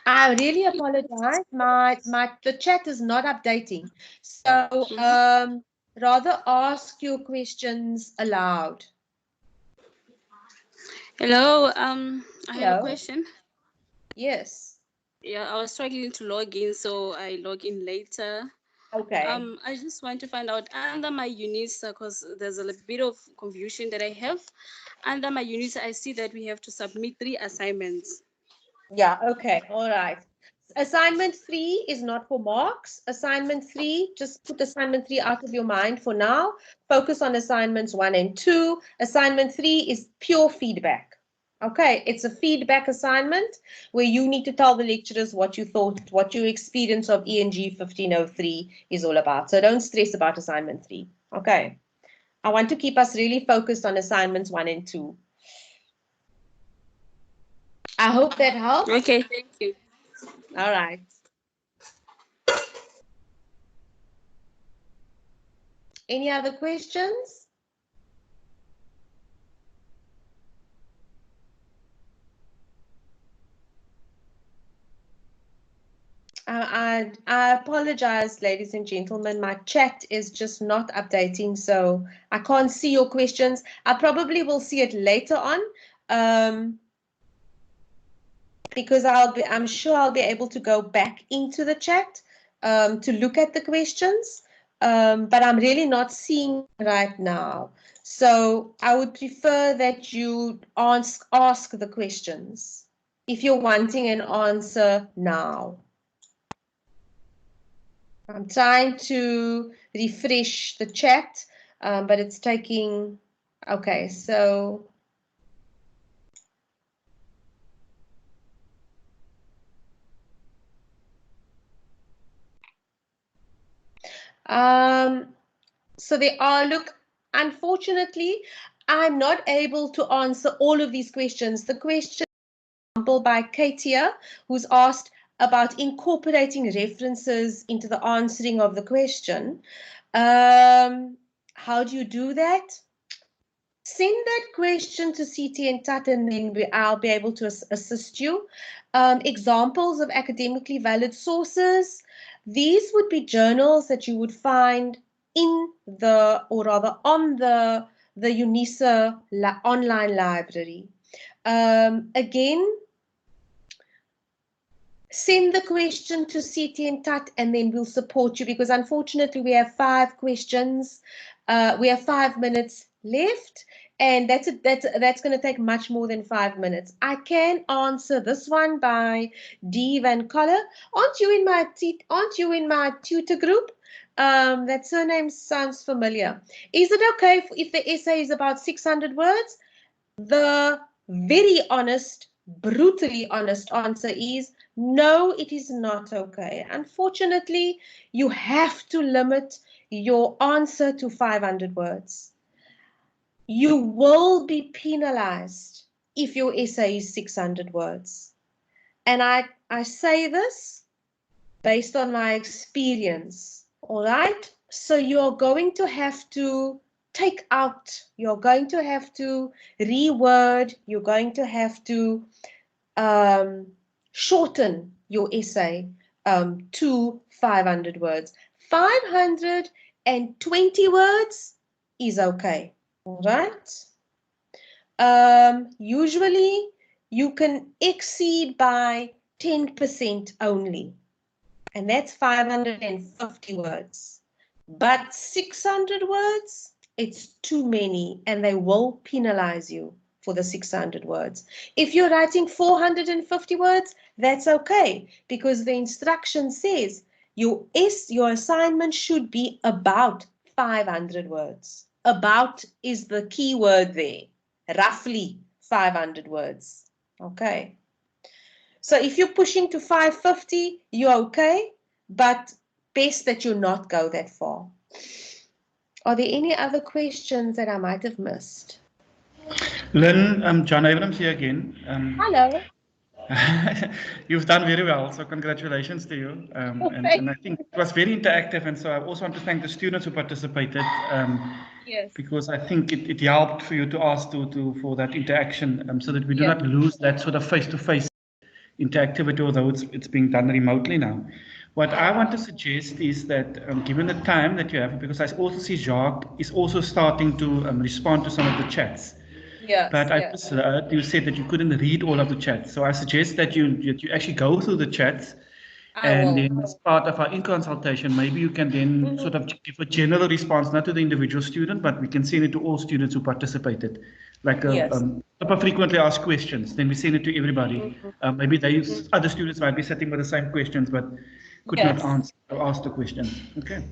I really apologize. The chat is not updating. So rather ask your questions aloud. Hello, I have a Hello. question. Yes. Yeah, I was struggling to log in, so I log in later. Okay. I just want to find out under my units, because there's a bit of confusion that I have. Under my units, I see that we have to submit 3 assignments. Yeah, okay, all right. Assignment 3 is not for marks. Assignment 3, just put assignment 3 out of your mind for now. Focus on assignments 1 and 2. Assignment 3 is pure feedback. Okay, it's a feedback assignment where you need to tell the lecturers what you thought, what your experience of ENG1503 is all about. So don't stress about assignment 3. Okay. I want to keep us really focused on assignments 1 and 2. I hope that helps. Okay, thank you. All right. Any other questions? I apologize, ladies and gentlemen. My chat is just not updating, so I can't see your questions. I probably will see it later on, because I'm sure I'll be able to go back into the chat to look at the questions, but I'm really not seeing right now. So I would prefer that you ask the questions if you're wanting an answer now. I'm trying to refresh the chat, but it's taking, okay, so. So they are, look, unfortunately, I'm not able to answer all of these questions. The question, for example, by Katia, who's asked about incorporating references into the answering of the question. How do you do that? Send that question to CT and TAT, and then I'll be able to assist you. Examples of academically valid sources. These would be journals that you would find in the, or rather on the UNISA online library. Again, send the question to CT and TAT, and then we'll support you, because unfortunately we have 5 questions. We have 5 minutes left, and that's going to take much more than 5 minutes. I can answer this one by D. Van Coller. Aren't you in my tutor group? That surname sounds familiar. Is it okay if the essay is about 600 words? The very honest, brutally honest answer is no, it is not okay. Unfortunately, you have to limit your answer to 500 words. You will be penalized if your essay is 600 words. And I say this based on my experience, all right? So you're going to have to take out, you're going to have to reword, you're going to have to shorten your essay to 500 words. 520 words is okay, all right? Usually you can exceed by 10% only, and that's 550 words. But 600 words, it's too many, and they will penalize you for the 600 words. If you're writing 450 words, that's okay, because the instruction says your assignment should be about 500 words. About is the key word there. Roughly 500 words. Okay. So if you're pushing to 550, you're okay, but best that you not go that far. Are there any other questions that I might have missed? Lynn, John Abrams here again. Hello. You've done very well, so congratulations to you. And I think it was very interactive, and so I also want to thank the students who participated. Yes. Because I think it helped for you to ask for that interaction, so that we do not lose that sort of face-to-face interactivity, although it's being done remotely now. What I want to suggest is that, given the time that you have, because I also see Jacques is also starting to respond to some of the chats. Yes, but I just heard you said that you couldn't read all of the chats. So I suggest that you actually go through the chats, and then as part of our in-consultation, maybe you can then sort of give a general response, not to the individual student, but we can send it to all students who participated. Like frequently asked questions, then we send it to everybody. Maybe other students might be sitting with the same questions, but could not answer or ask the questions. Okay.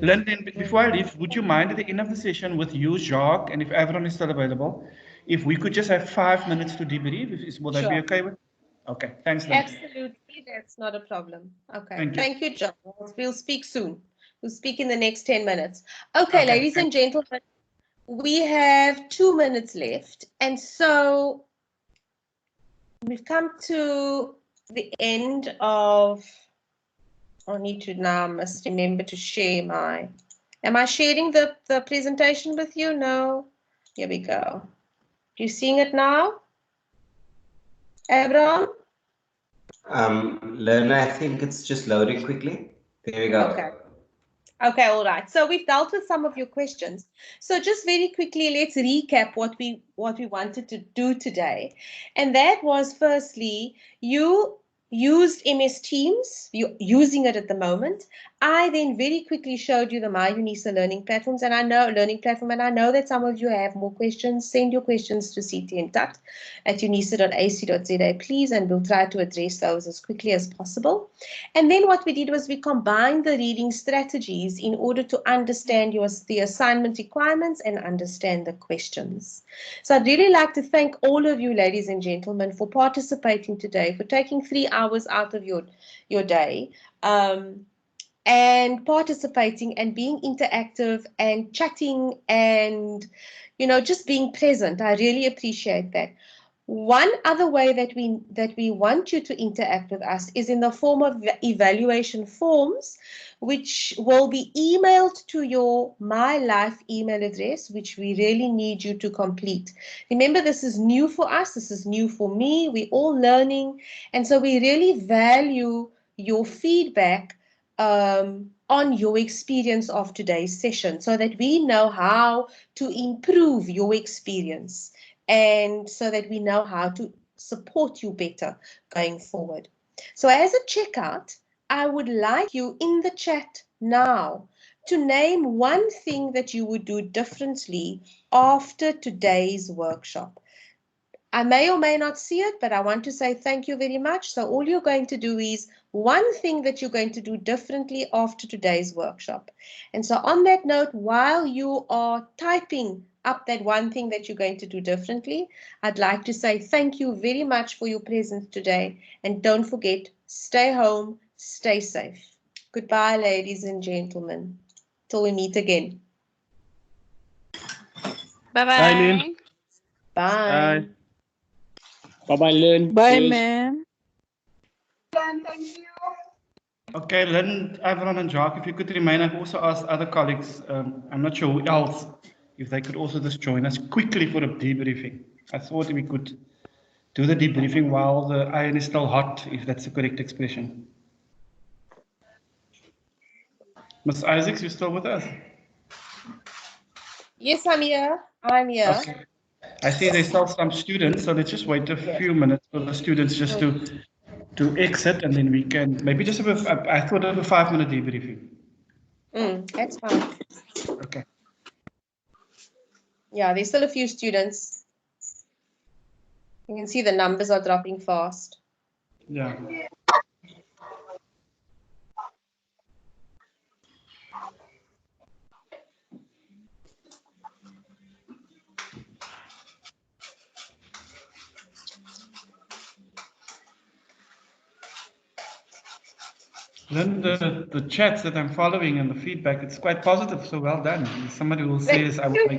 Lynn, then before I leave, would you mind at the end of the session with you, Jacques, and if everyone is still available, if we could just have 5 minutes to debrief, will that be okay with? Okay, thanks, Lynn. Absolutely, that's not a problem. Okay, Thank you. John. We'll speak soon. We'll speak in the next 10 minutes. Okay, ladies and gentlemen, we have 2 minutes left, and so we've come to the end of. I need to now must remember to share my. Am I sharing the presentation with you? No. Here we go. You seeing it now, Abraham? Learner, I think it's just loading quickly. There we go. Okay, all right. So we've dealt with some of your questions. So just very quickly, let's recap what we wanted to do today. And that was, firstly, you used MS Teams, you're using it at the moment. I then very quickly showed you the My UNISA learning platforms, and I know that some of you have more questions. Send your questions to ctntat@unisa.ac.za, please, and we'll try to address those as quickly as possible. And then what we did was we combined the reading strategies in order to understand the assignment requirements and understand the questions. So I'd really like to thank all of you, ladies and gentlemen, for participating today, for taking 3 hours out of your day, and participating and being interactive and chatting and, just being present. I really appreciate that. One other way that we want you to interact with us is in the form of evaluation forms, which will be emailed to your My Life email address, which we really need you to complete. Remember, this is new for us. This is new for me. We're all learning. And so we really value your feedback on your experience of today's session, so that we know how to improve your experience, and so that we know how to support you better going forward. So as a checkout, I would like you in the chat now to name one thing that you would do differently after today's workshop. I may or may not see it, but I want to say thank you very much. So all you're going to do is one thing that you're going to do differently after today's workshop. And so on that note, while you are typing up that one thing that you're going to do differently, I'd like to say thank you very much for your presence today. And don't forget, stay home, stay safe. Goodbye, ladies and gentlemen. Till we meet again. Bye-bye. Bye, Lynn. Bye. Bye-bye, Lynn. Bye, Cheers. ma'am. Thank you. Okay, Lynn, everyone, and Jacques, if you could remain, I've also asked other colleagues, I'm not sure who else, if they could also just join us quickly for a debriefing. I thought we could do the debriefing while the iron is still hot, if that's the correct expression. Ms. Isaacs, you still with us? Yes, I'm here. I'm here. Okay. I see there's still some students, so let's just wait a few minutes for the students just to exit, and then we can maybe just have I thought of a 5-minute debriefing. That's fine. Okay. Yeah, there's still a few students. You can see the numbers are dropping fast. Yeah. Then the chats that I'm following and the feedback, it's quite positive. So well done. Somebody will say, I would like